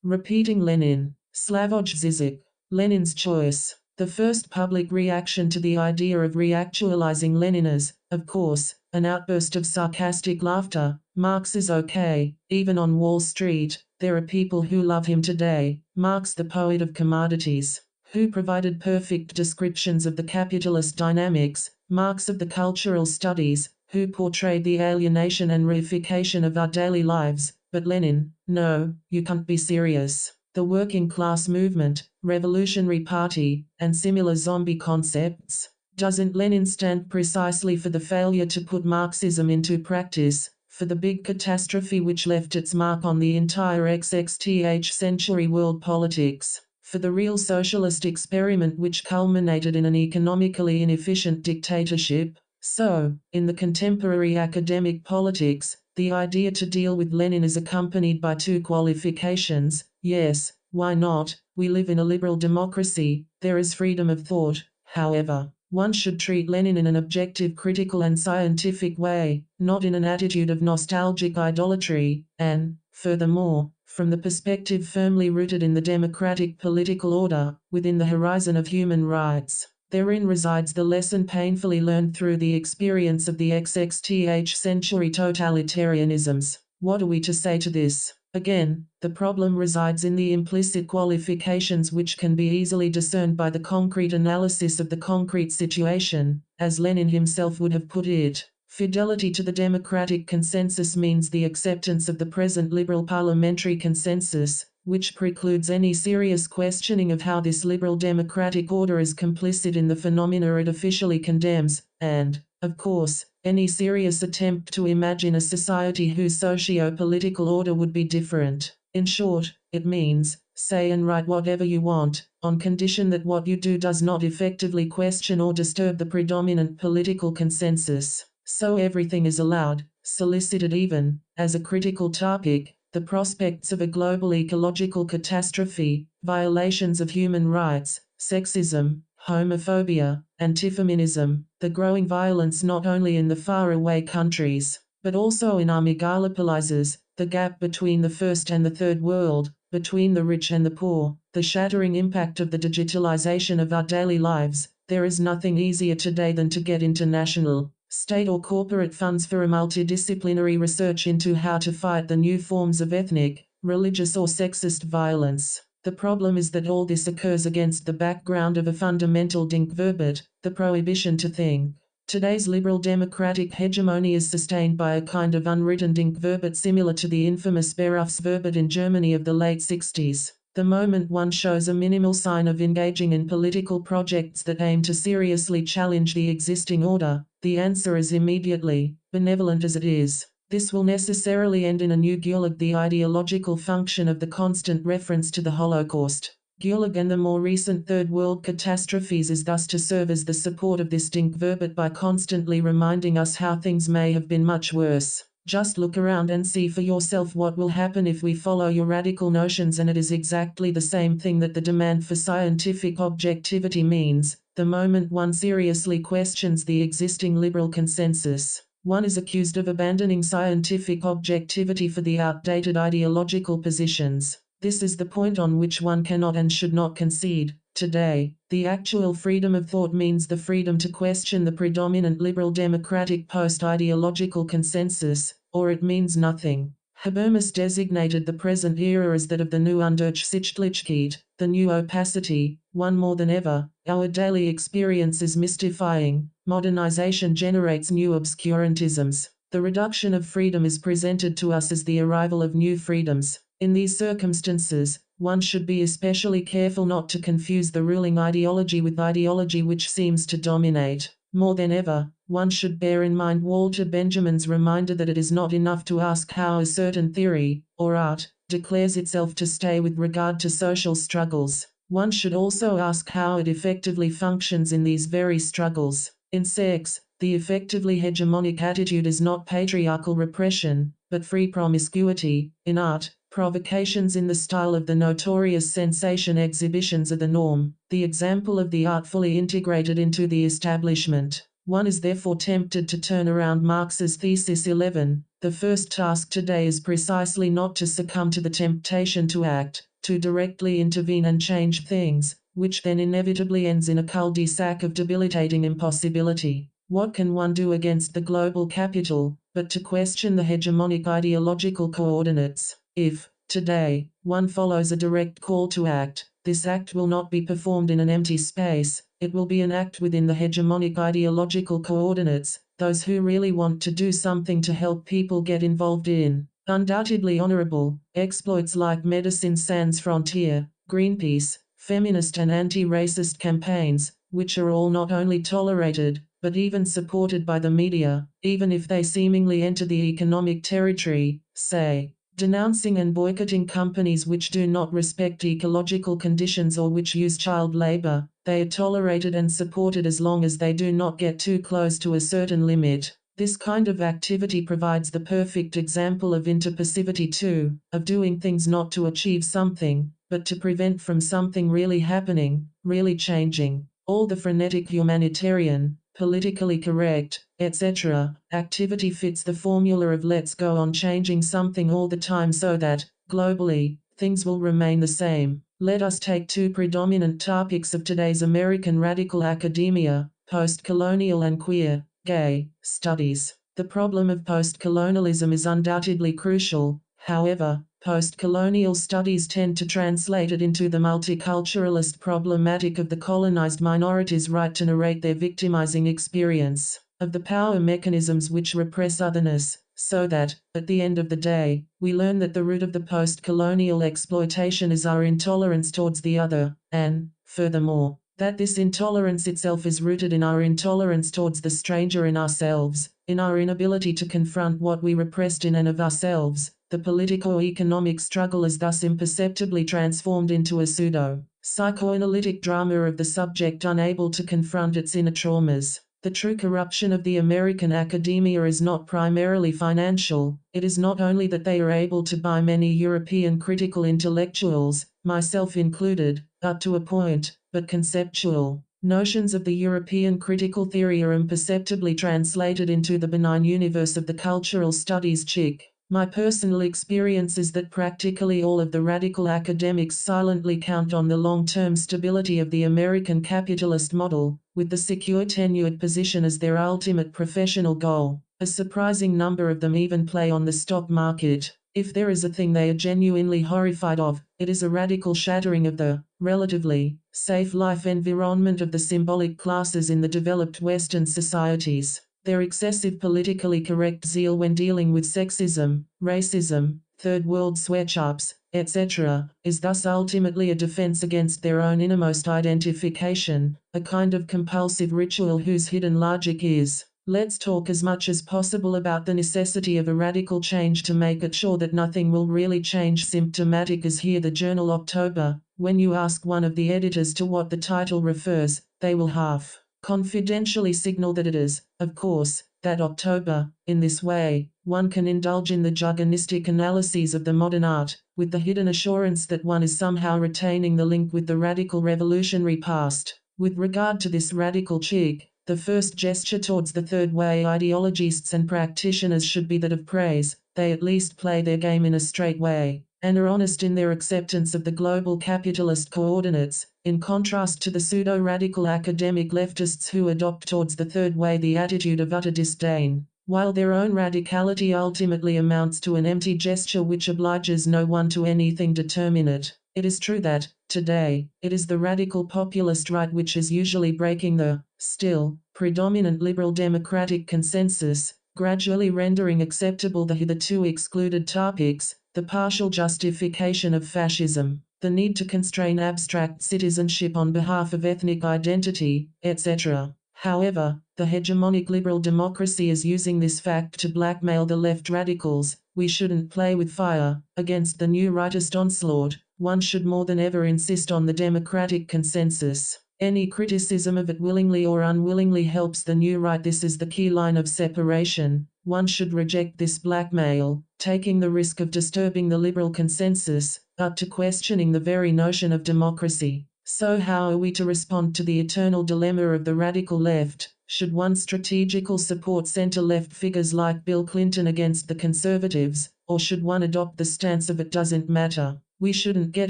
Repeating Lenin. Slavoj Žižek. Lenin's choice. The first public reaction to the idea of reactualizing Lenin is, of course, an outburst of sarcastic laughter. Marx is okay, even on Wall Street. There are people who love him today. Marx, the poet of commodities, who provided perfect descriptions of the capitalist dynamics. Marx of the cultural studies, who portrayed the alienation and reification of our daily lives. But Lenin, no, you can't be serious. The working class movement, revolutionary party, and similar zombie concepts. Doesn't Lenin stand precisely for the failure to put Marxism into practice, for the big catastrophe which left its mark on the entire XXth century world politics, for the real socialist experiment which culminated in an economically inefficient dictatorship? So, in the contemporary academic politics, the idea to deal with Lenin is accompanied by two qualifications. Yes, why not? We live in a liberal democracy, there is freedom of thought. However, one should treat Lenin in an objective, critical and scientific way, not in an attitude of nostalgic idolatry, and, furthermore, from the perspective firmly rooted in the democratic political order, within the horizon of human rights. Therein resides the lesson painfully learned through the experience of the XXth century totalitarianisms. What are we to say to this? Again, the problem resides in the implicit qualifications which can be easily discerned by the concrete analysis of the concrete situation, as Lenin himself would have put it. Fidelity to the democratic consensus means the acceptance of the present liberal parliamentary consensus, which precludes any serious questioning of how this liberal democratic order is complicit in the phenomena it officially condemns, and, of course, any serious attempt to imagine a society whose socio-political order would be different. In short, it means, say and write whatever you want, on condition that what you do does not effectively question or disturb the predominant political consensus. So everything is allowed, solicited even, as a critical topic, the prospects of a global ecological catastrophe, violations of human rights, sexism, homophobia, anti-feminism, the growing violence not only in the faraway countries, but also in our megalopolises, the gap between the first and the third world, between the rich and the poor, the shattering impact of the digitalization of our daily lives. There is nothing easier today than to get international, state or corporate funds for a multidisciplinary research into how to fight the new forms of ethnic, religious or sexist violence. The problem is that all this occurs against the background of a fundamental Denkverbot, the prohibition to think. Today's liberal democratic hegemony is sustained by a kind of unwritten Denkverbot similar to the infamous Berufsverbot in Germany of the late 60s. The moment one shows a minimal sign of engaging in political projects that aim to seriously challenge the existing order, the answer is immediately, benevolent as it is, this will necessarily end in a new Gulag, the ideological function of the constant reference to the Holocaust. Gulag and the more recent Third World catastrophes is thus to serve as the support of this Denkverbot by constantly reminding us how things may have been much worse. Just look around and see for yourself what will happen if we follow your radical notions, and it is exactly the same thing that the demand for scientific objectivity means. The moment one seriously questions the existing liberal consensus, one is accused of abandoning scientific objectivity for the outdated ideological positions. This is the point on which one cannot and should not concede. Today, the actual freedom of thought means the freedom to question the predominant liberal democratic post-ideological consensus, or it means nothing. Habermas designated the present era as that of the new Undurchsichtlichkeit, the new opacity. One more than ever, our daily experience is mystifying. Modernization generates new obscurantisms. The reduction of freedom is presented to us as the arrival of new freedoms. In these circumstances, one should be especially careful not to confuse the ruling ideology with ideology which seems to dominate. More than ever, one should bear in mind Walter Benjamin's reminder that it is not enough to ask how a certain theory, or art, declares itself to stay with regard to social struggles. One should also ask how it effectively functions in these very struggles. In sex, the effectively hegemonic attitude is not patriarchal repression, but free promiscuity. In art, provocations in the style of the notorious sensation exhibitions are the norm, the example of the artfully integrated into the establishment. One is therefore tempted to turn around Marx's thesis 11. The first task today is precisely not to succumb to the temptation to act, to directly intervene and change things, which then inevitably ends in a cul-de-sac of debilitating impossibility. What can one do against the global capital, but to question the hegemonic ideological coordinates? If, today, one follows a direct call to act, this act will not be performed in an empty space, it will be an act within the hegemonic ideological coordinates, those who really want to do something to help people get involved in undoubtedly honorable exploits like Médecins Sans Frontières, Greenpeace, feminist and anti-racist campaigns, which are all not only tolerated, but even supported by the media, even if they seemingly enter the economic territory, say, denouncing and boycotting companies which do not respect ecological conditions or which use child labor. They are tolerated and supported as long as they do not get too close to a certain limit. This kind of activity provides the perfect example of interpassivity too, of doing things not to achieve something, but to prevent from something really happening, really changing. All the frenetic humanitarian, politically correct, etc. activity fits the formula of let's go on changing something all the time so that, globally, things will remain the same. Let us take two predominant topics of today's American radical academia, post-colonial and queer, gay, studies. The problem of post-colonialism is undoubtedly crucial, however, post-colonial studies tend to translate it into the multiculturalist problematic of the colonized minorities' right to narrate their victimizing experience of the power mechanisms which repress otherness, so that, at the end of the day, we learn that the root of the post-colonial exploitation is our intolerance towards the other, and, furthermore, that this intolerance itself is rooted in our intolerance towards the stranger in ourselves, in our inability to confront what we repressed in and of ourselves. The politico-economic struggle is thus imperceptibly transformed into a pseudo-psychoanalytic drama of the subject unable to confront its inner traumas. The true corruption of the American academia is not primarily financial. It is not only that they are able to buy many European critical intellectuals, myself included, up to a point, but conceptual notions of the European critical theory are imperceptibly translated into the benign universe of the cultural studies chick. My personal experience is that practically all of the radical academics silently count on the long-term stability of the American capitalist model, with the secure tenured position as their ultimate professional goal. A surprising number of them even play on the stock market. If there is a thing they are genuinely horrified of, it is a radical shattering of the, relatively, safe life environment of the symbolic classes in the developed Western societies. Their excessive politically correct zeal when dealing with sexism, racism, third world sweatshops, etc., is thus ultimately a defense against their own innermost identification, a kind of compulsive ritual whose hidden logic is, let's talk as much as possible about the necessity of a radical change to make it sure that nothing will really change. Symptomatic as here the journal October, when you ask one of the editors to what the title refers, they will half confidentially signal that it is, of course, that October. In this way, one can indulge in the jugonistic analyses of the modern art, with the hidden assurance that one is somehow retaining the link with the radical revolutionary past. With regard to this radical cheek, the first gesture towards the third way ideologists and practitioners should be that of praise. They at least play their game in a straight way, and are honest in their acceptance of the global capitalist coordinates, in contrast to the pseudo-radical academic leftists who adopt towards the third way the attitude of utter disdain, while their own radicality ultimately amounts to an empty gesture which obliges no one to anything determinate. It is true that, today, it is the radical populist right which is usually breaking the, still, predominant liberal democratic consensus, gradually rendering acceptable the hitherto excluded topics, the partial justification of fascism, the need to constrain abstract citizenship on behalf of ethnic identity, etc. However, the hegemonic liberal democracy is using this fact to blackmail the left radicals. We shouldn't play with fire. Against the new rightist onslaught, one should more than ever insist on the democratic consensus. Any criticism of it willingly or unwillingly helps the new right. This is the key line of separation. One should reject this blackmail, taking the risk of disturbing the liberal consensus, up to questioning the very notion of democracy. So how are we to respond to the eternal dilemma of the radical left? Should one strategical support center-left figures like Bill Clinton against the conservatives, or should one adopt the stance of it doesn't matter? We shouldn't get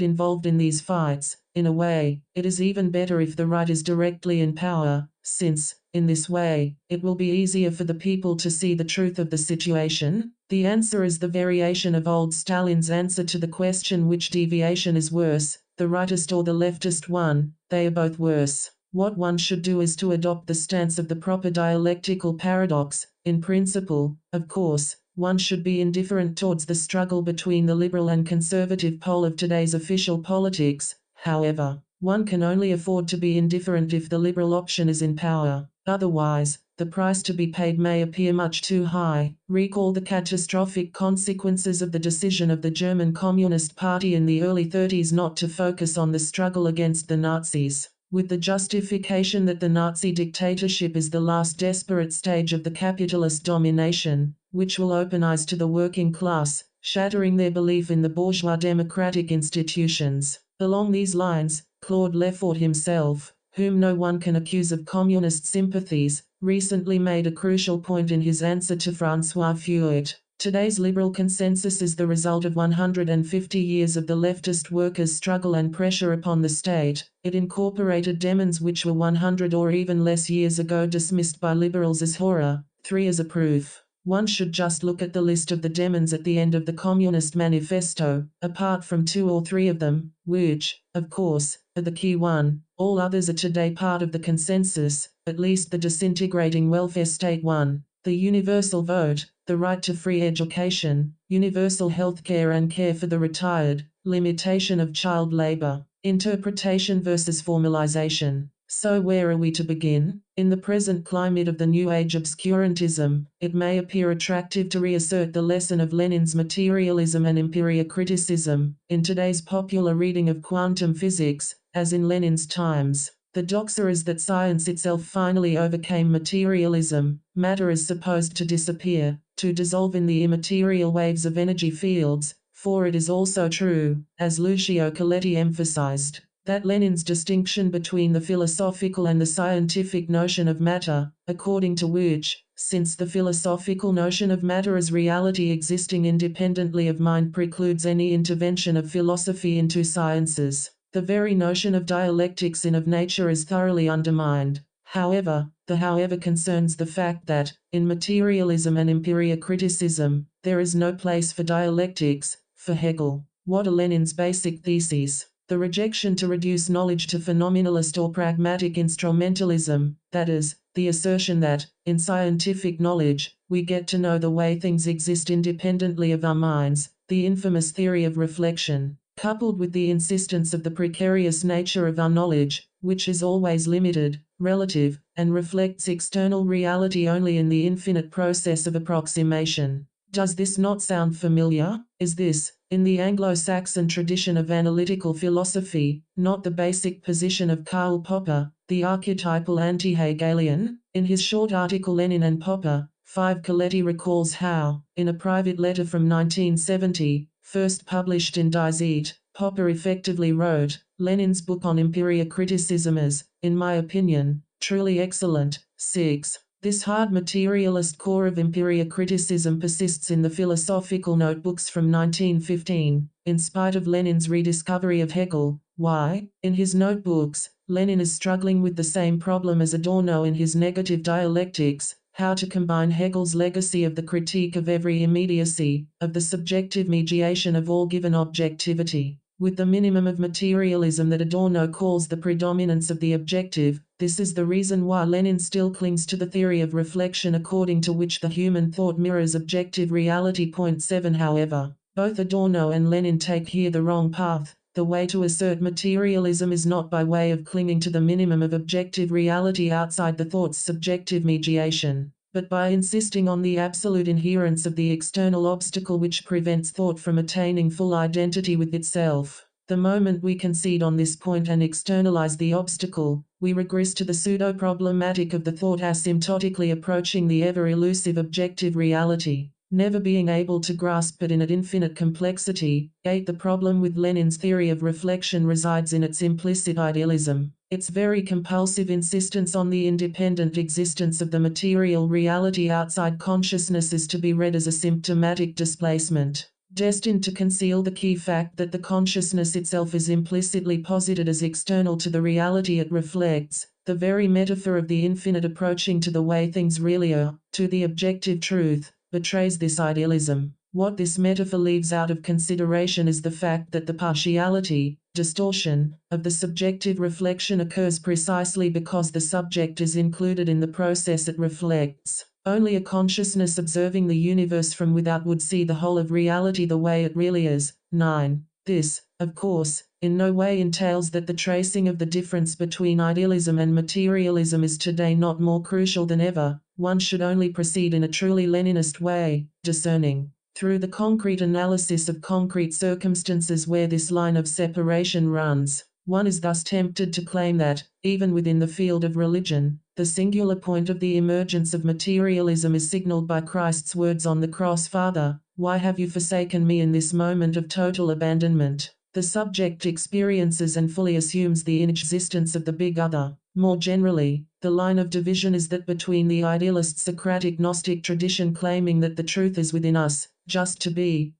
involved in these fights. In a way, it is even better if the right is directly in power, since, in this way, it will be easier for the people to see the truth of the situation. The answer is the variation of old Stalin's answer to the question which deviation is worse, the rightist or the leftist one. They are both worse. What one should do is to adopt the stance of the proper dialectical paradox. In principle, of course, one should be indifferent towards the struggle between the liberal and conservative pole of today's official politics. However, one can only afford to be indifferent if the liberal option is in power. Otherwise, the price to be paid may appear much too high. Recall the catastrophic consequences of the decision of the German Communist Party in the early 30s not to focus on the struggle against the Nazis, with the justification that the Nazi dictatorship is the last desperate stage of the capitalist domination, which will open eyes to the working class, shattering their belief in the bourgeois democratic institutions. Along these lines, Claude Lefort himself, whom no one can accuse of communist sympathies, recently made a crucial point in his answer to François Furet. Today's liberal consensus is the result of 150 years of the leftist workers' struggle and pressure upon the state. It incorporated demons which were 100 or even less years ago dismissed by liberals as horror. 3 as a proof. One should just look at the list of the demons at the end of the Communist Manifesto, apart from 2 or 3 of them, which, of course, are the key one. All others are today part of the consensus, at least the disintegrating welfare state one. The universal vote, the right to free education, universal health care and care for the retired, limitation of child labor, interpretation versus formalization. So where are we to begin? In the present climate of the New Age obscurantism, it may appear attractive to reassert the lesson of Lenin's materialism and empiriocriticism. In today's popular reading of quantum physics, as in Lenin's times, the doxa is that science itself finally overcame materialism. Matter is supposed to disappear, to dissolve in the immaterial waves of energy fields, for it is also true, as Lucio Coletti emphasized, that Lenin's distinction between the philosophical and the scientific notion of matter, according to which, since the philosophical notion of matter as reality existing independently of mind precludes any intervention of philosophy into sciences, the very notion of dialectics in of nature is thoroughly undermined. However, the however concerns the fact that, in materialism and empiriocriticism, there is no place for dialectics. For Hegel, what are Lenin's basic theses? The rejection to reduce knowledge to phenomenalist or pragmatic instrumentalism, that is, the assertion that, in scientific knowledge, we get to know the way things exist independently of our minds, the infamous theory of reflection, coupled with the insistence of the precarious nature of our knowledge, which is always limited, relative, and reflects external reality only in the infinite process of approximation. Does this not sound familiar? Is this, in the Anglo-Saxon tradition of analytical philosophy, not the basic position of Karl Popper, the archetypal anti-Hegelian? In his short article Lenin and Popper, 5 Coletti recalls how, in a private letter from 1970, first published in Die Zeit, Popper effectively wrote, Lenin's book on empiriocriticism is, in my opinion, truly excellent. 6. This hard materialist core of empiriocriticism persists in the philosophical notebooks from 1915, in spite of Lenin's rediscovery of Hegel. Why? In his notebooks, Lenin is struggling with the same problem as Adorno in his negative dialectics, how to combine Hegel's legacy of the critique of every immediacy, of the subjective mediation of all given objectivity, with the minimum of materialism that Adorno calls the predominance of the objective. This is the reason why Lenin still clings to the theory of reflection according to which the human thought mirrors objective reality. 7 However, both Adorno and Lenin take here the wrong path. The way to assert materialism is not by way of clinging to the minimum of objective reality outside the thought's subjective mediation, but by insisting on the absolute inherence of the external obstacle which prevents thought from attaining full identity with itself. The moment we concede on this point and externalize the obstacle, we regress to the pseudo-problematic of the thought asymptotically approaching the ever-elusive objective reality, never being able to grasp it in its infinite complexity. 8 The problem with Lenin's theory of reflection resides in its implicit idealism. Its very compulsive insistence on the independent existence of the material reality outside consciousness is to be read as a symptomatic displacement. destined to conceal the key fact that the consciousness itself is implicitly posited as external to the reality it reflects, the very metaphor of the infinite approaching to the way things really are, to the objective truth, betrays this idealism. What this metaphor leaves out of consideration is the fact that the partiality, distortion, of the subjective reflection occurs precisely because the subject is included in the process it reflects. Only a consciousness observing the universe from without would see the whole of reality the way it really is. 9. This, of course, in no way entails that the tracing of the difference between idealism and materialism is today not more crucial than ever. One should only proceed in a truly Leninist way, discerning through the concrete analysis of concrete circumstances where this line of separation runs. One is thus tempted to claim that, even within the field of religion, the singular point of the emergence of materialism is signaled by Christ's words on the cross, "Father, why have you forsaken me?" In this moment of total abandonment, the subject experiences and fully assumes the inexistence of the big other. More generally, the line of division is that between the idealist Socratic Gnostic tradition claiming that the truth is within us, just to be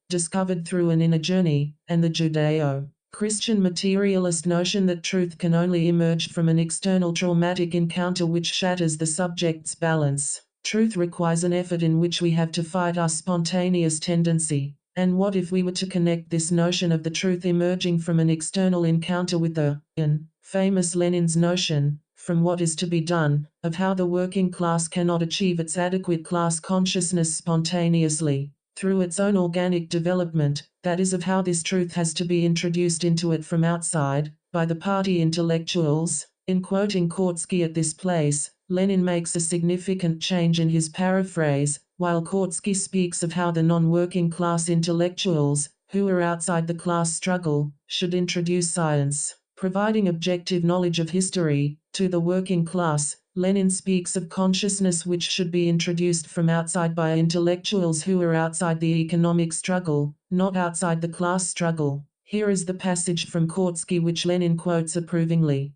discovered through an inner journey, and the Judeo-Christian materialist notion that truth can only emerge from an external traumatic encounter which shatters the subject's balance. Truth requires an effort in which we have to fight our spontaneous tendency. And what if we were to connect this notion of the truth emerging from an external encounter with the famous Lenin's notion, from what is to be done, of how the working class cannot achieve its adequate class consciousness spontaneously, through its own organic development, that is, of how this truth has to be introduced into it from outside, by the party intellectuals? In quoting Kautsky at this place, Lenin makes a significant change in his paraphrase, while Kautsky speaks of how the non-working class intellectuals, who are outside the class struggle, should introduce science, providing objective knowledge of history, to the working class. Lenin speaks of consciousness which should be introduced from outside by intellectuals who are outside the economic struggle, not outside the class struggle. Here is the passage from Kautsky which Lenin quotes approvingly.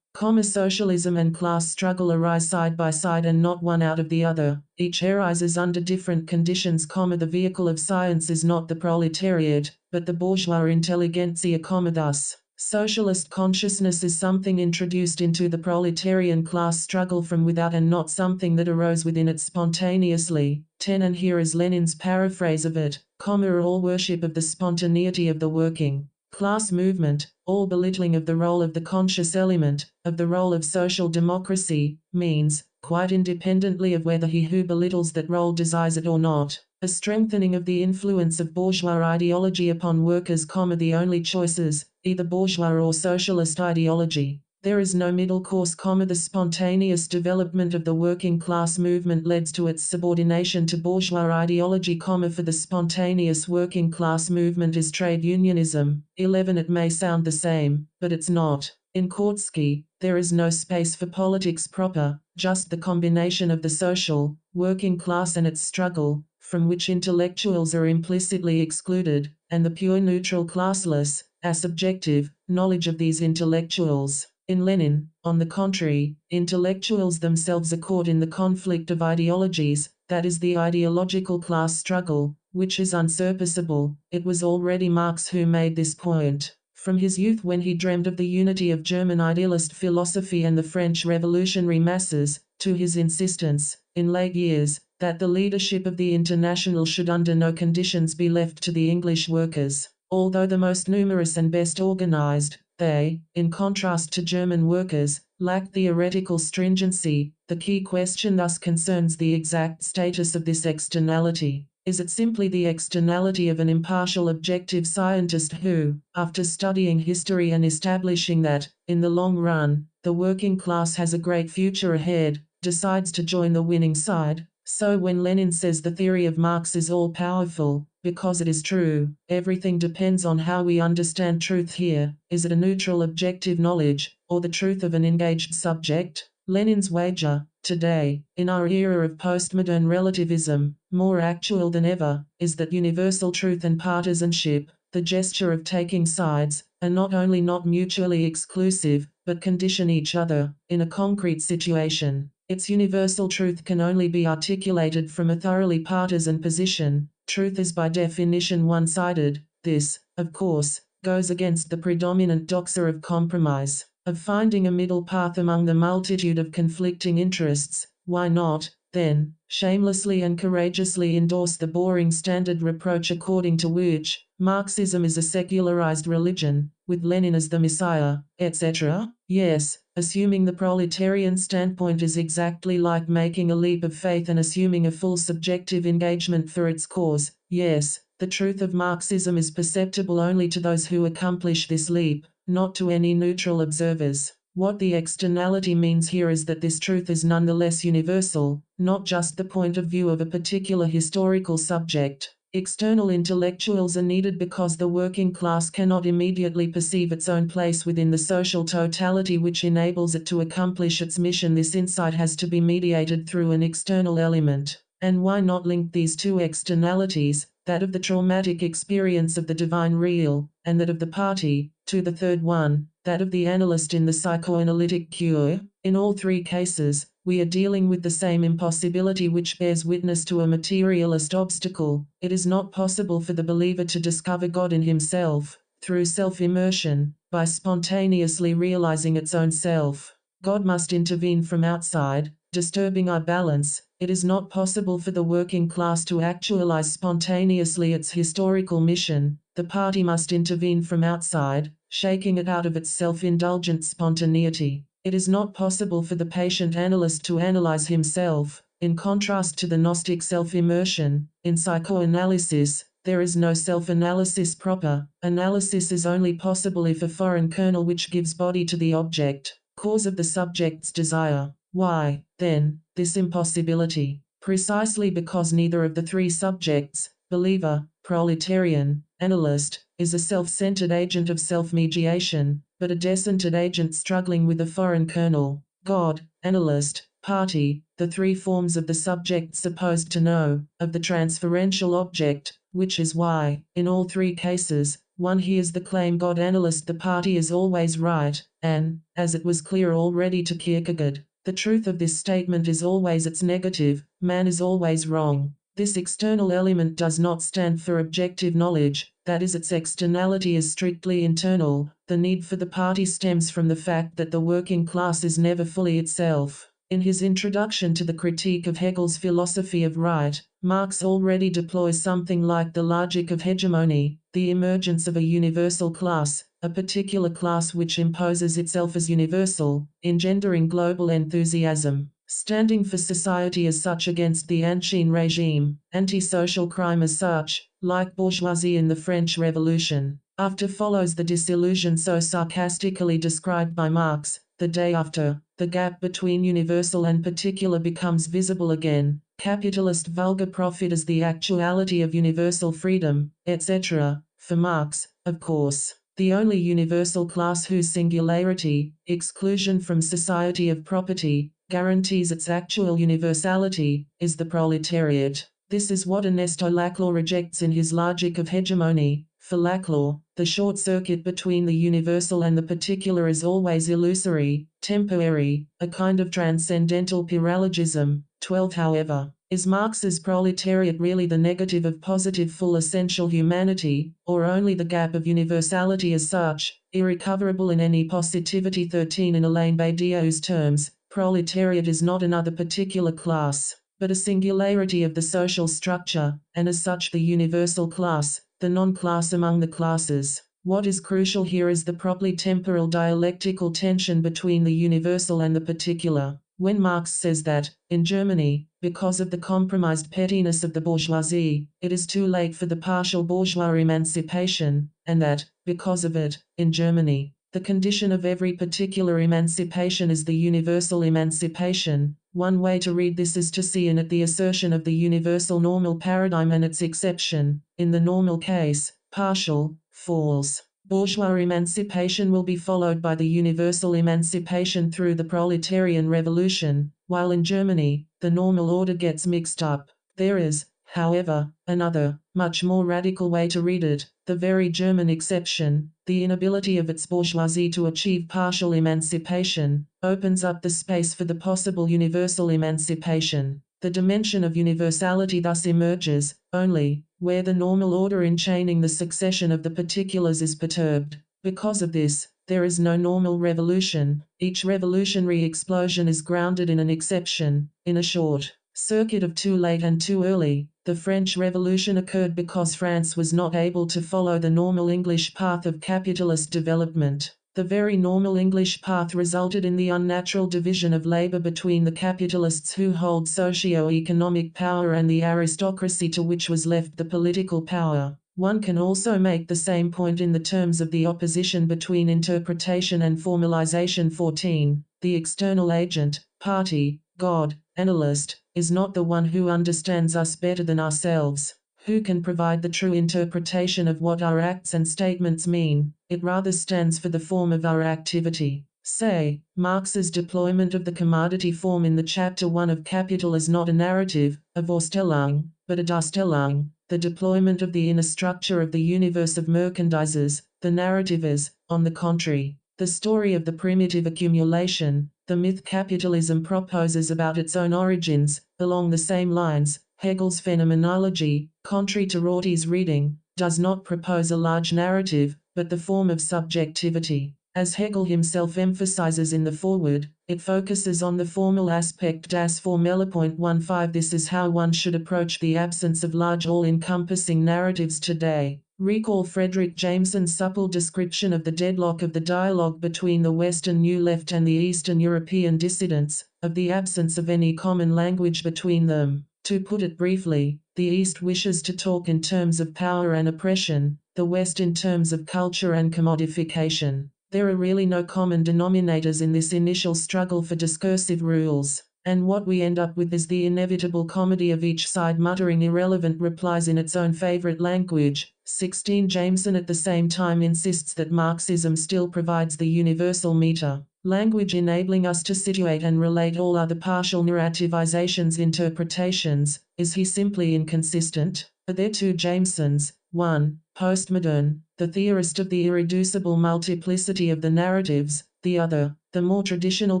Socialism and class struggle arise side by side and not one out of the other. Each arises under different conditions. The vehicle of science is not the proletariat, but the bourgeois intelligentsia. Thus, socialist consciousness is something introduced into the proletarian class struggle from without and not something that arose within it spontaneously. 10. And here is Lenin's paraphrase of it, all worship of the spontaneity of the working class movement, all belittling of the role of the conscious element, of the role of social democracy, means, quite independently of whether he who belittles that role desires it or not, a strengthening of the influence of bourgeois ideology upon workers. The only choices, either bourgeois or socialist ideology. There is no middle course. The spontaneous development of the working class movement leads to its subordination to bourgeois ideology. For the spontaneous working class movement is trade unionism. 11. It may sound the same, but it's not. In Kautsky, there is no space for politics proper, just the combination of the social, working class and its struggle, from which intellectuals are implicitly excluded, and the pure neutral classless, asubjective, knowledge of these intellectuals. In Lenin, on the contrary, intellectuals themselves are caught in the conflict of ideologies, that is the ideological class struggle, which is unsurpassable. It was already Marx who made this point. From his youth, when he dreamed of the unity of German idealist philosophy and the French revolutionary masses, to his insistence, in late years, that the leadership of the International should under no conditions be left to the English workers. Although the most numerous and best organized, they, in contrast to German workers, lacked theoretical stringency. The key question thus concerns the exact status of this externality. Is it simply the externality of an impartial objective scientist who, after studying history and establishing that, in the long run, the working class has a great future ahead, decides to join the winning side? So when Lenin says the theory of Marx is all-powerful, because it is true, everything depends on how we understand truth here. Is it a neutral objective knowledge, or the truth of an engaged subject? Lenin's wager, today, in our era of postmodern relativism, more actual than ever, is that universal truth and partisanship, the gesture of taking sides, are not only not mutually exclusive, but condition each other, in a concrete situation. Its universal truth can only be articulated from a thoroughly partisan position, truth is by definition one-sided. This, of course, goes against the predominant doxa of compromise, of finding a middle path among the multitude of conflicting interests. Why not, then, shamelessly and courageously endorse the boring standard reproach according to which Marxism is a secularized religion, with Lenin as the Messiah, etc.? Yes, assuming the proletarian standpoint is exactly like making a leap of faith and assuming a full subjective engagement for its cause. Yes, the truth of Marxism is perceptible only to those who accomplish this leap, not to any neutral observers. What the externality means here is that this truth is nonetheless universal, not just the point of view of a particular historical subject. External intellectuals are needed because the working class cannot immediately perceive its own place within the social totality which enables it to accomplish its mission. This insight has to be mediated through an external element. And why not link these two externalities, that of the traumatic experience of the divine real, and that of the party, to the third one, that of the analyst in the psychoanalytic cure? In all three cases, we are dealing with the same impossibility which bears witness to a materialist obstacle. It is not possible for the believer to discover God in himself, through self-immersion, by spontaneously realizing its own self. God must intervene from outside, disturbing our balance. It is not possible for the working class to actualize spontaneously its historical mission. The party must intervene from outside, shaking it out of its self-indulgent spontaneity. It is not possible for the patient analyst to analyze himself. In contrast to the Gnostic self-immersion, in psychoanalysis, there is no self-analysis proper. Analysis is only possible if a foreign kernel which gives body to the object, cause of the subject's desire. Why, then, this impossibility? Precisely because neither of the three subjects, believer, proletarian, analyst, is a self-centered agent of self-mediation, but a decentered agent struggling with a foreign kernel. God, analyst, party, the three forms of the subject supposed to know, of the transferential object, which is why, in all three cases, one hears the claim God analyst the party is always right, and, as it was clear already to Kierkegaard, the truth of this statement is always its negative, man is always wrong. This external element does not stand for objective knowledge, that is, its externality is strictly internal. The need for the party stems from the fact that the working class is never fully itself. In his introduction to the critique of Hegel's philosophy of right, Marx already deploys something like the logic of hegemony, the emergence of a universal class, a particular class which imposes itself as universal, engendering global enthusiasm, standing for society as such against the ancien regime, anti-social crime as such, like bourgeoisie in the French Revolution. After follows the disillusion so sarcastically described by Marx. The day after, the gap between universal and particular becomes visible again. Capitalist vulgar profit as the actuality of universal freedom, etc. For Marx, of course, the only universal class whose singularity, exclusion from society of property, guarantees its actual universality, is the proletariat. This is what Ernesto Laclau rejects in his logic of hegemony. For Laclau, the short circuit between the universal and the particular is always illusory, temporary, a kind of transcendental paralogism. 12. However, is Marx's proletariat really the negative of positive full essential humanity, or only the gap of universality as such, irrecoverable in any positivity? 13. In Alain Badiou's terms, proletariat is not another particular class, but a singularity of the social structure, and as such the universal class, the non-class among the classes. What is crucial here is the properly temporal dialectical tension between the universal and the particular. When Marx says that, in Germany, because of the compromised pettiness of the bourgeoisie, it is too late for the partial bourgeois emancipation, and that, because of it, in Germany, the condition of every particular emancipation is the universal emancipation, one way to read this is to see in it the assertion of the universal normal paradigm and its exception. In the normal case, partial, falls. Bourgeois emancipation will be followed by the universal emancipation through the proletarian revolution, while in Germany, the normal order gets mixed up. There is, however, another, much more radical way to read it, the very German exception, the inability of its bourgeoisie to achieve partial emancipation, opens up the space for the possible universal emancipation. The dimension of universality thus emerges, only, where the normal order enchaining the succession of the particulars is perturbed. Because of this, there is no normal revolution. Each revolutionary explosion is grounded in an exception. In a short circuit of too late and too early, the French Revolution occurred because France was not able to follow the normal English path of capitalist development. The very normal English path resulted in the unnatural division of labor between the capitalists who hold socio-economic power and the aristocracy to which was left the political power. One can also make the same point in the terms of the opposition between interpretation and formalization. 14. The external agent, party, God, analyst, is not the one who understands us better than ourselves, who can provide the true interpretation of what our acts and statements mean. It rather stands for the form of our activity. Say, Marx's deployment of the commodity form in the Chapter 1 of Capital is not a narrative, a Vorstellung, but a Darstellung. The deployment of the inner structure of the universe of merchandises, the narrative is, on the contrary, the story of the primitive accumulation. The myth capitalism proposes about its own origins. Along the same lines, Hegel's phenomenology, contrary to Rorty's reading, does not propose a large narrative, but the form of subjectivity. As Hegel himself emphasizes in the foreword, it focuses on the formal aspect. Das Formelle. 15. This is how one should approach the absence of large all-encompassing narratives today. Recall Frederick Jameson's supple description of the deadlock of the dialogue between the Western New Left and the Eastern European dissidents, of the absence of any common language between them. To put it briefly, the East wishes to talk in terms of power and oppression, the West in terms of culture and commodification. There are really no common denominators in this initial struggle for discursive rules, and what we end up with is the inevitable comedy of each side muttering irrelevant replies in its own favorite language. 16. Jameson at the same time insists that Marxism still provides the universal meter, language enabling us to situate and relate all other partial narrativizations interpretations. Is he simply inconsistent? Are there two Jamesons? 1. Postmodern, the theorist of the irreducible multiplicity of the narratives, the other, the more traditional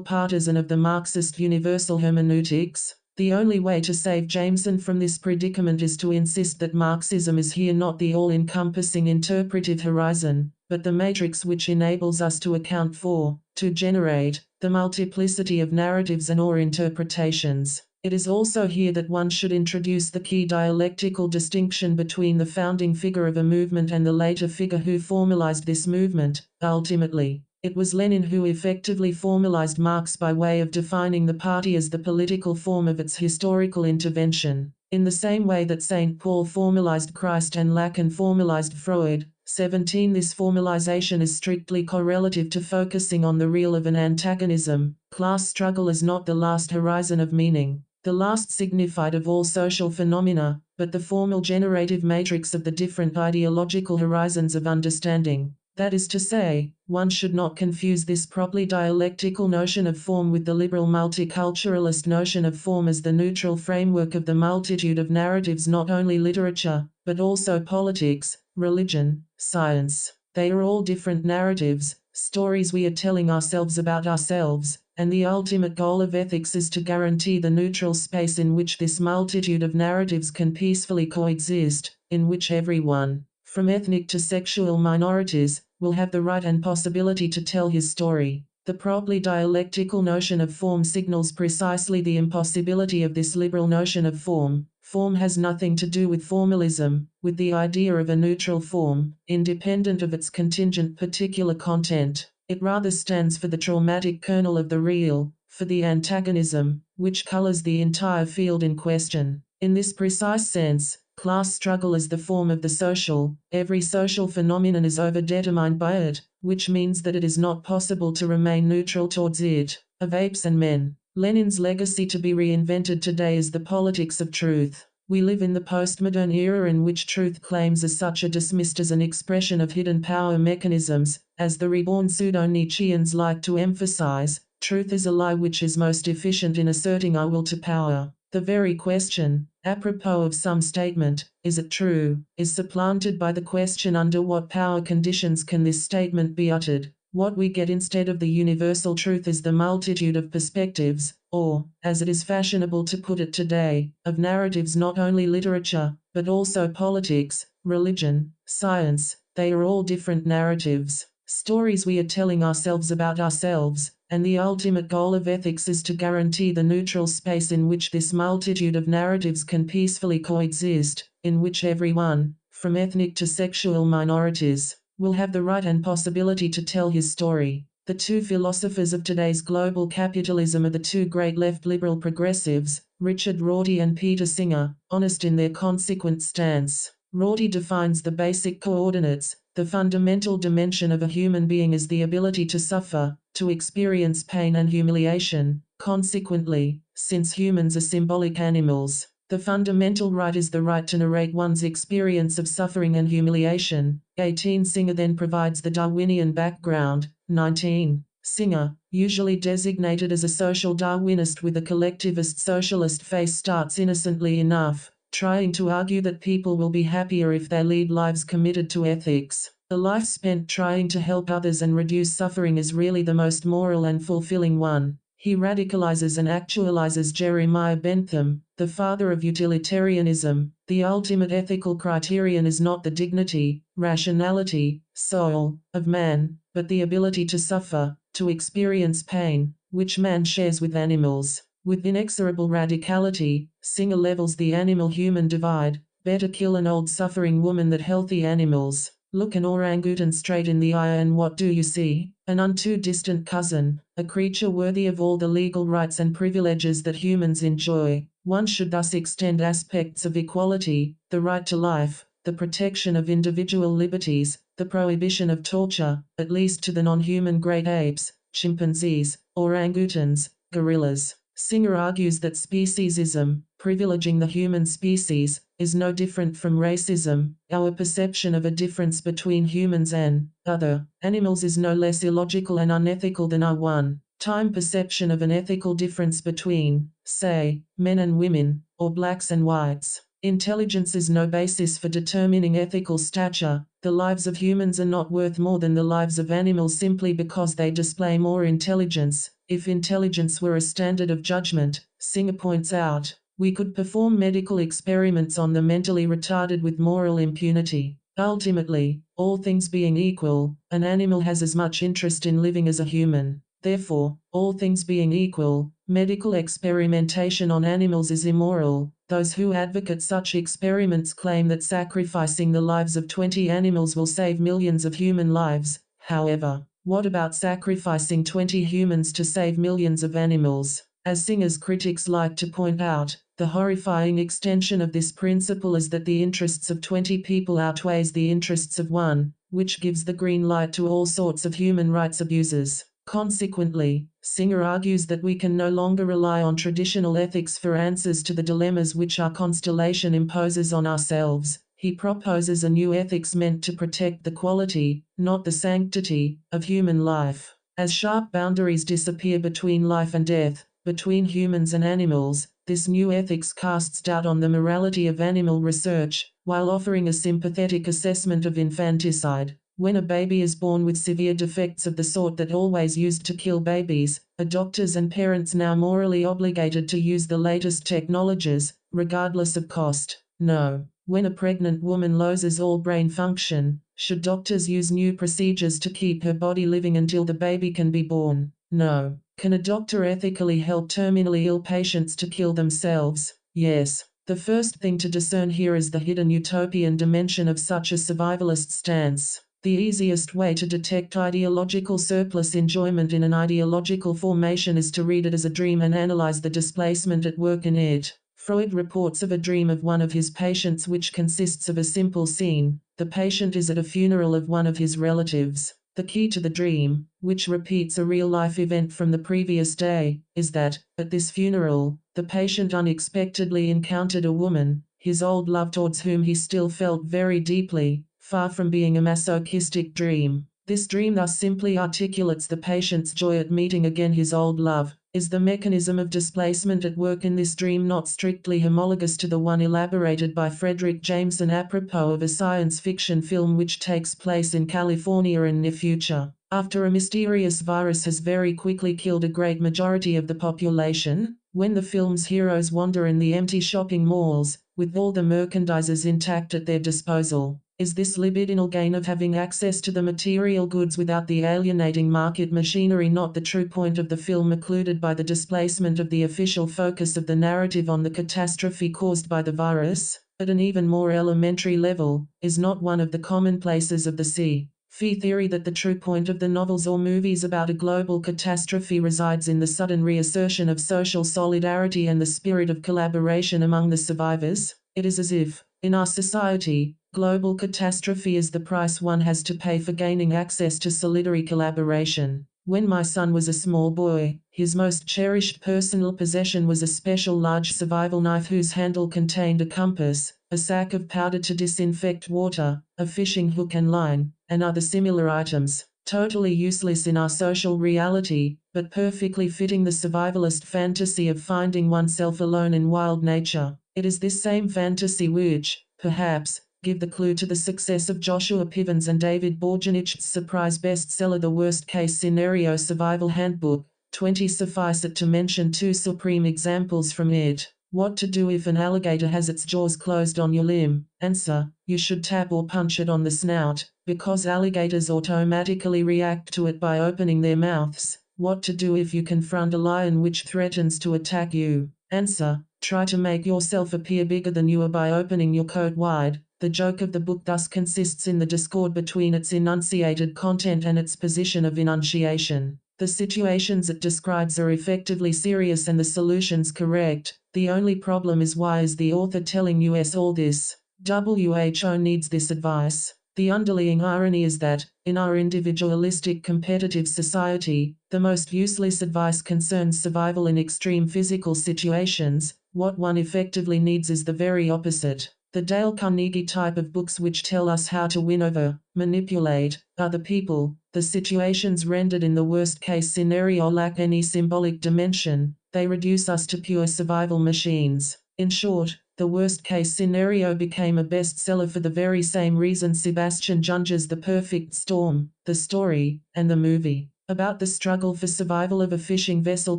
partisan of the Marxist universal hermeneutics. The only way to save Jameson from this predicament is to insist that Marxism is here not the all-encompassing interpretive horizon, but the matrix which enables us to account for, to generate, the multiplicity of narratives and/or interpretations. It is also here that one should introduce the key dialectical distinction between the founding figure of a movement and the later figure who formalized this movement. Ultimately, it was Lenin who effectively formalized Marx by way of defining the party as the political form of its historical intervention, in the same way that St. Paul formalized Christ and Lacan formalized Freud. 17. This formalization is strictly correlative to focusing on the real of an antagonism. Class struggle is not the last horizon of meaning, the last signified of all social phenomena, but the formal generative matrix of the different ideological horizons of understanding. That is to say, one should not confuse this properly dialectical notion of form with the liberal multiculturalist notion of form as the neutral framework of the multitude of narratives, not only literature, but also politics, religion, science. They are all different narratives, stories we are telling ourselves about ourselves, and the ultimate goal of ethics is to guarantee the neutral space in which this multitude of narratives can peacefully coexist, in which everyone, from ethnic to sexual minorities, will have the right and possibility to tell his story. The properly dialectical notion of form signals precisely the impossibility of this liberal notion of form. Form has nothing to do with formalism, with the idea of a neutral form, independent of its contingent particular content. It rather stands for the traumatic kernel of the real, for the antagonism, which colors the entire field in question. In this precise sense, class struggle is the form of the social. Every social phenomenon is overdetermined by it, which means that it is not possible to remain neutral towards it. Of apes and men, Lenin's legacy to be reinvented today is the politics of truth. We live in the postmodern era in which truth claims as such are dismissed as an expression of hidden power mechanisms. As the reborn pseudo-Nietzscheans like to emphasize, truth is a lie which is most efficient in asserting our will to power. The very question, apropos of some statement, is it true, is supplanted by the question under what power conditions can this statement be uttered. What we get instead of the universal truth is the multitude of perspectives, or, as it is fashionable to put it today, of narratives, not only literature, but also politics, religion, science. They are all different narratives, stories we are telling ourselves about ourselves, and the ultimate goal of ethics is to guarantee the neutral space in which this multitude of narratives can peacefully coexist, in which everyone, from ethnic to sexual minorities, will have the right and possibility to tell his story. The two philosophers of today's global capitalism are the two great left liberal progressives, Richard Rorty and Peter Singer, honest in their consequent stance. Rorty defines the basic coordinates, the fundamental dimension of a human being is the ability to suffer, to experience pain and humiliation. Consequently, since humans are symbolic animals, the fundamental right is the right to narrate one's experience of suffering and humiliation. 18. Singer then provides the Darwinian background. 19. Singer, usually designated as a social Darwinist with a collectivist socialist face, starts innocently enough, trying to argue that people will be happier if they lead lives committed to ethics. The life spent trying to help others and reduce suffering is really the most moral and fulfilling one. He radicalizes and actualizes Jeremiah Bentham, the father of utilitarianism. The ultimate ethical criterion is not the dignity, rationality, soul of man, but the ability to suffer, to experience pain, which man shares with animals. With inexorable radicality, Singer levels the animal-human divide. Better kill an old suffering woman than healthy animals. Look an orangutan straight in the eye and what do you see? An unto distant cousin, a creature worthy of all the legal rights and privileges that humans enjoy. One should thus extend aspects of equality, the right to life, the protection of individual liberties, the prohibition of torture, at least to the non-human great apes, chimpanzees, orangutans, gorillas. Singer argues that speciesism, privileging the human species, is no different from racism. Our perception of a difference between humans and other animals is no less illogical and unethical than our one-time perception of an ethical difference between, say, men and women, or blacks and whites. Intelligence is no basis for determining ethical stature. The lives of humans are not worth more than the lives of animals simply because they display more intelligence. If intelligence were a standard of judgment, Singer points out, we could perform medical experiments on the mentally retarded with moral impunity. Ultimately, all things being equal, an animal has as much interest in living as a human. Therefore, all things being equal, medical experimentation on animals is immoral. Those who advocate such experiments claim that sacrificing the lives of 20 animals will save millions of human lives. However, what about sacrificing 20 humans to save millions of animals? As Singer's critics like to point out, the horrifying extension of this principle is that the interests of 20 people outweighs the interests of one, which gives the green light to all sorts of human rights abuses. Consequently, Singer argues that we can no longer rely on traditional ethics for answers to the dilemmas which our constellation imposes on ourselves. He proposes a new ethics meant to protect the quality, not the sanctity, of human life. As sharp boundaries disappear between life and death, between humans and animals, this new ethics casts doubt on the morality of animal research, while offering a sympathetic assessment of infanticide. When a baby is born with severe defects of the sort that always used to kill babies, are doctors and parents now morally obligated to use the latest technologies, regardless of cost? No. When a pregnant woman loses all brain function, should doctors use new procedures to keep her body living until the baby can be born? No. Can a doctor ethically help terminally ill patients to kill themselves? Yes. The first thing to discern here is the hidden utopian dimension of such a survivalist stance. The easiest way to detect ideological surplus enjoyment in an ideological formation is to read it as a dream and analyze the displacement at work in it. Freud reports of a dream of one of his patients which consists of a simple scene. The patient is at a funeral of one of his relatives. The key to the dream, which repeats a real-life event from the previous day, is that, at this funeral, the patient unexpectedly encountered a woman, his old love towards whom he still felt very deeply. Far from being a masochistic dream, this dream thus simply articulates the patient's joy at meeting again his old love. Is the mechanism of displacement at work in this dream not strictly homologous to the one elaborated by Frederick Jameson apropos of a science fiction film which takes place in California in the future? After a mysterious virus has very quickly killed a great majority of the population, when the film's heroes wander in the empty shopping malls, with all the merchandises intact at their disposal. Is this libidinal gain of having access to the material goods without the alienating market machinery not the true point of the film, occluded by the displacement of the official focus of the narrative on the catastrophe caused by the virus? At an even more elementary level, is not one of the commonplaces of the sci-fi theory that the true point of the novels or movies about a global catastrophe resides in the sudden reassertion of social solidarity and the spirit of collaboration among the survivors? It is as if, in our society, global catastrophe is the price one has to pay for gaining access to solidary collaboration. When my son was a small boy, his most cherished personal possession was a special large survival knife whose handle contained a compass, a sack of powder to disinfect water, a fishing hook and line, and other similar items, totally useless in our social reality, but perfectly fitting the survivalist fantasy of finding oneself alone in wild nature. It is this same fantasy which, perhaps, give the clue to the success of Joshua Pivens and David Borjanich's surprise bestseller The Worst Case Scenario Survival Handbook. 20 Suffice it to mention two supreme examples from it. What to do if an alligator has its jaws closed on your limb? Answer: you should tap or punch it on the snout, because alligators automatically react to it by opening their mouths. What to do if you confront a lion which threatens to attack you? Answer: try to make yourself appear bigger than you are by opening your coat wide. The joke of the book thus consists in the discord between its enunciated content and its position of enunciation. The situations it describes are effectively serious and the solutions correct. The only problem is, why is the author telling us all this? WHO needs this advice. The underlying irony is that, in our individualistic competitive society, the most useless advice concerns survival in extreme physical situations. What one effectively needs is the very opposite. The Dale Carnegie type of books which tell us how to win over, manipulate, other people. The situations rendered in the worst-case scenario lack any symbolic dimension. They reduce us to pure survival machines. In short, the worst-case scenario became a bestseller for the very same reason Sebastian Junger's The Perfect Storm, the story, and the movie, about the struggle for survival of a fishing vessel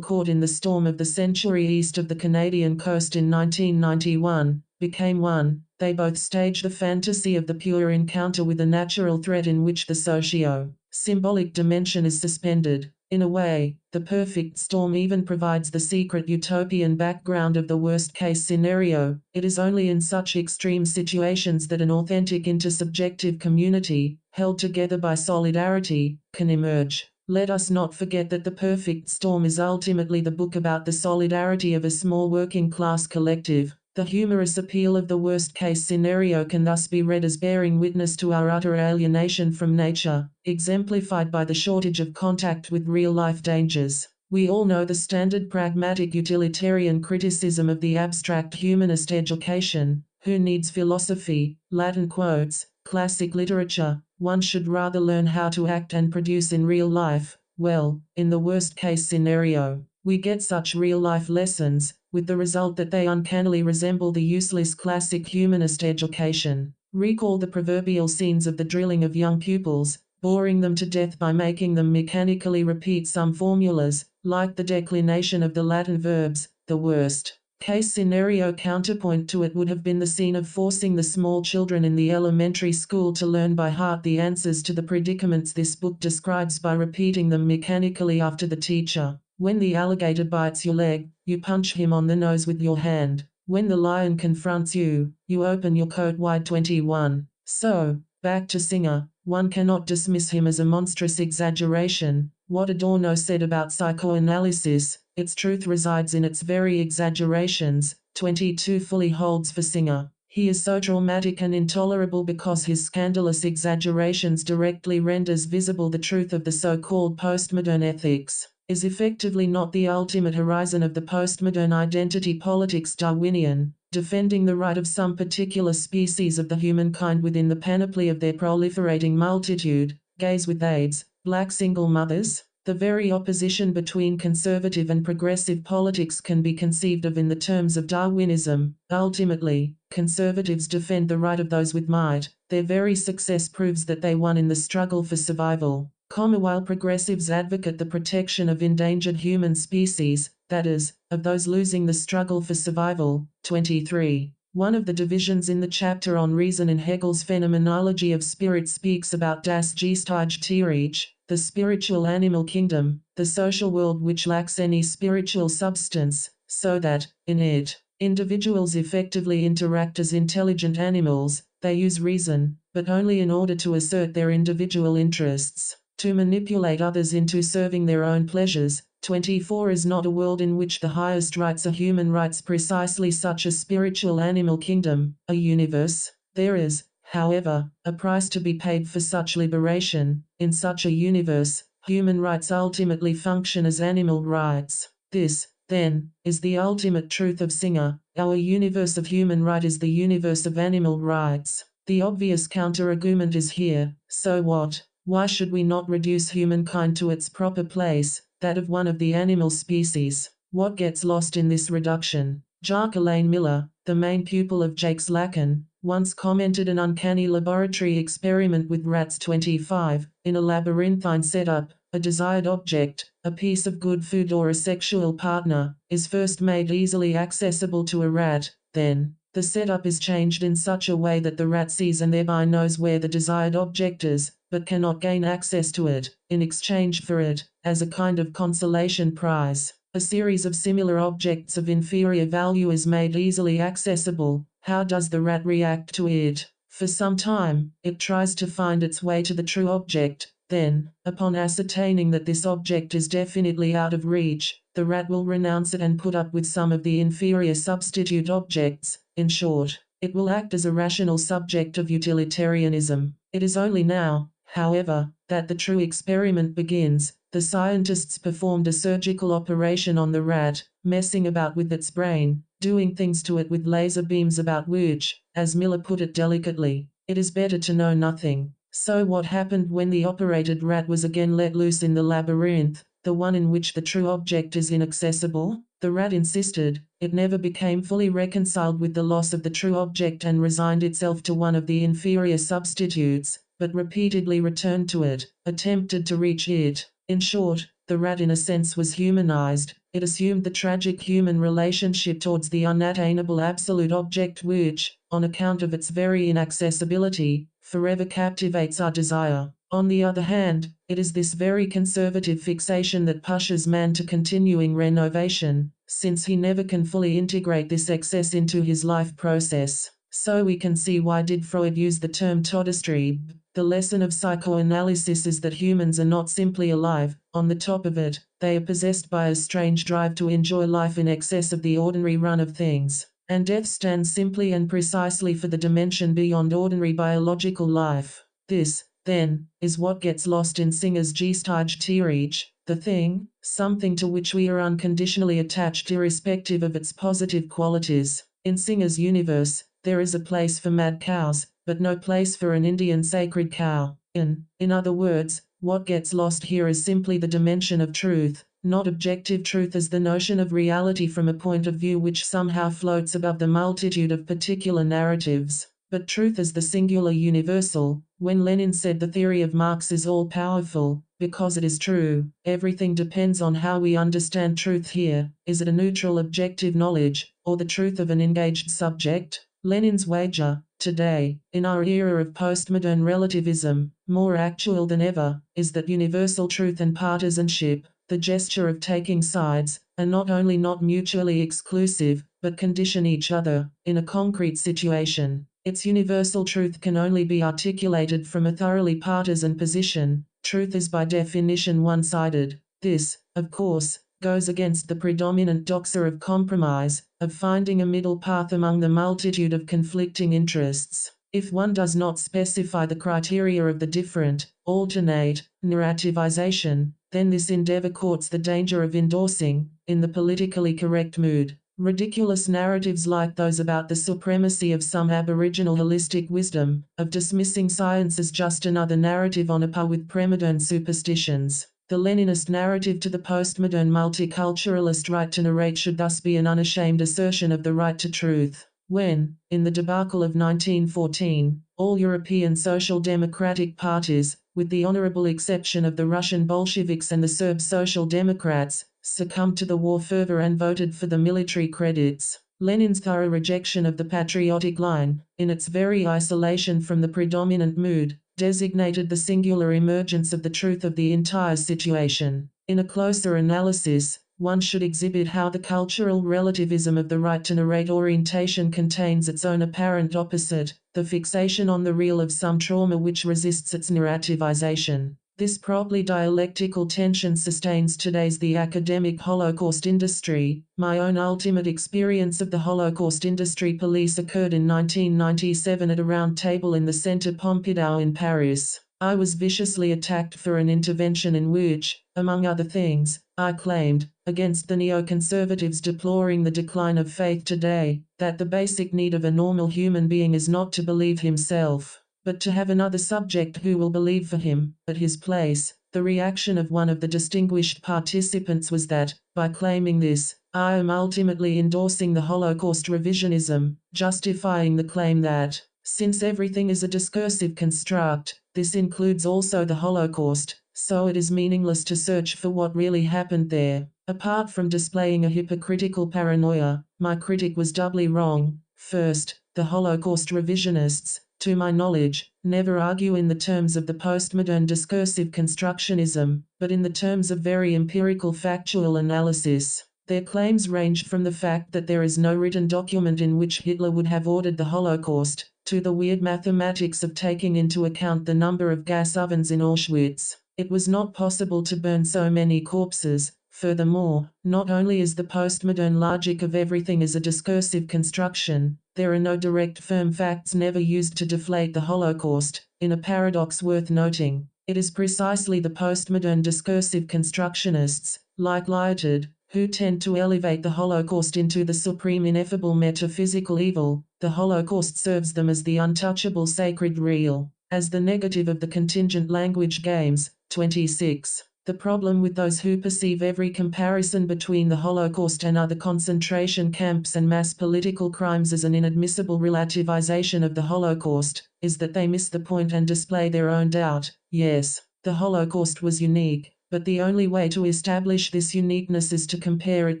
caught in the storm of the century east of the Canadian coast in 1991, became one. They both stage the fantasy of the pure encounter with a natural threat in which the socio-symbolic dimension is suspended. In a way, The Perfect Storm even provides the secret utopian background of the worst-case scenario. It is only in such extreme situations that an authentic intersubjective community, held together by solidarity, can emerge. Let us not forget that The Perfect Storm is ultimately the book about the solidarity of a small working-class collective. The humorous appeal of the worst-case scenario can thus be read as bearing witness to our utter alienation from nature, exemplified by the shortage of contact with real-life dangers. We all know the standard pragmatic utilitarian criticism of the abstract humanist education. Who needs philosophy? Latin quotes, classic literature. One should rather learn how to act and produce in real life. Well, in the worst-case scenario, we get such real-life lessons, with the result that they uncannily resemble the useless classic humanist education. Recall the proverbial scenes of the drilling of young pupils, boring them to death by making them mechanically repeat some formulas, like the declination of the Latin verbs. The worst case scenario counterpoint to it would have been the scene of forcing the small children in the elementary school to learn by heart the answers to the predicaments this book describes by repeating them mechanically after the teacher. When the alligator bites your leg, you punch him on the nose with your hand. When the lion confronts you, you open your coat wide. 21. So, back to Singer. One cannot dismiss him as a monstrous exaggeration. What Adorno said about psychoanalysis, its truth resides in its very exaggerations. 22 fully holds for Singer. He is so traumatic and intolerable because his scandalous exaggerations directly renders visible the truth of the so-called postmodern ethics. Is effectively not the ultimate horizon of the postmodern identity politics Darwinian, defending the right of some particular species of the humankind within the panoply of their proliferating multitude, gays with AIDS, black single mothers? The very opposition between conservative and progressive politics can be conceived of in the terms of Darwinism. Ultimately, conservatives defend the right of those with might. Their very success proves that they won in the struggle for survival. While progressives advocate the protection of endangered human species, that is, of those losing the struggle for survival. 23. One of the divisions in the chapter on reason in Hegel's Phenomenology of Spirit speaks about das geistige Tierreich, the spiritual animal kingdom, the social world which lacks any spiritual substance, so that, in it, individuals effectively interact as intelligent animals. They use reason, but only in order to assert their individual interests, to manipulate others into serving their own pleasures. 24 is not a world in which the highest rights are human rights, precisely such a spiritual animal kingdom, a universe. There is, however, a price to be paid for such liberation. In such a universe, human rights ultimately function as animal rights. This, then, is the ultimate truth of Singer. Our universe of human right is the universe of animal rights. The obvious counter-argument is here: so what? Why should we not reduce humankind to its proper place, that of one of the animal species? What gets lost in this reduction? Jacques-Alain Miller, the main pupil of Jacques Lacan, once commented an uncanny laboratory experiment with rats. 25, in a labyrinthine setup, a desired object, a piece of good food or a sexual partner, is first made easily accessible to a rat. Then, the setup is changed in such a way that the rat sees and thereby knows where the desired object is, but cannot gain access to it. In exchange for it, as a kind of consolation prize, a series of similar objects of inferior value is made easily accessible. How does the rat react to it? For some time, it tries to find its way to the true object. Then, upon ascertaining that this object is definitely out of reach, the rat will renounce it and put up with some of the inferior substitute objects. In short, it will act as a rational subject of utilitarianism. It is only now, however, that the true experiment begins. The scientists performed a surgical operation on the rat, messing about with its brain, doing things to it with laser beams about which, as Miller put it delicately, it is better to know nothing. So what happened when the operated rat was again let loose in the labyrinth, the one in which the true object is inaccessible? The rat insisted. It never became fully reconciled with the loss of the true object and resigned itself to one of the inferior substitutes, but repeatedly returned to it, attempted to reach it. In short, the rat in a sense was humanized. It assumed the tragic human relationship towards the unattainable absolute object which, on account of its very inaccessibility, forever captivates our desire. On the other hand, it is this very conservative fixation that pushes man to continuing renovation, since he never can fully integrate this excess into his life process. So we can see why did Freud use the term Todestrieb. The lesson of psychoanalysis is that humans are not simply alive. On the top of it, they are possessed by a strange drive to enjoy life in excess of the ordinary run of things. And death stands simply and precisely for the dimension beyond ordinary biological life. This, then, is what gets lost in Singer's geistige Tierreich, the thing, something to which we are unconditionally attached irrespective of its positive qualities. In Singer's universe, there is a place for mad cows, but no place for an Indian sacred cow. In other words, what gets lost here is simply the dimension of truth, not objective truth as the notion of reality from a point of view which somehow floats above the multitude of particular narratives, but truth as the singular universal. When Lenin said the theory of Marx is all-powerful, because it is true, everything depends on how we understand truth here. Is it a neutral objective knowledge, or the truth of an engaged subject? Lenin's wager, today, in our era of postmodern relativism, more actual than ever, is that universal truth and partisanship, the gesture of taking sides, are not only not mutually exclusive, but condition each other. In a concrete situation, its universal truth can only be articulated from a thoroughly partisan position. Truth is by definition one-sided. This, of course, goes against the predominant doxa of compromise, of finding a middle path among the multitude of conflicting interests. If one does not specify the criteria of the different, alternate, narrativization, then this endeavor courts the danger of endorsing, in the politically correct mood, ridiculous narratives like those about the supremacy of some aboriginal holistic wisdom, of dismissing science as just another narrative on a par with premodern superstitions. The Leninist narrative to the postmodern multiculturalist right to narrate should thus be an unashamed assertion of the right to truth. When, in the debacle of 1914, all European social democratic parties, with the honorable exception of the Russian Bolsheviks and the Serb Social Democrats, succumbed to the war fervor and voted for the military credits, Lenin's thorough rejection of the patriotic line, in its very isolation from the predominant mood, designated the singular emergence of the truth of the entire situation. In a closer analysis, one should exhibit how the cultural relativism of the right to narrate orientation contains its own apparent opposite, the fixation on the real of some trauma which resists its narrativization. This probably dialectical tension sustains today's the academic Holocaust industry. My own ultimate experience of the Holocaust industry police occurred in 1997 at a round table in the Centre Pompidou in Paris. I was viciously attacked for an intervention in which, among other things, I claimed, against the neoconservatives deploring the decline of faith today, that the basic need of a normal human being is not to believe himself, but to have another subject who will believe for him, at his place. The reaction of one of the distinguished participants was that, by claiming this, I am ultimately endorsing the Holocaust revisionism, justifying the claim that, since everything is a discursive construct, this includes also the Holocaust, so it is meaningless to search for what really happened there. Apart from displaying a hypocritical paranoia, my critic was doubly wrong. First, the Holocaust revisionists, to my knowledge, never argue in the terms of the postmodern discursive constructionism, but in the terms of very empirical factual analysis. Their claims range from the fact that there is no written document in which Hitler would have ordered the Holocaust, to the weird mathematics of taking into account the number of gas ovens in Auschwitz. It was not possible to burn so many corpses. Furthermore, not only is the postmodern logic of everything as a discursive construction, there are no direct firm facts never used to deflate the Holocaust. In a paradox worth noting, it is precisely the postmodern discursive constructionists, like Lyotard, who tend to elevate the Holocaust into the supreme ineffable metaphysical evil. The Holocaust serves them as the untouchable sacred real, as the negative of the contingent language games. 26. The problem with those who perceive every comparison between the Holocaust and other concentration camps and mass political crimes as an inadmissible relativization of the Holocaust, is that they miss the point and display their own doubt. Yes, the Holocaust was unique, but the only way to establish this uniqueness is to compare it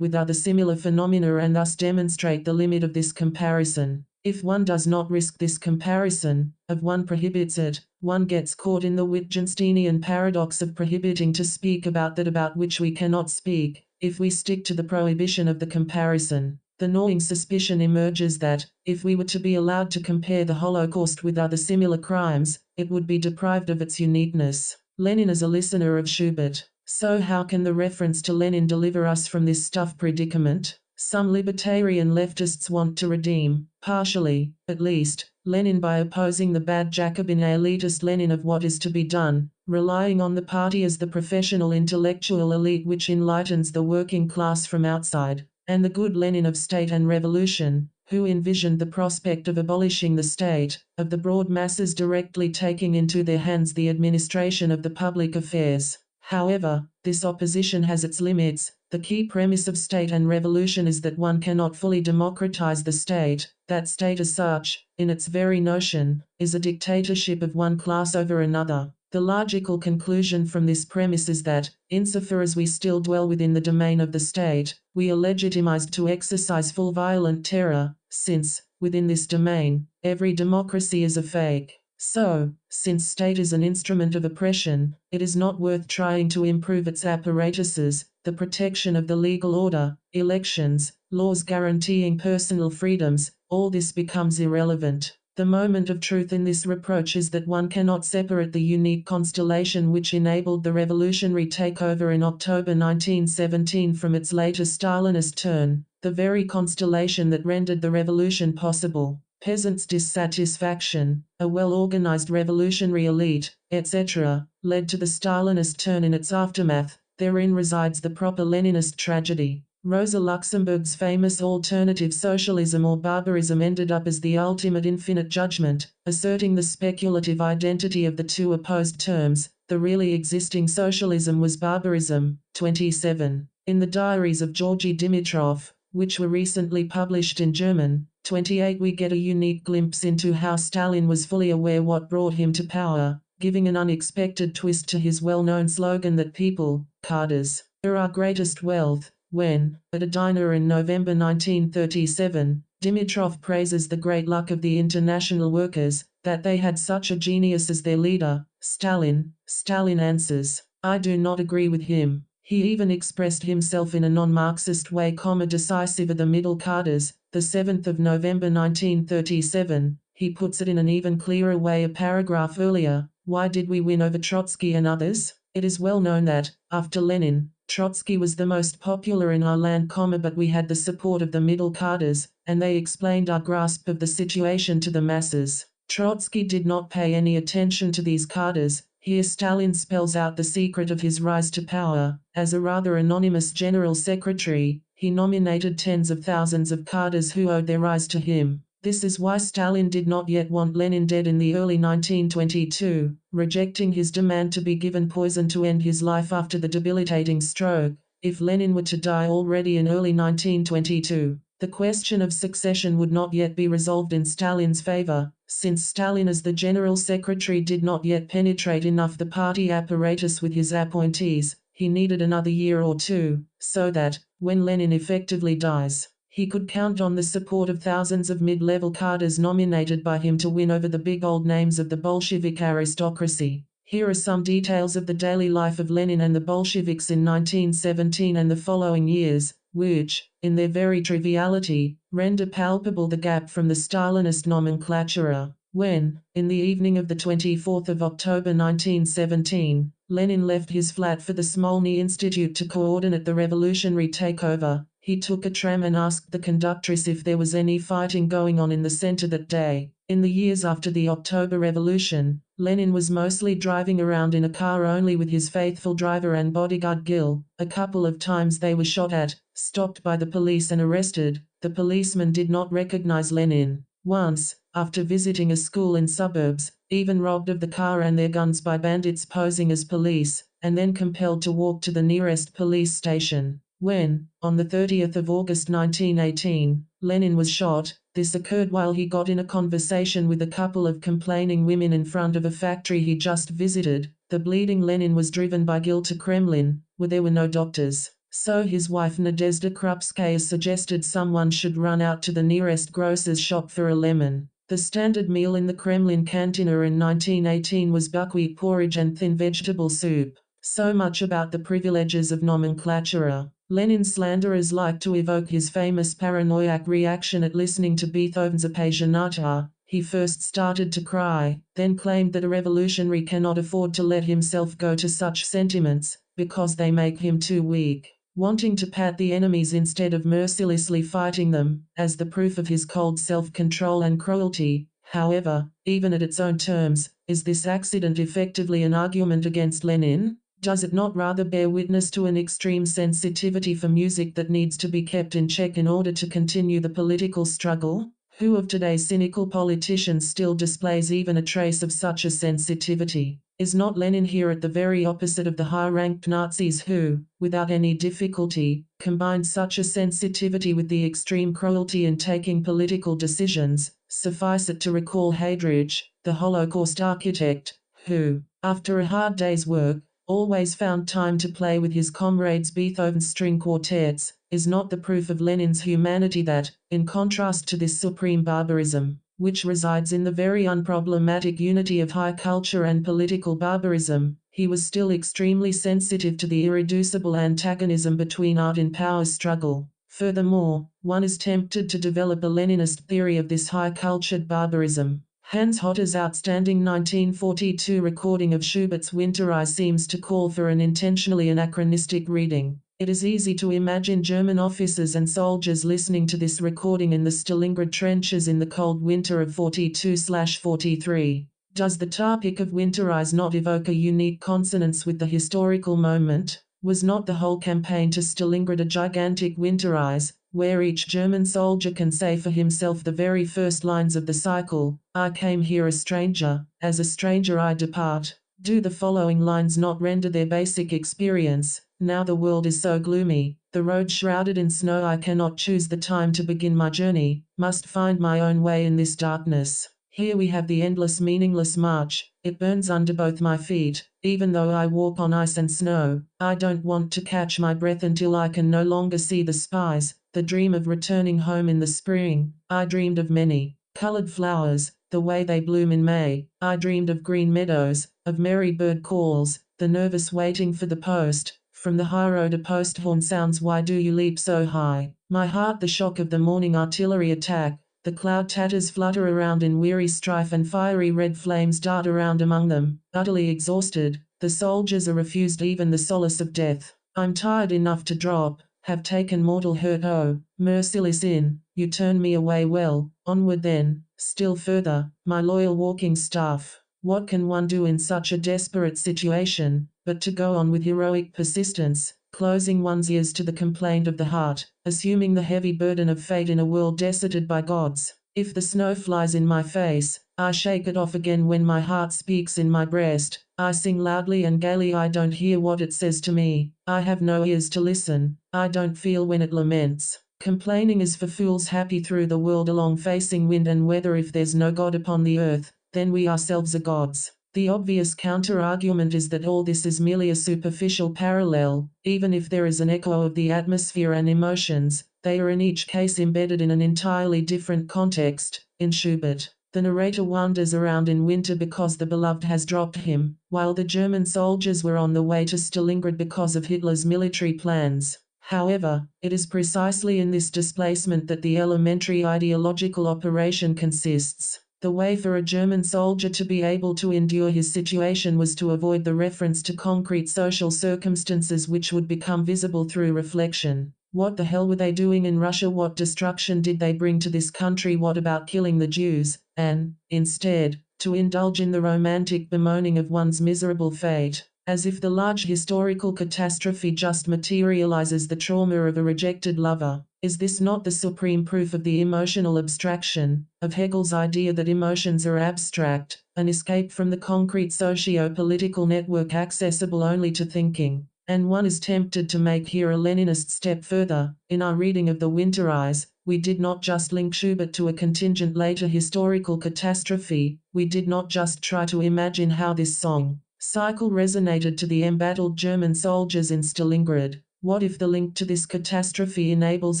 with other similar phenomena and thus demonstrate the limit of this comparison. If one does not risk this comparison, if one prohibits it, one gets caught in the Wittgensteinian paradox of prohibiting to speak about that about which we cannot speak. If we stick to the prohibition of the comparison, the gnawing suspicion emerges that, if we were to be allowed to compare the Holocaust with other similar crimes, it would be deprived of its uniqueness. Lenin is a listener of Schubert. So how can the reference to Lenin deliver us from this stuff predicament? Some libertarian leftists want to redeem, partially, at least, Lenin by opposing the bad Jacobin elitist Lenin of what is to be done, relying on the party as the professional intellectual elite which enlightens the working class from outside, and the good Lenin of state and revolution, who envisioned the prospect of abolishing the state, of the broad masses directly taking into their hands the administration of the public affairs. However, this opposition has its limits. The key premise of state and revolution is that one cannot fully democratize the state. That state as such, in its very notion, is a dictatorship of one class over another. The logical conclusion from this premise is that, insofar as we still dwell within the domain of the state, we are legitimized to exercise full violent terror, since, within this domain, every democracy is a fake. So, since state is an instrument of oppression, it is not worth trying to improve its apparatuses, the protection of the legal order, elections, laws guaranteeing personal freedoms. All this becomes irrelevant. The moment of truth in this reproach is that one cannot separate the unique constellation which enabled the revolutionary takeover in October 1917 from its later Stalinist turn, the very constellation that rendered the revolution possible. Peasants' dissatisfaction, a well-organized revolutionary elite, etc., led to the Stalinist turn in its aftermath. Therein resides the proper Leninist tragedy. Rosa Luxemburg's famous alternative socialism or barbarism ended up as the ultimate infinite judgment, asserting the speculative identity of the two opposed terms. The really existing socialism was barbarism. 27. In the diaries of Georgy Dimitrov, which were recently published in German, 28, we get a unique glimpse into how Stalin was fully aware what brought him to power, giving an unexpected twist to his well-known slogan that people, cadres, are our greatest wealth. When, at a diner in November 1937, Dimitrov praises the great luck of the international workers, that they had such a genius as their leader, Stalin answers, "I do not agree with him." He even expressed himself in a non-Marxist way, decisive of the middle cadres, the 7th of November 1937. He puts it in an even clearer way a paragraph earlier. Why did we win over Trotsky and others? It is well known that, after Lenin, Trotsky was the most popular in our land, but we had the support of the middle cadres, and they explained our grasp of the situation to the masses. Trotsky did not pay any attention to these cadres. Here Stalin spells out the secret of his rise to power. As a rather anonymous general secretary, he nominated tens of thousands of cadres who owed their rise to him. This is why Stalin did not yet want Lenin dead in the early 1922, rejecting his demand to be given poison to end his life after the debilitating stroke. If Lenin were to die already in early 1922, the question of succession would not yet be resolved in Stalin's favor, since Stalin as the general secretary did not yet penetrate enough the party apparatus with his appointees. He needed another year or two, so that, when Lenin effectively dies, he could count on the support of thousands of mid-level cadres nominated by him to win over the big old names of the Bolshevik aristocracy. Here are some details of the daily life of Lenin and the Bolsheviks in 1917 and the following years, which, in their very triviality, render palpable the gap from the Stalinist nomenclatura. When, in the evening of the 24th of October 1917, Lenin left his flat for the Smolny Institute to coordinate the revolutionary takeover, he took a tram and asked the conductress if there was any fighting going on in the center that day. In the years after the October Revolution, Lenin was mostly driving around in a car only with his faithful driver and bodyguard Gil. A couple of times they were shot at, stopped by the police and arrested. The policemen did not recognize Lenin. Once, after visiting a school in suburbs, even robbed of the car and their guns by bandits posing as police, and then compelled to walk to the nearest police station. When, on the 30th of August 1918, Lenin was shot, this occurred while he got in a conversation with a couple of complaining women in front of a factory he just visited. The bleeding Lenin was driven by Gil to Kremlin, where there were no doctors. So his wife Nadezhda Krupskaya suggested someone should run out to the nearest grocer's shop for a lemon. The standard meal in the Kremlin cantina in 1918 was buckwheat porridge and thin vegetable soup. So much about the privileges of nomenclatura. Lenin's slanderers like to evoke his famous paranoiac reaction at listening to Beethoven's Appassionata. He first started to cry, then claimed that a revolutionary cannot afford to let himself go to such sentiments, because they make him too weak, wanting to pat the enemies instead of mercilessly fighting them, as the proof of his cold self-control and cruelty. However, even at its own terms, is this accident effectively an argument against Lenin? Does it not rather bear witness to an extreme sensitivity for music that needs to be kept in check in order to continue the political struggle? Who of today's cynical politicians still displays even a trace of such a sensitivity? Is not Lenin here at the very opposite of the high-ranked Nazis who, without any difficulty, combined such a sensitivity with the extreme cruelty in taking political decisions? Suffice it to recall Heydrich, the Holocaust architect, who, after a hard day's work, always found time to play with his comrades Beethoven's string quartets. Is not the proof of Lenin's humanity that, in contrast to this supreme barbarism, which resides in the very unproblematic unity of high culture and political barbarism, he was still extremely sensitive to the irreducible antagonism between art and power struggle. Furthermore, one is tempted to develop a Leninist theory of this high-cultured barbarism. Hans Hotter's outstanding 1942 recording of Schubert's Winterreise seems to call for an intentionally anachronistic reading. It is easy to imagine German officers and soldiers listening to this recording in the Stalingrad trenches in the cold winter of 42/43. Does the topic of Winterreise not evoke a unique consonance with the historical moment? Was not the whole campaign to Stalingrad a gigantic Winterreise, where each German soldier can say for himself the very first lines of the cycle, "I came here a stranger, as a stranger I depart"? Do the following lines not render their basic experience? Now the world is so gloomy, the road shrouded in snow, I cannot choose the time to begin my journey, must find my own way in this darkness. Here we have the endless meaningless march. It burns under both my feet. Even though I walk on ice and snow, I don't want to catch my breath until I can no longer see the skies. The dream of returning home in the spring. I dreamed of many colored flowers, the way they bloom in May. I dreamed of green meadows, of merry bird calls, the nervous waiting for the post. From the high road a post horn sounds. Why do you leap so high? My heart, the shock of the morning artillery attack. The cloud tatters flutter around in weary strife and fiery red flames dart around among them. Utterly exhausted, the soldiers are refused even the solace of death. I'm tired enough to drop, have taken mortal hurt. Oh, merciless in, you turn me away. Well, onward then, still further, my loyal walking staff. What can one do in such a desperate situation, but to go on with heroic persistence, closing one's ears to the complaint of the heart, assuming the heavy burden of fate in a world deserted by gods. If the snow flies in my face, I shake it off again. When my heart speaks in my breast, I sing loudly and gaily. I don't hear what it says to me. I have no ears to listen. I don't feel when it laments. Complaining is for fools happy through the world along facing wind and weather. If there's no God upon the earth, then we ourselves are gods. The obvious counter-argument is that all this is merely a superficial parallel. Even if there is an echo of the atmosphere and emotions, they are in each case embedded in an entirely different context. In Schubert, the narrator wanders around in winter because the beloved has dropped him, while the German soldiers were on the way to Stalingrad because of Hitler's military plans. However, it is precisely in this displacement that the elementary ideological operation consists. The way for a German soldier to be able to endure his situation was to avoid the reference to concrete social circumstances which would become visible through reflection. What the hell were they doing in Russia? What destruction did they bring to this country? What about killing the Jews? And, instead, to indulge in the romantic bemoaning of one's miserable fate, as if the large historical catastrophe just materializes the trauma of a rejected lover. Is this not the supreme proof of the emotional abstraction, of Hegel's idea that emotions are abstract, an escape from the concrete socio-political network accessible only to thinking? And one is tempted to make here a Leninist step further. In our reading of The Winter Eyes, we did not just link Schubert to a contingent later historical catastrophe, we did not just try to imagine how this song cycle resonated to the embattled German soldiers in Stalingrad. What if the link to this catastrophe enables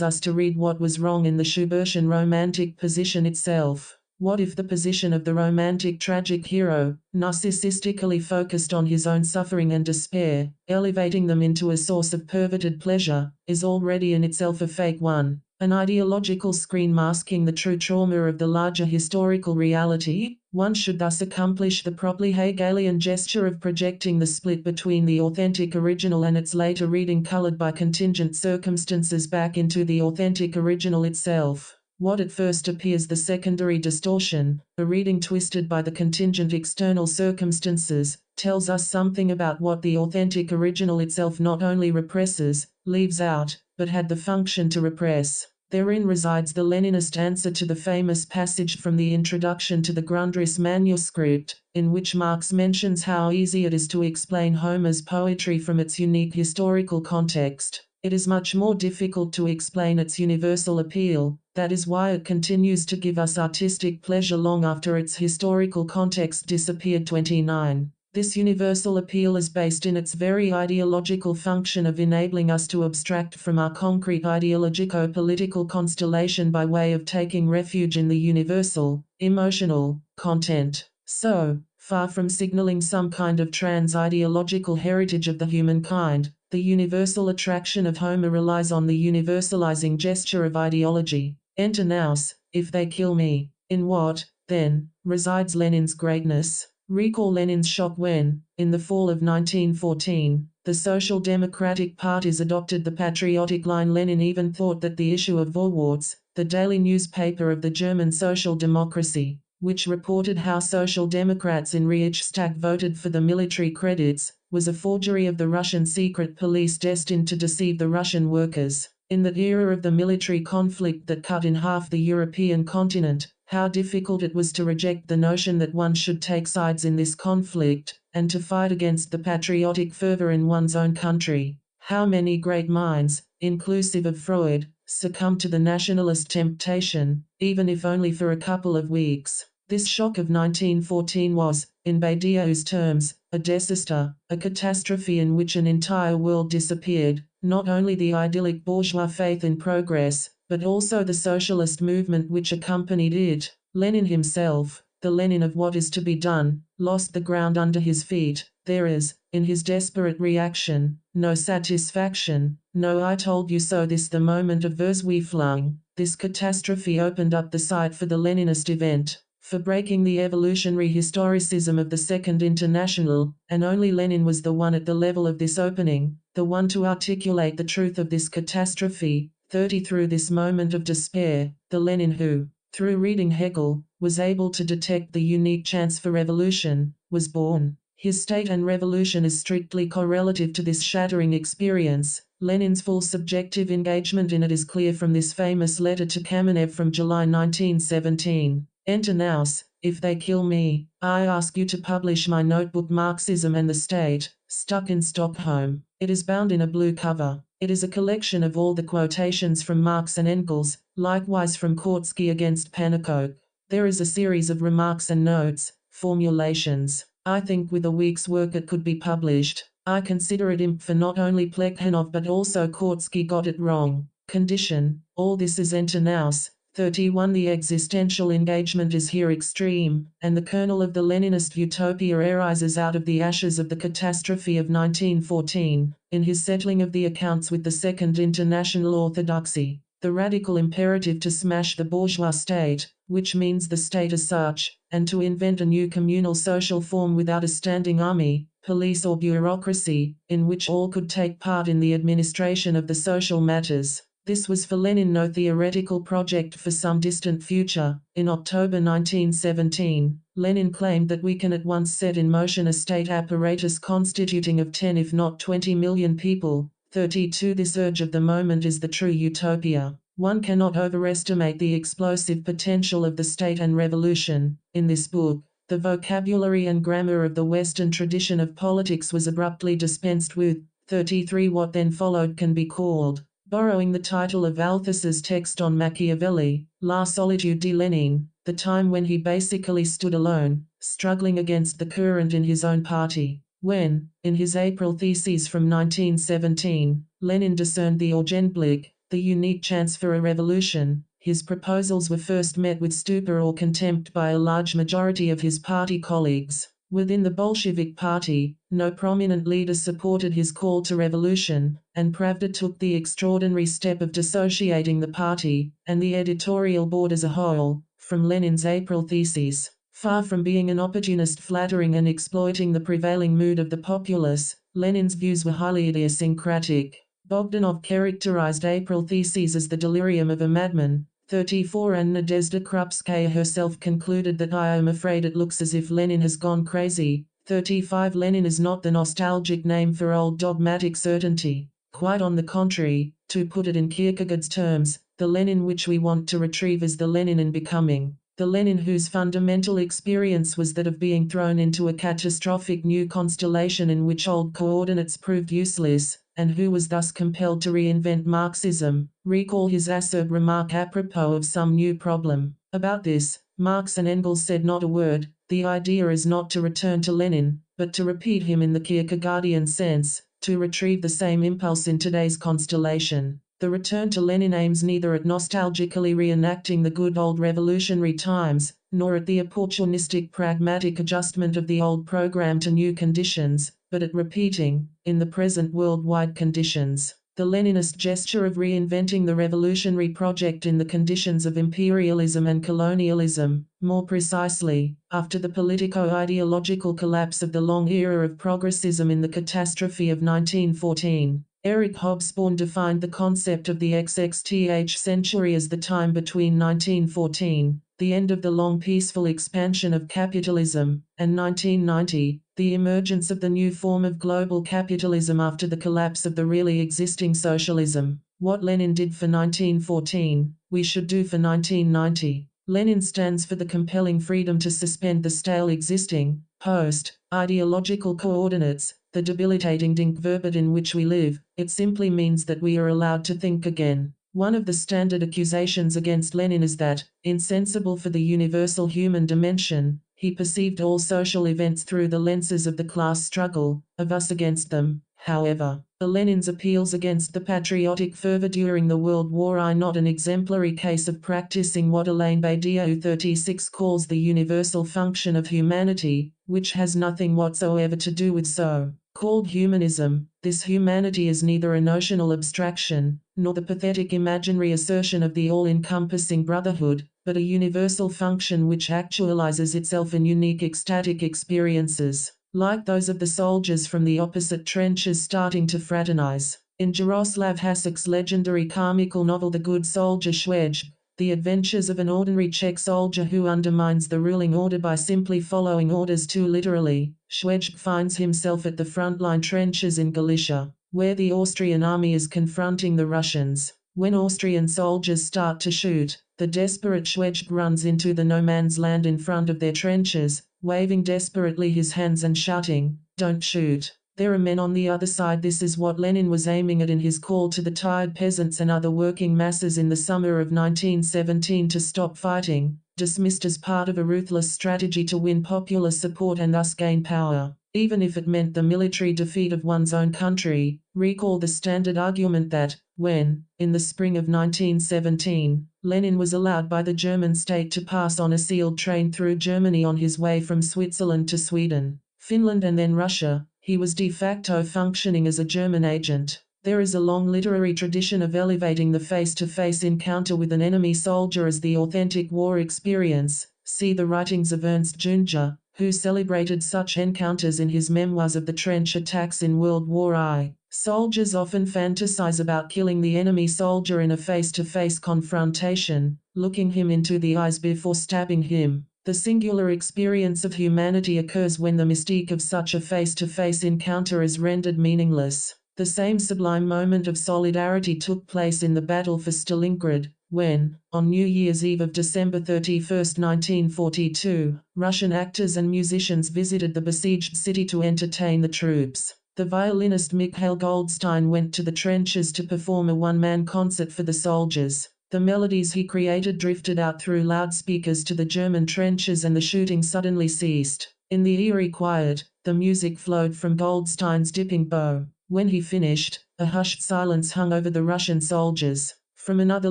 us to read what was wrong in the Schubertian romantic position itself? What if the position of the romantic tragic hero, narcissistically focused on his own suffering and despair, elevating them into a source of perverted pleasure, is already in itself a fake one, an ideological screen masking the true trauma of the larger historical reality? One should thus accomplish the properly Hegelian gesture of projecting the split between the authentic original and its later reading colored by contingent circumstances back into the authentic original itself. What at first appears the secondary distortion, a reading twisted by the contingent external circumstances, tells us something about what the authentic original itself not only represses, leaves out, but had the function to repress. Therein resides the Leninist answer to the famous passage from the introduction to the Grundriss manuscript, in which Marx mentions how easy it is to explain Homer's poetry from its unique historical context. It is much more difficult to explain its universal appeal. That is why it continues to give us artistic pleasure long after its historical context disappeared. 29. This universal appeal is based in its very ideological function of enabling us to abstract from our concrete ideologico-political constellation by way of taking refuge in the universal, emotional, content. So, far from signaling some kind of trans-ideological heritage of the humankind, the universal attraction of Homer relies on the universalizing gesture of ideology. Enter Naus, if they kill me. In what, then, resides Lenin's greatness? Recall Lenin's shock when, in the fall of 1914, the Social Democratic parties adopted the patriotic line. Lenin even thought that the issue of Vorwärts, the daily newspaper of the German social democracy, which reported how Social Democrats in Reichstag voted for the military credits, was a forgery of the Russian secret police destined to deceive the Russian workers. In that era of the military conflict that cut in half the European continent, how difficult it was to reject the notion that one should take sides in this conflict, and to fight against the patriotic fervor in one's own country. How many great minds, inclusive of Freud, succumbed to the nationalist temptation, even if only for a couple of weeks. This shock of 1914 was, in Badiou's terms, a disaster, a catastrophe in which an entire world disappeared, not only the idyllic bourgeois faith in progress, but also the socialist movement which accompanied it. Lenin himself, the Lenin of what is to be done, lost the ground under his feet. There is, in his desperate reaction, no satisfaction, no I told you so. This the moment of Verzweiflung. This catastrophe opened up the site for the Leninist event, for breaking the evolutionary historicism of the Second International, and only Lenin was the one at the level of this opening, the one to articulate the truth of this catastrophe. 30 Through this moment of despair, the Lenin who, through reading Hegel, was able to detect the unique chance for revolution, was born. His state and revolution is strictly correlative to this shattering experience. Lenin's full subjective engagement in it is clear from this famous letter to Kamenev from July 1917. Enter Naus. If they kill me, I ask you to publish my notebook Marxism and the State, stuck in Stockholm. It is bound in a blue cover. It is a collection of all the quotations from Marx and Engels, likewise from Kautsky against Pannekoek. There is a series of remarks and notes, formulations. I think with a week's work it could be published. I consider it imp for not only Plekhanov but also Kautsky got it wrong. Condition, all this is enter Naus. 31 The existential engagement is here extreme, and the kernel of the Leninist utopia arises out of the ashes of the catastrophe of 1914, in his settling of the accounts with the Second International Orthodoxy. The radical imperative to smash the bourgeois state, which means the state as such, and to invent a new communal social form without a standing army, police or bureaucracy, in which all could take part in the administration of the social matters. This was for Lenin no theoretical project for some distant future. In October 1917, Lenin claimed that we can at once set in motion a state apparatus constituting of 10 if not 20 million people. 32 This urge of the moment is the true utopia. One cannot overestimate the explosive potential of the state and revolution. In this book, the vocabulary and grammar of the Western tradition of politics was abruptly dispensed with. 33 What then followed can be called, borrowing the title of Althusser's text on Machiavelli, La Solitude de Lenin, the time when he basically stood alone, struggling against the current in his own party. When, in his April theses from 1917, Lenin discerned the Augenblick, the unique chance for a revolution, his proposals were first met with stupor or contempt by a large majority of his party colleagues. Within the Bolshevik Party, no prominent leader supported his call to revolution, and Pravda took the extraordinary step of dissociating the party, and the editorial board as a whole, from Lenin's April theses. Far from being an opportunist flattering and exploiting the prevailing mood of the populace, Lenin's views were highly idiosyncratic. Bogdanov characterized April theses as the delirium of a madman. 34 And Nadezhda Krupskaya herself concluded that I am afraid it looks as if Lenin has gone crazy. 35 Lenin is not the nostalgic name for old dogmatic certainty. Quite on the contrary, to put it in Kierkegaard's terms, the Lenin which we want to retrieve is the Lenin in becoming. The Lenin whose fundamental experience was that of being thrown into a catastrophic new constellation in which old coordinates proved useless, and who was thus compelled to reinvent Marxism. Recall his acerb remark apropos of some new problem. About this, Marx and Engels said not a word. The idea is not to return to Lenin, but to repeat him in the Kierkegaardian sense, to retrieve the same impulse in today's constellation. The return to Lenin aims neither at nostalgically reenacting the good old revolutionary times, nor at the opportunistic pragmatic adjustment of the old program to new conditions, but at repeating, in the present worldwide conditions, the Leninist gesture of reinventing the revolutionary project in the conditions of imperialism and colonialism. More precisely, after the politico-ideological collapse of the long era of progressism in the catastrophe of 1914. Eric Hobsbawm defined the concept of the XXth century as the time between 1914, the end of the long peaceful expansion of capitalism, and 1990, the emergence of the new form of global capitalism after the collapse of the really existing socialism. What Lenin did for 1914, we should do for 1990. Lenin stands for the compelling freedom to suspend the stale existing, post-ideological coordinates, the debilitating Denkverbot in which we live. It simply means that we are allowed to think again. One of the standard accusations against Lenin is that, insensible for the universal human dimension, he perceived all social events through the lenses of the class struggle, of us against them. However, Lenin's appeals against the patriotic fervor during the World War are not an exemplary case of practicing what Elaine Badiou 36 calls the universal function of humanity, which has nothing whatsoever to do with so-called humanism. This humanity is neither a notional abstraction, nor the pathetic imaginary assertion of the all-encompassing brotherhood, but a universal function which actualizes itself in unique ecstatic experiences, like those of the soldiers from the opposite trenches starting to fraternize. In Jaroslav Hasek's legendary comical novel The Good Soldier Shwezh, the adventures of an ordinary Czech soldier who undermines the ruling order by simply following orders too literally, Shwezh finds himself at the frontline trenches in Galicia, where the Austrian army is confronting the Russians. When Austrian soldiers start to shoot, the desperate Shwezh runs into the no-man's land in front of their trenches, waving desperately his hands and shouting, "Don't shoot. There are men on the other side." This is what Lenin was aiming at in his call to the tired peasants and other working masses in the summer of 1917 to stop fighting, dismissed as part of a ruthless strategy to win popular support and thus gain power, even if it meant the military defeat of one's own country. Recall the standard argument that, when, in the spring of 1917, Lenin was allowed by the German state to pass on a sealed train through Germany on his way from Switzerland to Sweden, Finland and then Russia, he was de facto functioning as a German agent. There is a long literary tradition of elevating the face-to-face encounter with an enemy soldier as the authentic war experience. See the writings of Ernst Junger, who celebrated such encounters in his memoirs of the trench attacks in World War I. Soldiers often fantasize about killing the enemy soldier in a face-to-face confrontation, looking him into the eyes before stabbing him. The singular experience of humanity occurs when the mystique of such a face-to-face encounter is rendered meaningless. The same sublime moment of solidarity took place in the battle for Stalingrad, when, on New Year's Eve of December 31, 1942, Russian actors and musicians visited the besieged city to entertain the troops. The violinist Mikhail Goldstein went to the trenches to perform a one-man concert for the soldiers. The melodies he created drifted out through loudspeakers to the German trenches and the shooting suddenly ceased. In the eerie quiet, the music flowed from Goldstein's dipping bow. When he finished, a hushed silence hung over the Russian soldiers. From another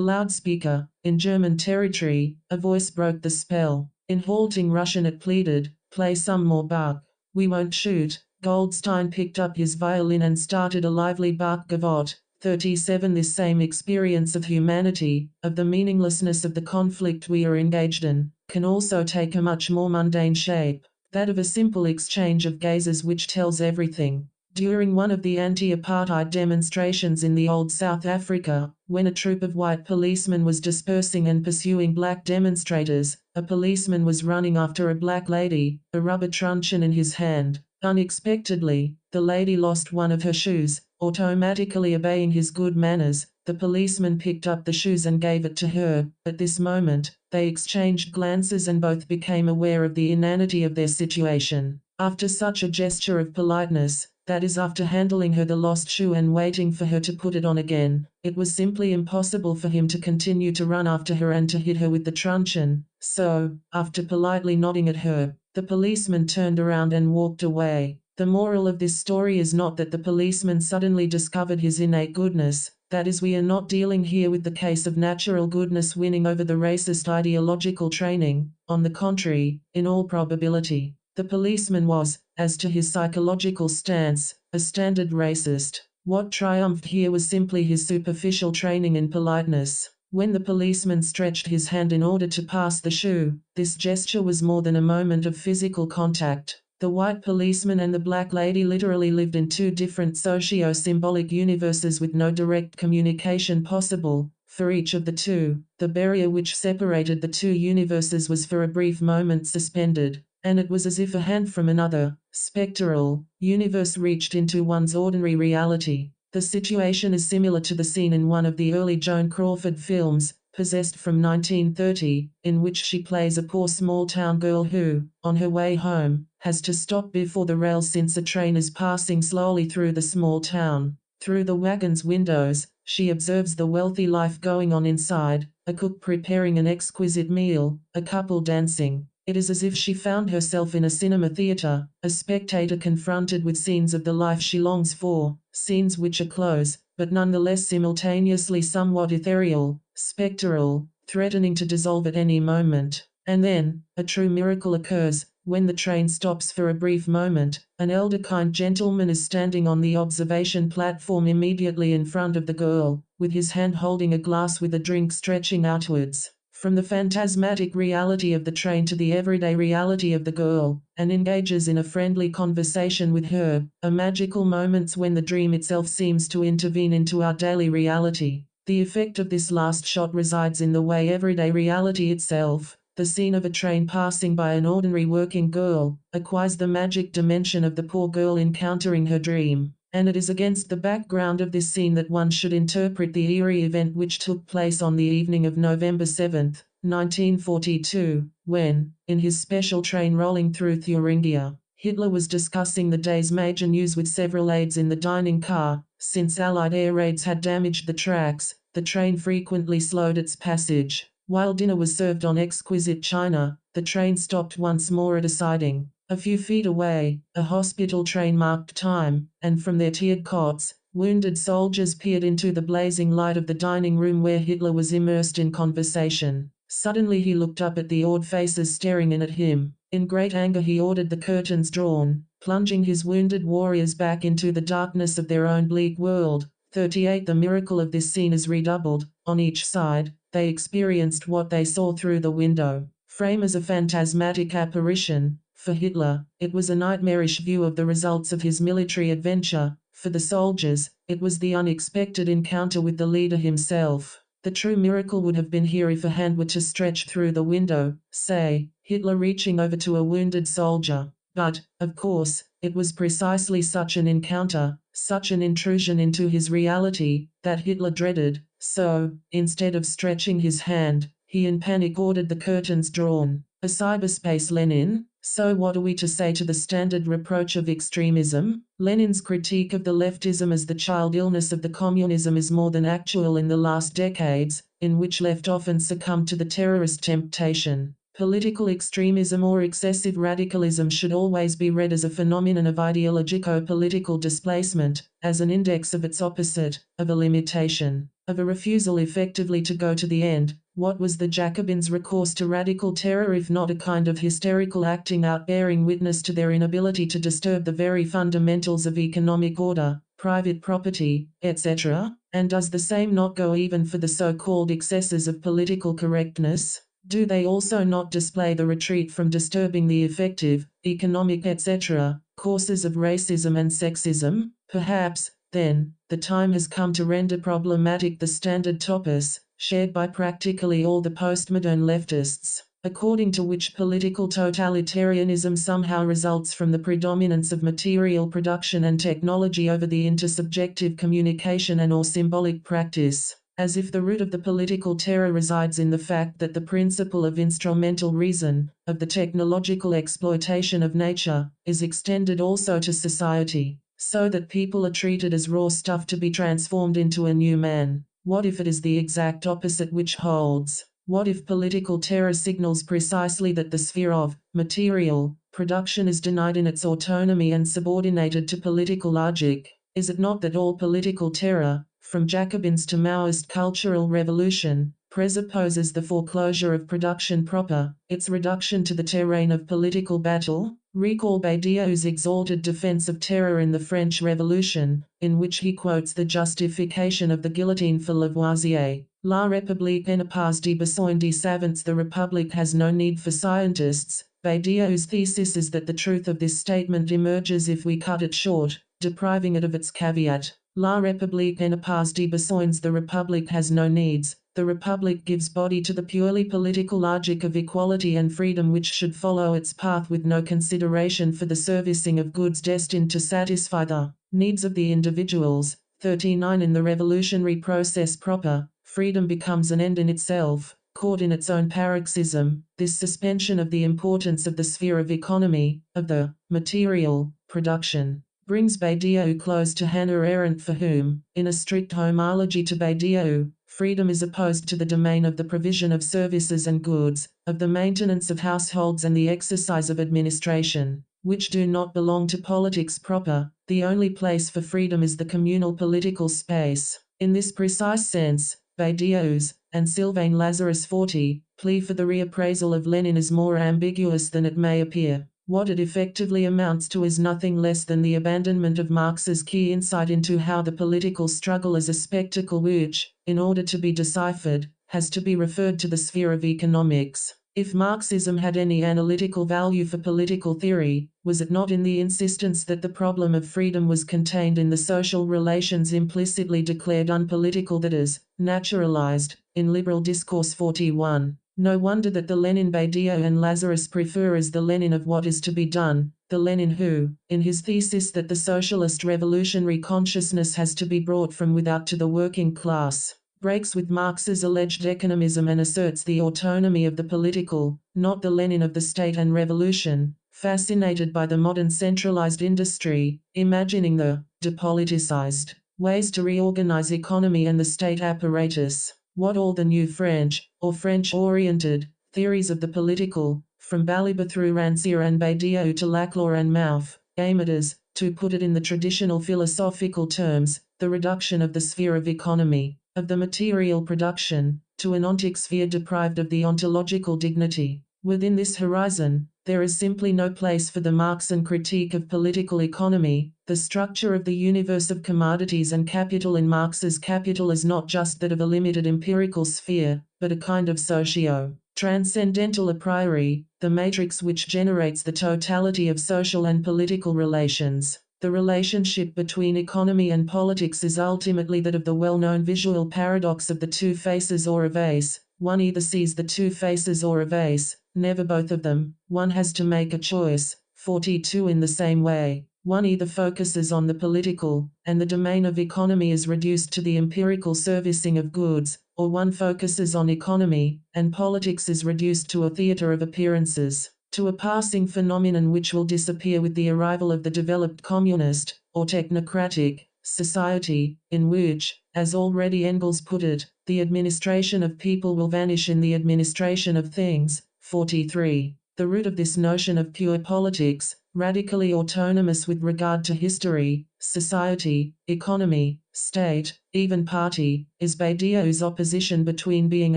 loudspeaker, in German territory, a voice broke the spell. In halting Russian it pleaded, "Play some more Bach." "We won't shoot." Goldstein picked up his violin and started a lively Bach gavotte. 37 This same experience of humanity, of the meaninglessness of the conflict we are engaged in, can also take a much more mundane shape, that of a simple exchange of gazes which tells everything. During one of the anti-apartheid demonstrations in the old South Africa, when a troop of white policemen was dispersing and pursuing black demonstrators, a policeman was running after a black lady, a rubber truncheon in his hand. Unexpectedly, the lady lost one of her shoes. Automatically obeying his good manners, the policeman picked up the shoes and gave it to her. At this moment, they exchanged glances and both became aware of the inanity of their situation. After such a gesture of politeness, that is after handling her the lost shoe and waiting for her to put it on again, it was simply impossible for him to continue to run after her and to hit her with the truncheon. So, after politely nodding at her, the policeman turned around and walked away. The moral of this story is not that the policeman suddenly discovered his innate goodness, that is, we are not dealing here with the case of natural goodness winning over the racist ideological training. On the contrary, in all probability, the policeman was, as to his psychological stance, a standard racist. What triumphed here was simply his superficial training in politeness. When the policeman stretched his hand in order to pass the shoe, this gesture was more than a moment of physical contact. The white policeman and the black lady literally lived in two different socio-symbolic universes with no direct communication possible. For each of the two, the barrier which separated the two universes was for a brief moment suspended, and it was as if a hand from another, spectral, universe reached into one's ordinary reality. The situation is similar to the scene in one of the early Joan Crawford films, Possessed from 1930, in which she plays a poor small-town girl who, on her way home, has to stop before the rails since a train is passing slowly through the small town. Through the wagon's windows, she observes the wealthy life going on inside, a cook preparing an exquisite meal, a couple dancing. It is as if she found herself in a cinema theatre, a spectator confronted with scenes of the life she longs for, scenes which are close, but nonetheless simultaneously somewhat ethereal, spectral, threatening to dissolve at any moment. And then, a true miracle occurs. When the train stops for a brief moment, an elder kind gentleman is standing on the observation platform immediately in front of the girl, with his hand holding a glass with a drink stretching outwards. From the phantasmatic reality of the train to the everyday reality of the girl, and engages in a friendly conversation with her, are magical moments when the dream itself seems to intervene into our daily reality. The effect of this last shot resides in the way everyday reality itself, the scene of a train passing by an ordinary working girl, acquires the magic dimension of the poor girl encountering her dream. And it is against the background of this scene that one should interpret the eerie event which took place on the evening of November 7, 1942, when, in his special train rolling through Thuringia, Hitler was discussing the day's major news with several aides in the dining car. Since Allied air raids had damaged the tracks, the train frequently slowed its passage. While dinner was served on exquisite china, the train stopped once more at a siding. A few feet away, a hospital train marked time, and from their tiered cots, wounded soldiers peered into the blazing light of the dining room where Hitler was immersed in conversation. Suddenly he looked up at the awed faces staring in at him. In great anger he ordered the curtains drawn, plunging his wounded warriors back into the darkness of their own bleak world. 38 The miracle of this scene is redoubled. On each side, they experienced what they saw through the window. Frame as a phantasmatic apparition. For Hitler, it was a nightmarish view of the results of his military adventure. For the soldiers, it was the unexpected encounter with the leader himself. The true miracle would have been here if a hand were to stretch through the window, say, Hitler reaching over to a wounded soldier. But, of course, it was precisely such an encounter, such an intrusion into his reality, that Hitler dreaded. So, instead of stretching his hand, he in panic ordered the curtains drawn. A cyberspace Lenin? So what are we to say to the standard reproach of extremism? Lenin's critique of the leftism as the child illness of the communism is more than actual in the last decades, in which left often succumbed to the terrorist temptation. Political extremism or excessive radicalism should always be read as a phenomenon of ideologico-political displacement, as an index of its opposite, of a limitation, of a refusal effectively to go to the end. What was the Jacobins' recourse to radical terror if not a kind of hysterical acting out bearing witness to their inability to disturb the very fundamentals of economic order, private property, etc.? And does the same not go even for the so-called excesses of political correctness? Do they also not display the retreat from disturbing the effective, economic etc., courses of racism and sexism? Perhaps, then, the time has come to render problematic the standard topos, shared by practically all the postmodern leftists, according to which political totalitarianism somehow results from the predominance of material production and technology over the intersubjective communication and or symbolic practice. As if the root of the political terror resides in the fact that the principle of instrumental reason, of the technological exploitation of nature, is extended also to society, so that people are treated as raw stuff to be transformed into a new man. What if it is the exact opposite which holds? What if political terror signals precisely that the sphere of material production is denied in its autonomy and subordinated to political logic? Is it not that all political terror, from Jacobins to Maoist cultural revolution, presupposes the foreclosure of production proper, its reduction to the terrain of political battle? Recall Badiou's exalted defense of terror in the French Revolution, in which he quotes the justification of the guillotine for Lavoisier. La République n'a pas de besoin de savants. The Republic has no need for scientists. Badiou's thesis is that the truth of this statement emerges if we cut it short, depriving it of its caveat. La République n'a pas de besoins. The Republic has no needs. The Republic gives body to the purely political logic of equality and freedom which should follow its path with no consideration for the servicing of goods destined to satisfy the needs of the individuals. 39 In the revolutionary process proper, freedom becomes an end in itself, caught in its own paroxysm. This suspension of the importance of the sphere of economy, of the material production, brings Badiou close to Hannah Arendt, for whom, in a strict homology to Badiou, freedom is opposed to the domain of the provision of services and goods, of the maintenance of households and the exercise of administration, which do not belong to politics proper. The only place for freedom is the communal political space. In this precise sense, Badiou's, and Sylvain Lazarus' 40, plea for the reappraisal of Lenin is more ambiguous than it may appear. What it effectively amounts to is nothing less than the abandonment of Marx's key insight into how the political struggle is a spectacle which, in order to be deciphered, has to be referred to the sphere of economics. If Marxism had any analytical value for political theory, was it not in the insistence that the problem of freedom was contained in the social relations implicitly declared unpolitical, that is, naturalized, in Liberal Discourse 41? No wonder that the Lenin Badiou and Lazarus prefer as the Lenin of what is to be done, the Lenin who, in his thesis that the socialist revolutionary consciousness has to be brought from without to the working class, breaks with Marx's alleged economism and asserts the autonomy of the political, not the Lenin of the state and revolution, fascinated by the modern centralized industry, imagining the depoliticized ways to reorganize economy and the state apparatus. What all the new French, or French-oriented, theories of the political, from Baliba through Rancière and Badiou to Laclau and Mauve, aim at is, to put it in the traditional philosophical terms, the reduction of the sphere of economy, of the material production, to an ontic sphere deprived of the ontological dignity. Within this horizon, there is simply no place for the Marxian critique of political economy. The structure of the universe of commodities and capital in Marx's Capital is not just that of a limited empirical sphere, but a kind of socio-transcendental a priori, the matrix which generates the totality of social and political relations. The relationship between economy and politics is ultimately that of the well-known visual paradox of the two faces or a vase. One either sees the two faces or a vase, never both of them. One has to make a choice. 42. In the same way, one either focuses on the political, and the domain of economy is reduced to the empirical servicing of goods, or one focuses on economy, and politics is reduced to a theatre of appearances, to a passing phenomenon which will disappear with the arrival of the developed communist, or technocratic, society, in which, as already Engels put it, the administration of people will vanish in the administration of things. 43. The root of this notion of pure politics, radically autonomous with regard to history, society, economy, state, even party, is Badiou's opposition between being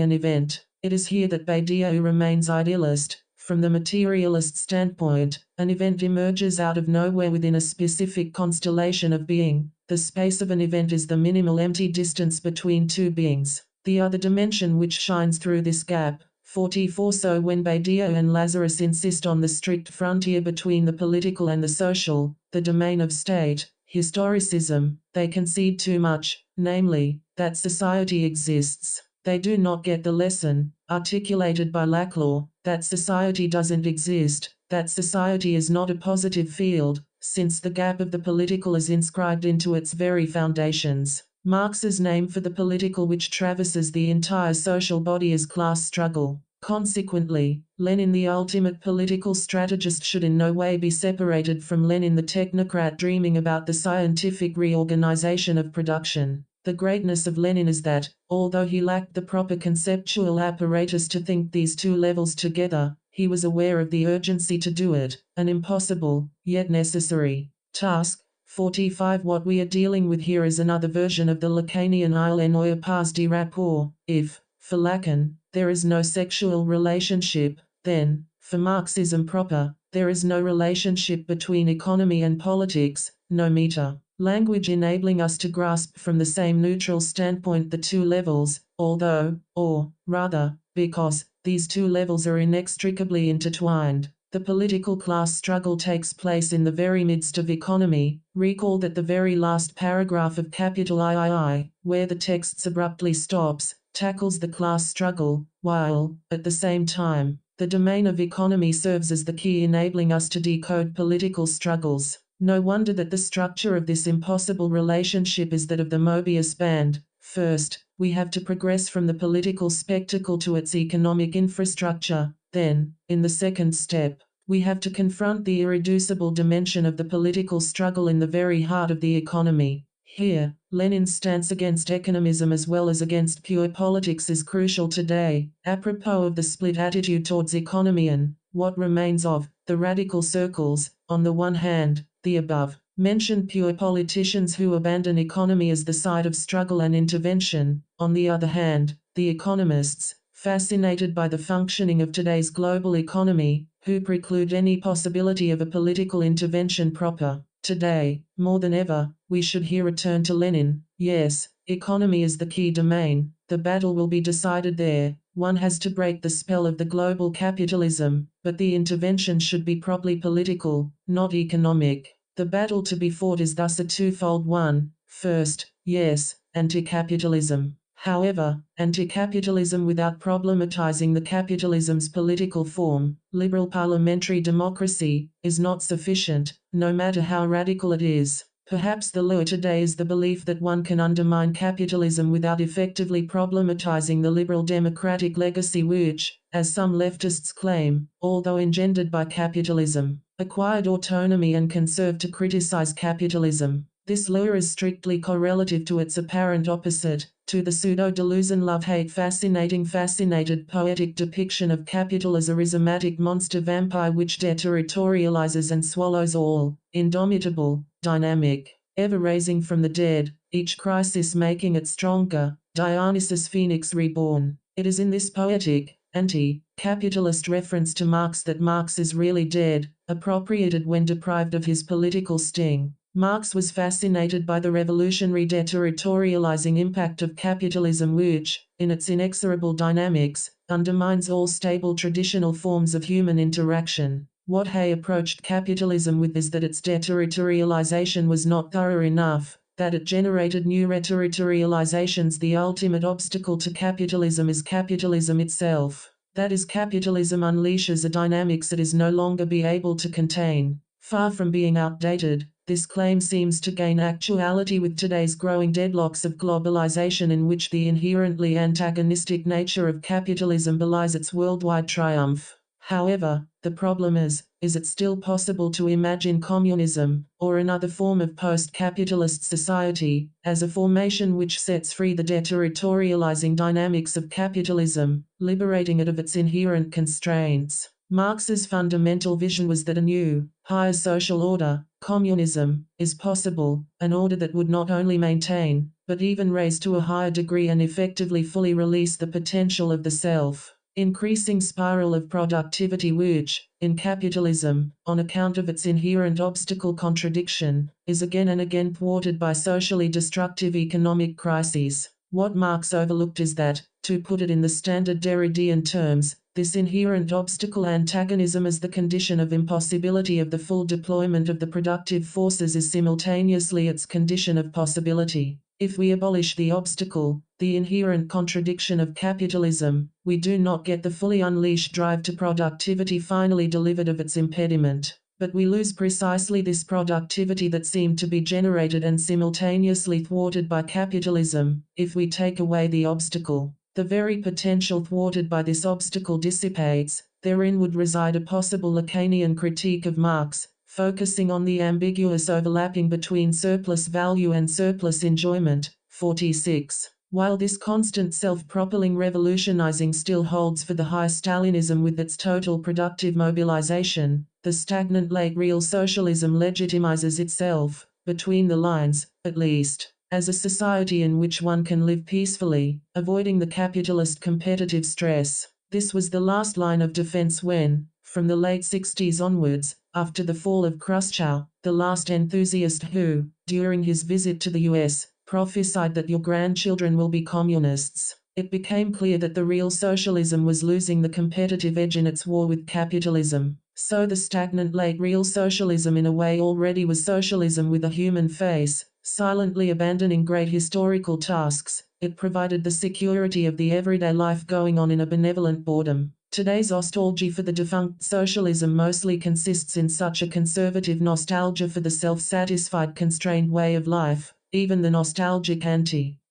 and event. It is here that Badiou remains idealist. From the materialist standpoint, an event emerges out of nowhere within a specific constellation of being. The space of an event is the minimal empty distance between two beings, the other dimension which shines through this gap. 44. So when Badiou and Lazarus insist on the strict frontier between the political and the social, the domain of state, historicism, they concede too much, namely, that society exists. They do not get the lesson, articulated by Laclau, that society doesn't exist, that society is not a positive field, since the gap of the political is inscribed into its very foundations. Marx's name for the political which traverses the entire social body is class struggle. Consequently, Lenin the ultimate political strategist should in no way be separated from Lenin the technocrat dreaming about the scientific reorganization of production. The greatness of Lenin is that, although he lacked the proper conceptual apparatus to think these two levels together, he was aware of the urgency to do it, an impossible, yet necessary, task. 45. What we are dealing with here is another version of the Lacanian il n'aurait pas de rapport. If, for Lacan, there is no sexual relationship, then, for Marxism proper, there is no relationship between economy and politics, no meta language enabling us to grasp from the same neutral standpoint the two levels, although, or, rather, because, these two levels are inextricably intertwined. The political class struggle takes place in the very midst of economy. Recall that the very last paragraph of Capital III, where the text abruptly stops, tackles the class struggle, while, at the same time, the domain of economy serves as the key enabling us to decode political struggles. No wonder that the structure of this impossible relationship is that of the Mobius band. First, we have to progress from the political spectacle to its economic infrastructure. Then, in the second step, We have to confront the irreducible dimension of the political struggle in the very heart of the economy. Here, Lenin's stance against economism as well as against pure politics is crucial today, apropos of the split attitude towards economy and what remains of the radical circles. On the one hand, the above mentioned pure politicians who abandon economy as the site of struggle and intervention. On the other hand, the economists, fascinated by the functioning of today's global economy, who preclude any possibility of a political intervention proper. Today, more than ever, we should here return to Lenin. Yes, economy is the key domain. The battle will be decided there. One has to break the spell of the global capitalism, but the intervention should be properly political, not economic. The battle to be fought is thus a twofold one. First, yes, anti-capitalism. However, anti-capitalism without problematizing the capitalism's political form, liberal parliamentary democracy, is not sufficient, no matter how radical it is. Perhaps the lure today is the belief that one can undermine capitalism without effectively problematizing the liberal democratic legacy which, as some leftists claim, although engendered by capitalism, acquired autonomy and can serve to criticize capitalism. This lure is strictly correlative to its apparent opposite, to the pseudo-delusion love-hate fascinated poetic depiction of capital as a rhizomatic monster vampire which deterritorializes and swallows all, indomitable, dynamic, ever raising from the dead, each crisis making it stronger, Dionysus Phoenix reborn. It is in this poetic, anti-capitalist reference to Marx that Marx is really dead, appropriated when deprived of his political sting. Marx was fascinated by the revolutionary deterritorializing impact of capitalism which, in its inexorable dynamics, undermines all stable traditional forms of human interaction. What Hay approached capitalism with is that its deterritorialization was not thorough enough, that it generated new reterritorializations. The ultimate obstacle to capitalism is capitalism itself. That is, capitalism unleashes a dynamics it is no longer be able to contain. Far from being outdated, this claim seems to gain actuality with today's growing deadlocks of globalization in which the inherently antagonistic nature of capitalism belies its worldwide triumph. However, the problem is it still possible to imagine communism, or another form of post-capitalist society, as a formation which sets free the deterritorializing dynamics of capitalism, liberating it of its inherent constraints? Marx's fundamental vision was that a new, higher social order, communism, is possible, an order that would not only maintain, but even raise to a higher degree and effectively fully release the potential of the self-increasing spiral of productivity which, in capitalism, on account of its inherent obstacle contradiction, is again and again thwarted by socially destructive economic crises. What Marx overlooked is that, to put it in the standard Derridean terms, this inherent obstacle antagonism as the condition of impossibility of the full deployment of the productive forces is simultaneously its condition of possibility. If we abolish the obstacle, the inherent contradiction of capitalism, we do not get the fully unleashed drive to productivity finally delivered of its impediment. But we lose precisely this productivity that seemed to be generated and simultaneously thwarted by capitalism, if we take away the obstacle. The very potential thwarted by this obstacle dissipates. Therein would reside a possible Lacanian critique of Marx, focusing on the ambiguous overlapping between surplus value and surplus enjoyment. 46. While this constant self-propelling revolutionizing still holds for the high Stalinism with its total productive mobilization, the stagnant late real socialism legitimizes itself, between the lines, at least, as a society in which one can live peacefully, avoiding the capitalist competitive stress. This was the last line of defense when, from the late 60s onwards, after the fall of Khrushchev, the last enthusiast who, during his visit to the US, prophesied that your grandchildren will be communists, it became clear that the real socialism was losing the competitive edge in its war with capitalism. So the stagnant late real socialism in a way already was socialism with a human face, silently abandoning great historical tasks. It provided the security of the everyday life going on in a benevolent boredom. Today's nostalgia for the defunct socialism mostly consists in such a conservative nostalgia for the self-satisfied constrained way of life. Even the nostalgic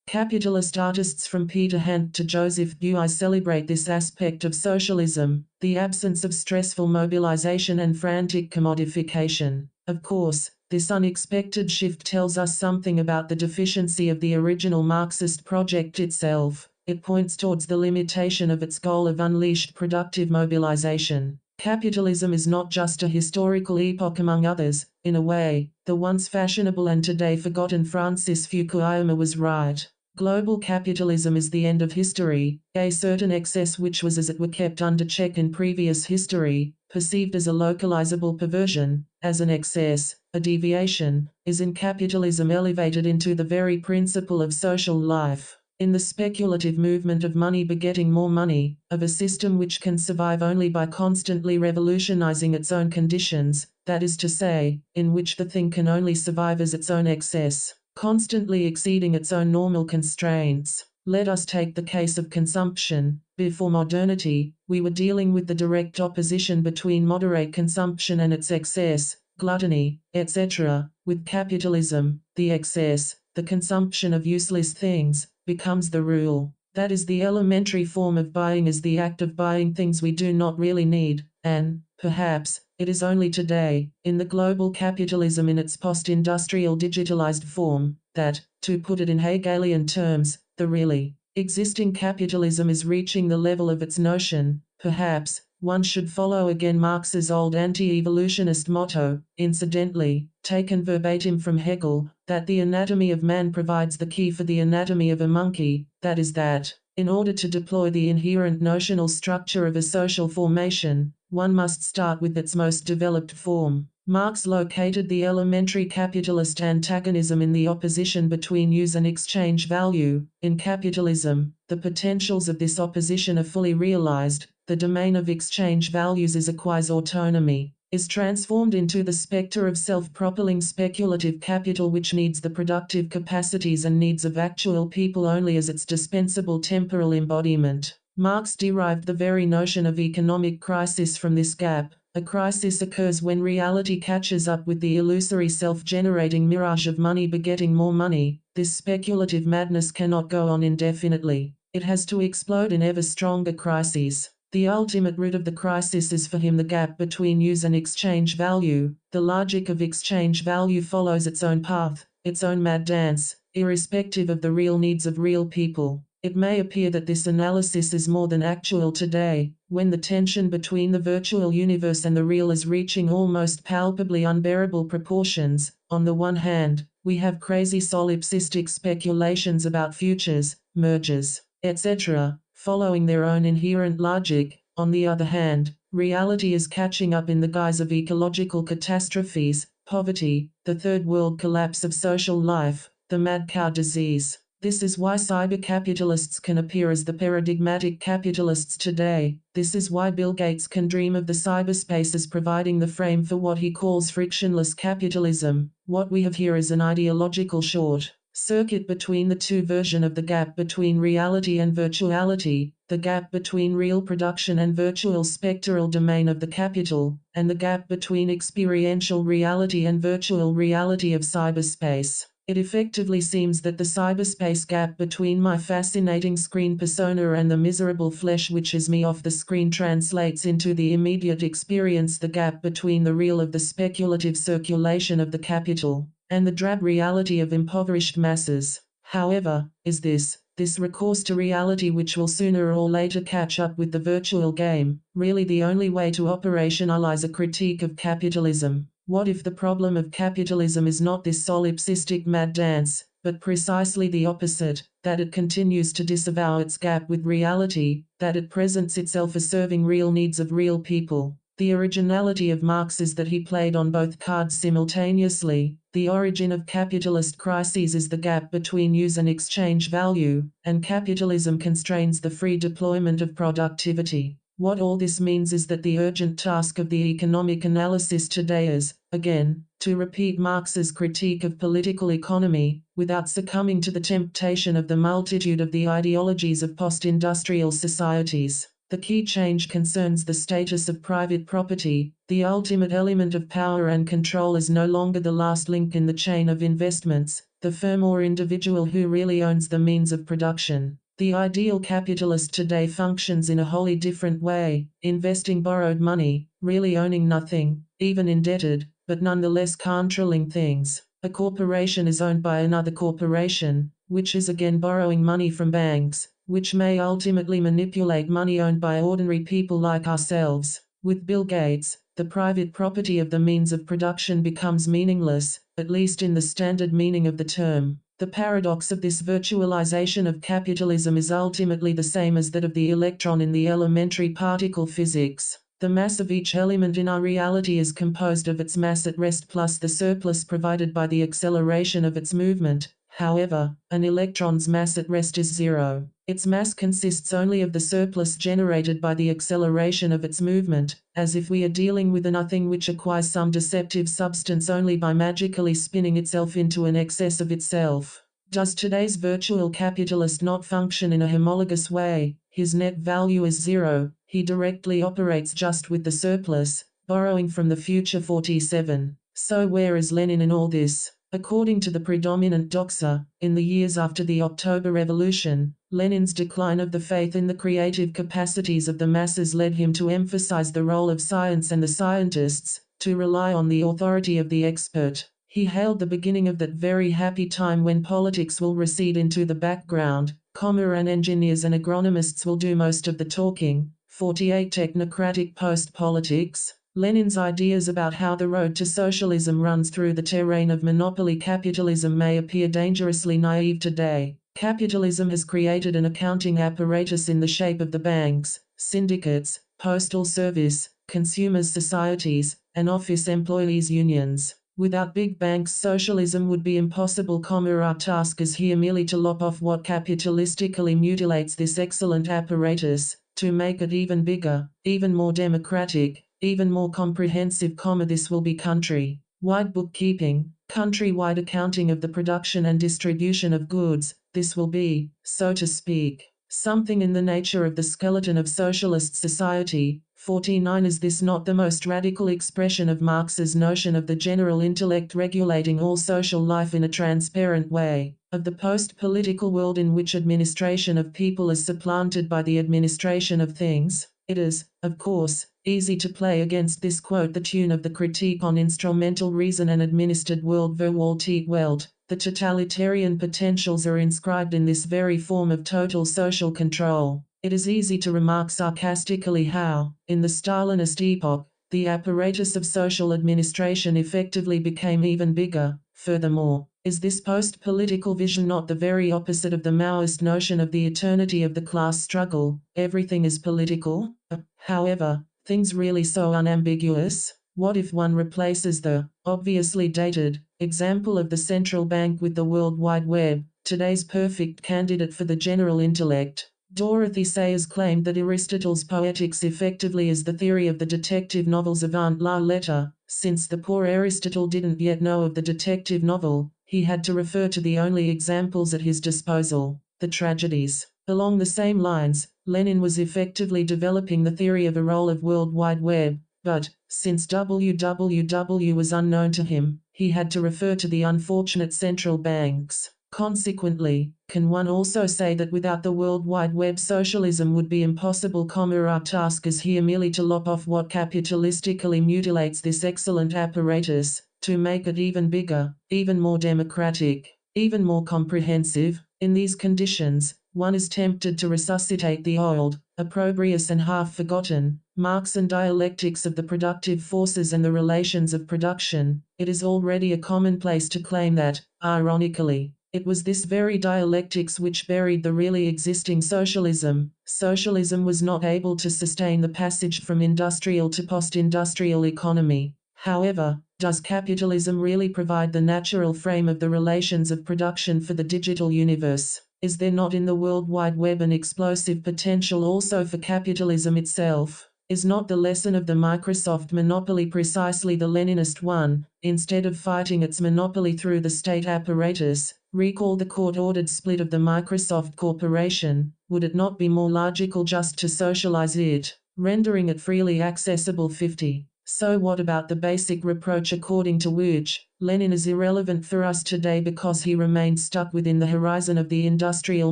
Capitalist artists from Peter Hand to Joseph Guy celebrate this aspect of socialism, the absence of stressful mobilization and frantic commodification. Of course, this unexpected shift tells us something about the deficiency of the original Marxist project itself. It points towards the limitation of its goal of unleashed productive mobilization. Capitalism is not just a historical epoch among others. In a way, the once fashionable and today forgotten Francis Fukuyama was right. Global capitalism is the end of history, a certain excess which was as it were kept under check in previous history, perceived as a localizable perversion, as an excess, a deviation, is in capitalism elevated into the very principle of social life. In the speculative movement of money begetting more money, of a system which can survive only by constantly revolutionizing its own conditions, that is to say, in which the thing can only survive as its own excess, constantly exceeding its own normal constraints. Let us take the case of consumption. Before modernity, we were dealing with the direct opposition between moderate consumption and its excess, gluttony, etc. With capitalism, the excess, the consumption of useless things, becomes the rule. That is, the elementary form of buying is the act of buying things we do not really need, and, perhaps, it is only today, in the global capitalism in its post-industrial digitalized form, that, to put it in Hegelian terms, the really existing capitalism is reaching the level of its notion. Perhaps one should follow again Marx's old anti-evolutionist motto, incidentally, taken verbatim from Hegel, that the anatomy of man provides the key for the anatomy of a monkey, that is that, in order to deploy the inherent notional structure of a social formation, one must start with its most developed form. Marx located the elementary capitalist antagonism in the opposition between use and exchange value. In capitalism, the potentials of this opposition are fully realized. The domain of exchange values is acquires autonomy, is transformed into the spectre of self-propelling speculative capital which needs the productive capacities and needs of actual people only as its dispensable temporal embodiment. Marx derived the very notion of economic crisis from this gap. A crisis occurs when reality catches up with the illusory self-generating mirage of money begetting more money. This speculative madness cannot go on indefinitely. It has to explode in ever stronger crises. The ultimate root of the crisis is for him the gap between use and exchange value. The logic of exchange value follows its own path, its own mad dance, irrespective of the real needs of real people. It may appear that this analysis is more than actual today, when the tension between the virtual universe and the real is reaching almost palpably unbearable proportions. On the one hand, we have crazy solipsistic speculations about futures, mergers, etc., following their own inherent logic. On the other hand, reality is catching up in the guise of ecological catastrophes, poverty, the third world collapse of social life, the mad cow disease. This is why cyber-capitalists can appear as the paradigmatic capitalists today. This is why Bill Gates can dream of the cyberspace as providing the frame for what he calls frictionless capitalism. What we have here is an ideological short circuit between the two versions of the gap between reality and virtuality, the gap between real production and virtual spectral domain of the capital, and the gap between experiential reality and virtual reality of cyberspace. It effectively seems that the cyberspace gap between my fascinating screen persona and the miserable flesh which is me off the screen translates into the immediate experience, the gap between the real of the speculative circulation of the capital and the drab reality of impoverished masses. However, is this recourse to reality which will sooner or later catch up with the virtual game, really the only way to operationalize a critique of capitalism? What if the problem of capitalism is not this solipsistic mad dance, but precisely the opposite, that it continues to disavow its gap with reality, that it presents itself as serving real needs of real people? The originality of Marx is that he played on both cards simultaneously. The origin of capitalist crises is the gap between use and exchange value, and capitalism constrains the free deployment of productivity. What all this means is that the urgent task of the economic analysis today is, again, to repeat Marx's critique of political economy, without succumbing to the temptation of the multitude of the ideologies of post-industrial societies. The key change concerns the status of private property. The ultimate element of power and control is no longer the last link in the chain of investments. the firm or individual who really owns the means of production. The ideal capitalist today functions in a wholly different way, investing borrowed money, really owning nothing, even indebted, but nonetheless controlling things. A corporation is owned by another corporation, which is again borrowing money from banks, which may ultimately manipulate money owned by ordinary people like ourselves. With Bill Gates, the private property of the means of production becomes meaningless, at least in the standard meaning of the term. The paradox of this virtualization of capitalism is ultimately the same as that of the electron in the elementary particle physics. The mass of each element in our reality is composed of its mass at rest plus the surplus provided by the acceleration of its movement. However, an electron's mass at rest is zero. Its mass consists only of the surplus generated by the acceleration of its movement, as if we are dealing with a nothing which acquires some deceptive substance only by magically spinning itself into an excess of itself. Does today's virtual capitalist not function in a homologous way? His net value is zero. He directly operates just with the surplus, borrowing from the future 47. So where is Lenin in all this? According to the predominant doxa, in the years after the October Revolution, Lenin's decline of the faith in the creative capacities of the masses led him to emphasize the role of science and the scientists, to rely on the authority of the expert. He hailed the beginning of that very happy time when politics will recede into the background, and engineers and agronomists will do most of the talking. 48 Technocratic post-politics. Lenin's ideas about how the road to socialism runs through the terrain of monopoly capitalism may appear dangerously naive today. Capitalism has created an accounting apparatus in the shape of the banks, syndicates, postal service, consumers' societies, and office employees' unions. Without big banks, socialism would be impossible. Our task is here merely to lop off what capitalistically mutilates this excellent apparatus, to make it even bigger, even more democratic, even more comprehensive. This will be country-wide bookkeeping, country-wide accounting of the production and distribution of goods. This will be, so to speak, something in the nature of the skeleton of socialist society. 49 Is this not the most radical expression of Marx's notion of the general intellect regulating all social life in a transparent way, of the post-political world in which administration of people is supplanted by the administration of things? It is, of course, easy to play against this. Quote the tune of the Critique on Instrumental Reason and Administered World Verwaltet Welt. The totalitarian potentials are inscribed in this very form of total social control. It is easy to remark sarcastically how, in the Stalinist epoch, the apparatus of social administration effectively became even bigger. Furthermore, is this post-political vision not the very opposite of the Maoist notion of the eternity of the class struggle? Everything is political? However, things really so unambiguous? What if one replaces the, obviously dated, example of the central bank with the World Wide Web, today's perfect candidate for the general intellect? Dorothy Sayers claimed that Aristotle's Poetics effectively is the theory of the detective novels avant la lettre. Since the poor Aristotle didn't yet know of the detective novel, he had to refer to the only examples at his disposal, the tragedies. Along the same lines, Lenin was effectively developing the theory of a roll of World Wide Web, but, since www was unknown to him, he had to refer to the unfortunate central banks. Consequently, can one also say that without the World Wide Web socialism would be impossible? Our task is here merely to lop off what capitalistically mutilates this excellent apparatus, to make it even bigger, even more democratic, even more comprehensive. In these conditions, one is tempted to resuscitate the old, opprobrious and half-forgotten, Marx and dialectics of the productive forces and the relations of production. It is already a commonplace to claim that, ironically, it was this very dialectics which buried the really existing socialism. Socialism was not able to sustain the passage from industrial to post-industrial economy. However, does capitalism really provide the natural frame of the relations of production for the digital universe? Is there not in the World Wide Web an explosive potential also for capitalism itself? Is not the lesson of the Microsoft monopoly precisely the Leninist one? Instead of fighting its monopoly through the state apparatus, recall the court-ordered split of the Microsoft Corporation. Would it not be more logical just to socialize it, rendering it freely accessible? 50. So what about the basic reproach according to which Lenin is irrelevant for us today because he remained stuck within the horizon of the industrial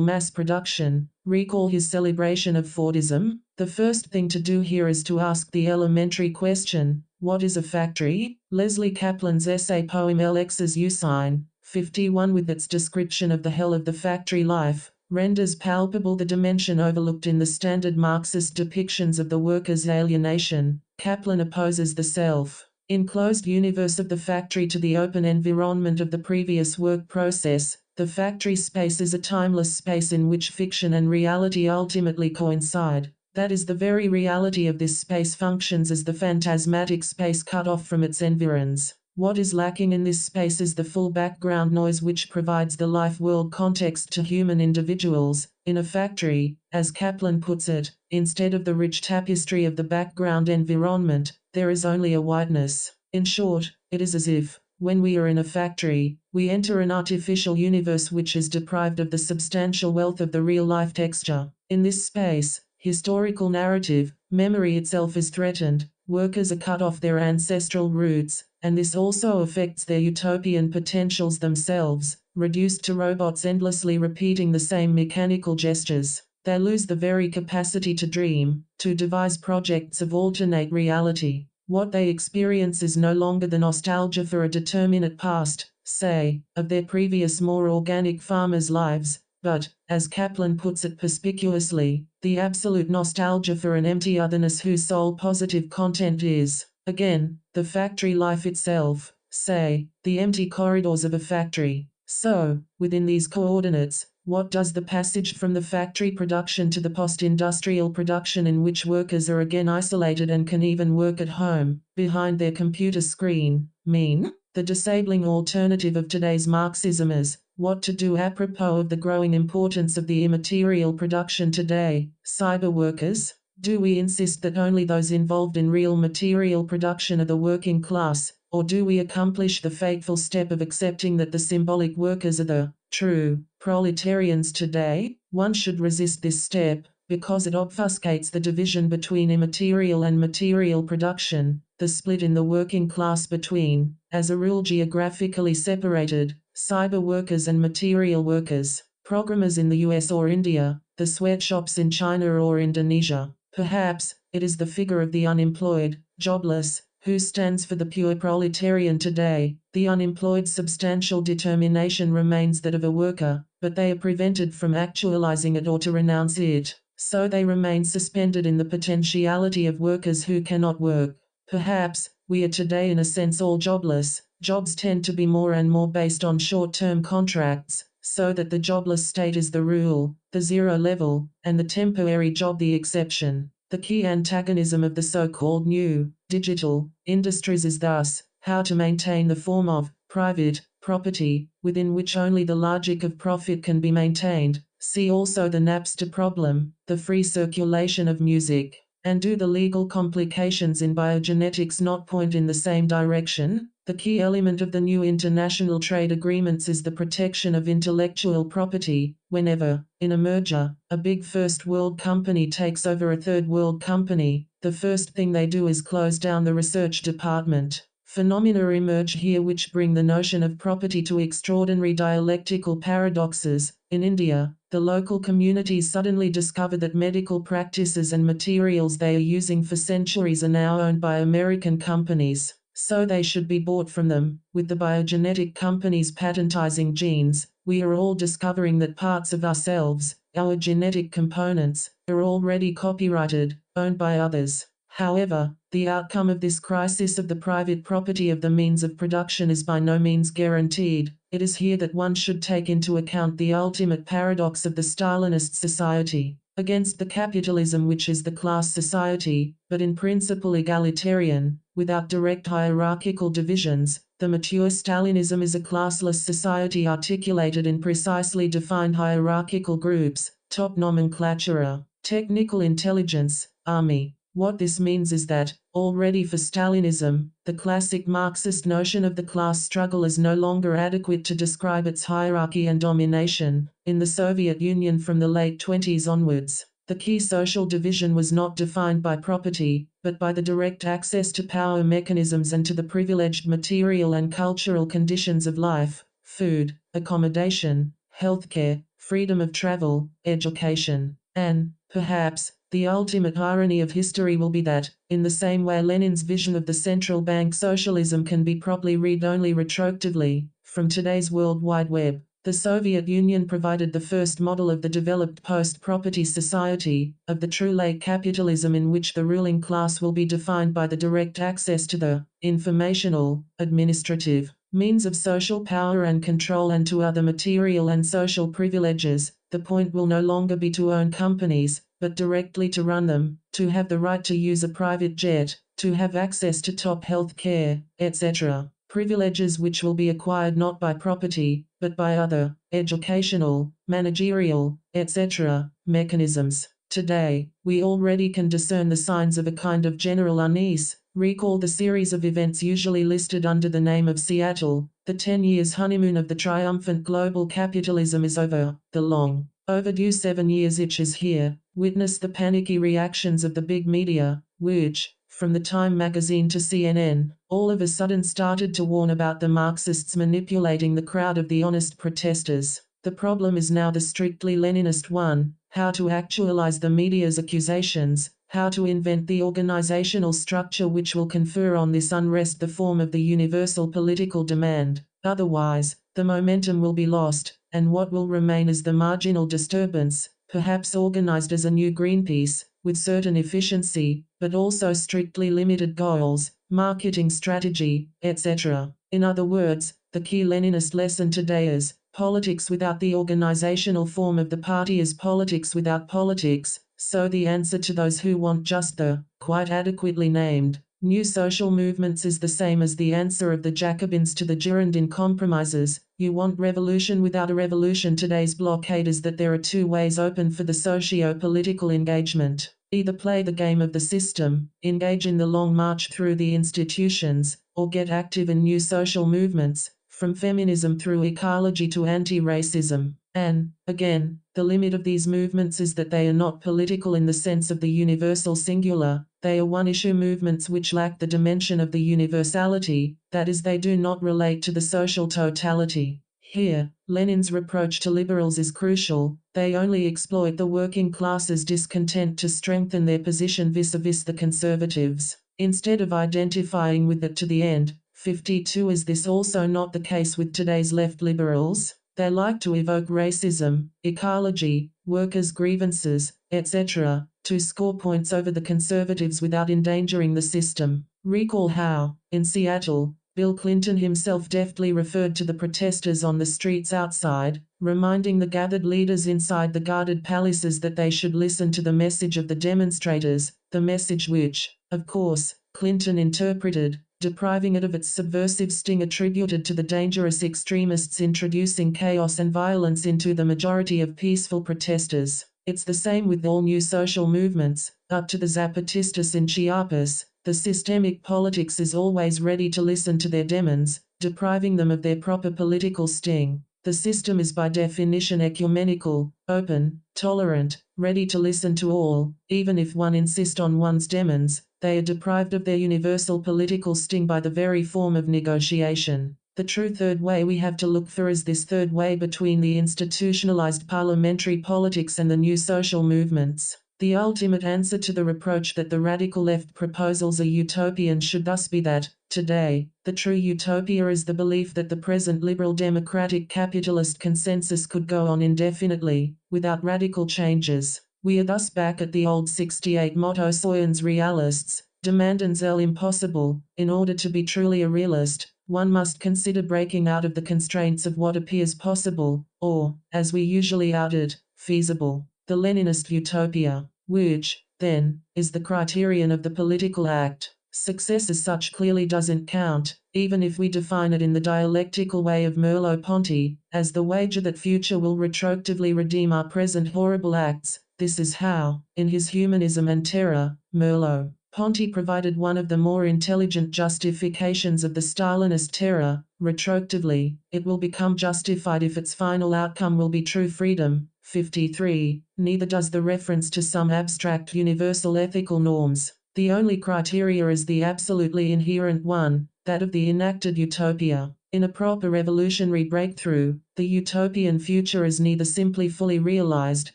mass production? Recall his celebration of Fordism. The first thing to do here is to ask the elementary question, what is a factory? Leslie Kaplan's essay poem LX's Usign, 51, with its description of the hell of the factory life, renders palpable the dimension overlooked in the standard Marxist depictions of the workers' alienation. Kaplan opposes the self-enclosed universe of the factory to the open environment of the previous work process. The factory space is a timeless space in which fiction and reality ultimately coincide. That is, the very reality of this space functions as the phantasmatic space cut off from its environs. What is lacking in this space is the full background noise which provides the life-world context to human individuals. In a factory, as Kaplan puts it, instead of the rich tapestry of the background environment, there is only a whiteness. In short, it is as if, when we are in a factory, we enter an artificial universe which is deprived of the substantial wealth of the real-life texture. In this space, historical narrative, memory itself is threatened, workers are cut off their ancestral roots, and this also affects their utopian potentials themselves, reduced to robots endlessly repeating the same mechanical gestures. They lose the very capacity to dream, to devise projects of alternate reality. What they experience is no longer the nostalgia for a determinate past, say, of their previous more organic farmers' lives, but, as Kaplan puts it perspicuously, the absolute nostalgia for an empty otherness whose sole positive content is, again, the factory life itself, say, the empty corridors of a factory. So, within these coordinates, what does the passage from the factory production to the post-industrial production in which workers are again isolated and can even work at home, behind their computer screen, mean? The disabling alternative of today's Marxism is, what to do apropos of the growing importance of the immaterial production today, cyber workers? Do we insist that only those involved in real material production are the working class, or do we accomplish the fateful step of accepting that the symbolic workers are the true proletarians today? One should resist this step, because it obfuscates the division between immaterial and material production, the split in the working class between, as a rule geographically separated, cyber workers and material workers, programmers in the US or India, the sweatshops in China or Indonesia. Perhaps, it is the figure of the unemployed, jobless, who stands for the pure proletarian today. The unemployed's substantial determination remains that of a worker, but they are prevented from actualizing it or to renounce it. So they remain suspended in the potentiality of workers who cannot work. Perhaps, we are today in a sense all jobless. Jobs tend to be more and more based on short-term contracts, so that the jobless state is the rule, the zero level, and the temporary job the exception. The key antagonism of the so-called new, digital, industries is thus, how to maintain the form of private property, within which only the logic of profit can be maintained. See also the Napster problem, the free circulation of music. And do the legal complications in biogenetics not point in the same direction? The key element of the new international trade agreements is the protection of intellectual property. Whenever, in a merger, a big first world company takes over a third world company, the first thing they do is close down the research department. Phenomena emerge here which bring the notion of property to extraordinary dialectical paradoxes. In India, the local communities suddenly discover that medical practices and materials they are using for centuries are now owned by American companies, so they should be bought from them. With the biogenetic companies patentizing genes, we are all discovering that parts of ourselves, our genetic components, are already copyrighted, owned by others. However, the outcome of this crisis of the private property of the means of production is by no means guaranteed. It is here that one should take into account the ultimate paradox of the Stalinist society. Against the capitalism which is the class society, but in principle egalitarian, without direct hierarchical divisions, the mature Stalinism is a classless society articulated in precisely defined hierarchical groups, top nomenclatura, technical intelligence, army. What this means is that, already for Stalinism, the classic Marxist notion of the class struggle is no longer adequate to describe its hierarchy and domination. In the Soviet Union from the late 20s onwards, the key social division was not defined by property, but by the direct access to power mechanisms and to the privileged material and cultural conditions of life: food, accommodation, healthcare, freedom of travel, education. And, perhaps, the ultimate irony of history will be that, in the same way Lenin's vision of the central bank socialism can be properly read only retroactively, from today's World Wide Web, the Soviet Union provided the first model of the developed post-property society, of the true late capitalism in which the ruling class will be defined by the direct access to the informational, administrative, means of social power and control and to other material and social privileges. The point will no longer be to own companies, but directly to run them, to have the right to use a private jet, to have access to top health care, etc. Privileges which will be acquired not by property, but by other, educational, managerial, etc., mechanisms. Today, we already can discern the signs of a kind of general unease. Recall the series of events usually listed under the name of Seattle. The 10 years honeymoon of the triumphant global capitalism is over. The long overdue 7 years itch is here. Witness the panicky reactions of the big media, which, from the Time magazine to CNN, all of a sudden started to warn about the Marxists manipulating the crowd of the honest protesters. The problem is now the strictly Leninist one: how to actualize the media's accusations, how to invent the organizational structure which will confer on this unrest the form of the universal political demand. Otherwise, the momentum will be lost, and what will remain is the marginal disturbance, perhaps organized as a new Greenpeace, with certain efficiency, but also strictly limited goals, marketing strategy, etc. In other words, the key Leninist lesson today is, politics without the organizational form of the party is politics without politics. So the answer to those who want just the, quite adequately named, new social movements is the same as the answer of the Jacobins to the Girondin compromises. You want revolution without a revolution. Today's blockade is that there are two ways open for the socio-political engagement. Either play the game of the system, engage in the long march through the institutions, or get active in new social movements, from feminism through ecology to anti-racism. And, again, the limit of these movements is that they are not political in the sense of the universal singular. They are one-issue movements which lack the dimension of the universality, that is, they do not relate to the social totality. Here, Lenin's reproach to liberals is crucial. They only exploit the working class's discontent to strengthen their position vis-à-vis the conservatives, instead of identifying with it to the end. 52 Is this also not the case with today's left liberals? They like to evoke racism, ecology, workers' grievances, etc., to score points over the conservatives without endangering the system. Recall how, in Seattle, Bill Clinton himself deftly referred to the protesters on the streets outside, reminding the gathered leaders inside the guarded palaces that they should listen to the message of the demonstrators, the message which, of course, Clinton interpreted, depriving it of its subversive sting attributed to the dangerous extremists introducing chaos and violence into the majority of peaceful protesters. It's the same with all new social movements, up to the Zapatistas in Chiapas. The systemic politics is always ready to listen to their demons, depriving them of their proper political sting. The system is by definition ecumenical, open, tolerant, ready to listen to all. Even if one insists on one's demons, they are deprived of their universal political sting by the very form of negotiation. The true third way we have to look for is this third way between the institutionalized parliamentary politics and the new social movements. The ultimate answer to the reproach that the radical left proposals are utopian should thus be that, today, the true utopia is the belief that the present liberal democratic capitalist consensus could go on indefinitely, without radical changes. We are thus back at the old 68 motto soyens realists, demandens el impossible. In order to be truly a realist, one must consider breaking out of the constraints of what appears possible, or, as we usually out it, feasible. The Leninist utopia, which, then, is the criterion of the political act. Success as such clearly doesn't count, even if we define it in the dialectical way of Merleau-Ponty, as the wager that future will retroactively redeem our present horrible acts. This is how, in his Humanism and Terror, Merleau-Ponty provided one of the more intelligent justifications of the Stalinist terror. Retroactively, it will become justified if its final outcome will be true freedom, 53, neither does the reference to some abstract universal ethical norms. The only criteria is the absolutely inherent one, that of the enacted utopia. In a proper revolutionary breakthrough, the utopian future is neither simply fully realized,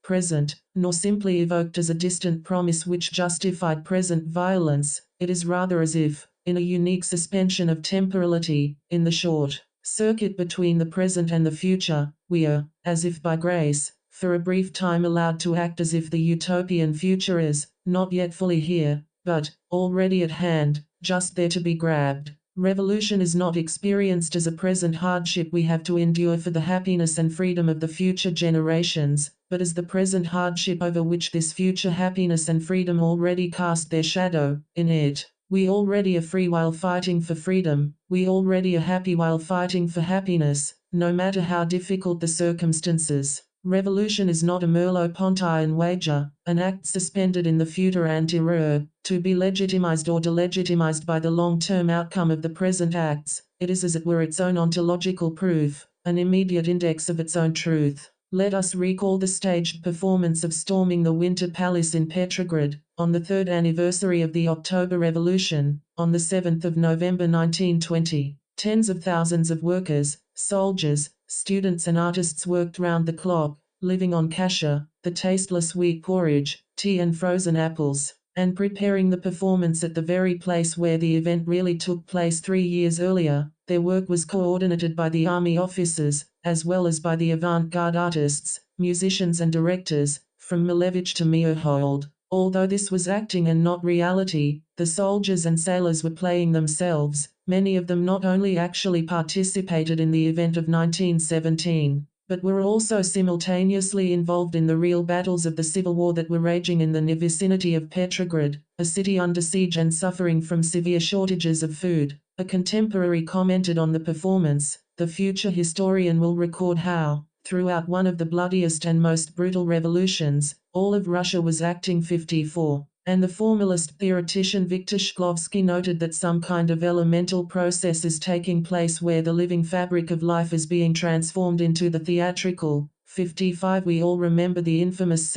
present, nor simply evoked as a distant promise which justified present violence. It is rather as if, in a unique suspension of temporality, in the short circuit between the present and the future, we are, as if by grace, for a brief time allowed to act as if the utopian future is, not yet fully here, but already at hand, just there to be grabbed. Revolution is not experienced as a present hardship we have to endure for the happiness and freedom of the future generations, but as the present hardship over which this future happiness and freedom already cast their shadow. In it, we already are free while fighting for freedom, we already are happy while fighting for happiness, no matter how difficult the circumstances. Revolution is not a Merleau-Ponty wager, an act suspended in the future anterior, to be legitimized or delegitimized by the long-term outcome of the present acts. It is as it were its own ontological proof, an immediate index of its own truth. Let us recall the staged performance of storming the Winter Palace in Petrograd, on the 3rd anniversary of the October Revolution, on the 7th of November 1920. Tens of thousands of workers, soldiers, students and artists worked round the clock, living on kasha, the tasteless wheat porridge, tea and frozen apples, and preparing the performance at the very place where the event really took place 3 years earlier. Their work was coordinated by the army officers, as well as by the avant-garde artists, musicians and directors, from Malevich to Meyerhold. Although this was acting and not reality, the soldiers and sailors were playing themselves. Many of them not only actually participated in the event of 1917, but were also simultaneously involved in the real battles of the civil war that were raging in the vicinity of Petrograd, a city under siege and suffering from severe shortages of food. A contemporary commented on the performance. The future historian will record how, throughout one of the bloodiest and most brutal revolutions, all of Russia was acting 54. And the formalist theoretician Viktor Shklovsky noted that some kind of elemental process is taking place where the living fabric of life is being transformed into the theatrical. 55. We all remember the infamous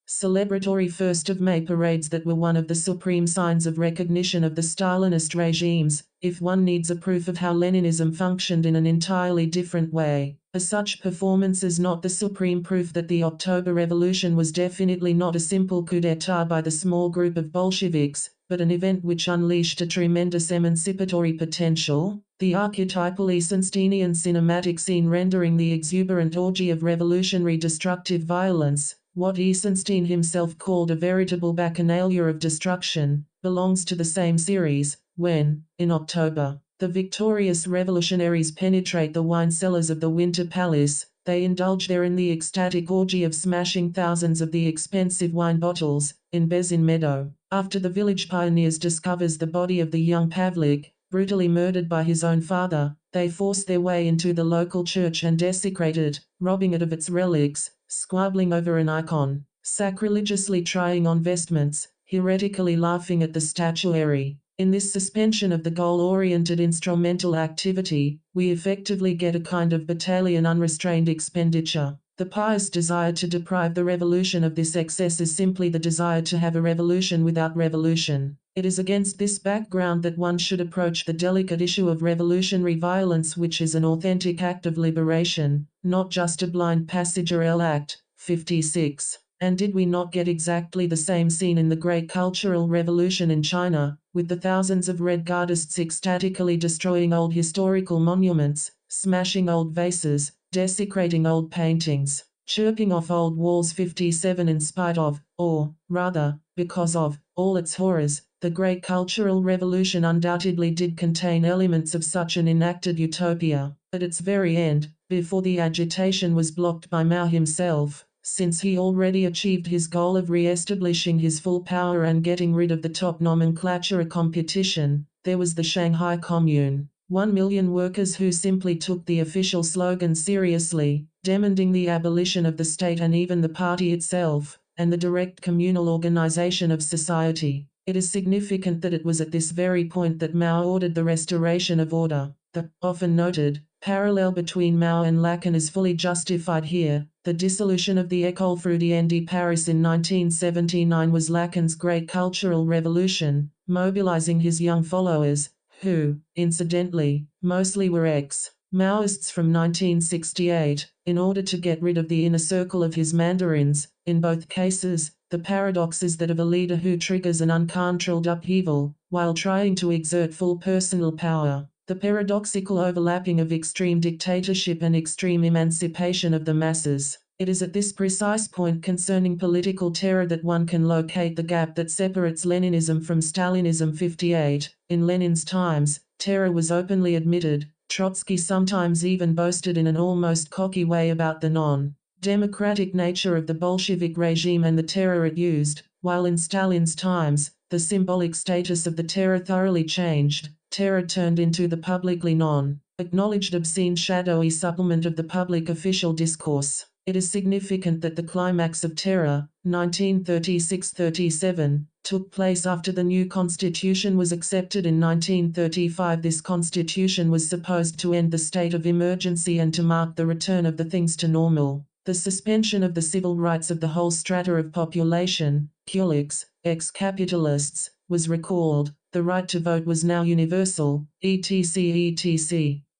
celebratory 1st of May parades that were one of the supreme signs of recognition of the Stalinist regimes. If one needs a proof of how Leninism functioned in an entirely different way, such performance is not the supreme proof that the October Revolution was definitely not a simple coup d'état by the small group of Bolsheviks, but an event which unleashed a tremendous emancipatory potential. The archetypal Eisensteinian cinematic scene rendering the exuberant orgy of revolutionary destructive violence, what Eisenstein himself called a veritable bacchanalia of destruction, belongs to the same series, when, in October, the victorious revolutionaries penetrate the wine cellars of the Winter Palace. They indulge there in the ecstatic orgy of smashing thousands of the expensive wine bottles, in Bezin Meadow. After the village pioneers discovers the body of the young Pavlik, brutally murdered by his own father, they force their way into the local church and desecrate it, robbing it of its relics, squabbling over an icon, sacrilegiously trying on vestments, heretically laughing at the statuary. In this suspension of the goal-oriented instrumental activity, we effectively get a kind of battalion unrestrained expenditure. The pious desire to deprive the revolution of this excess is simply the desire to have a revolution without revolution. It is against this background that one should approach the delicate issue of revolutionary violence, which is an authentic act of liberation, not just a blind passageral act. 56. And did we not get exactly the same scene in the Great Cultural Revolution in China, with the thousands of Red Guardists ecstatically destroying old historical monuments, smashing old vases, desecrating old paintings, chirping off old walls? 57. In spite of, or, rather, because of, all its horrors, the Great Cultural Revolution undoubtedly did contain elements of such an enacted utopia. At its very end, before the agitation was blocked by Mao himself, since he already achieved his goal of re-establishing his full power and getting rid of the top nomenclature competition, there was the Shanghai Commune. 1 million workers who simply took the official slogan seriously, demanding the abolition of the state and even the party itself, and the direct communal organization of society. It is significant that it was at this very point that Mao ordered the restoration of order. The often noted Parallel between Mao and Lacan is fully justified here. The dissolution of the École Freudienne de Paris in 1979 was Lacan's great cultural revolution, mobilizing his young followers, who, incidentally, mostly were ex-Maoists from 1968, in order to get rid of the inner circle of his mandarins. In both cases, the paradox is that of a leader who triggers an uncontrolled upheaval, while trying to exert full personal power. The paradoxical overlapping of extreme dictatorship and extreme emancipation of the masses. It is at this precise point concerning political terror that one can locate the gap that separates Leninism from Stalinism. 58. In Lenin's times, terror was openly admitted. Trotsky sometimes even boasted in an almost cocky way about the non-democratic nature of the Bolshevik regime and the terror it used, while in Stalin's times, the symbolic status of the terror thoroughly changed. Terror turned into the publicly non-acknowledged obscene shadowy supplement of the public official discourse. It is significant that the climax of terror, 1936-37, took place after the new constitution was accepted in 1935. This constitution was supposed to end the state of emergency and to mark the return of the things to normal. The suspension of the civil rights of the whole strata of population, kulaks, ex-capitalists, was recalled. The right to vote was now universal, etc.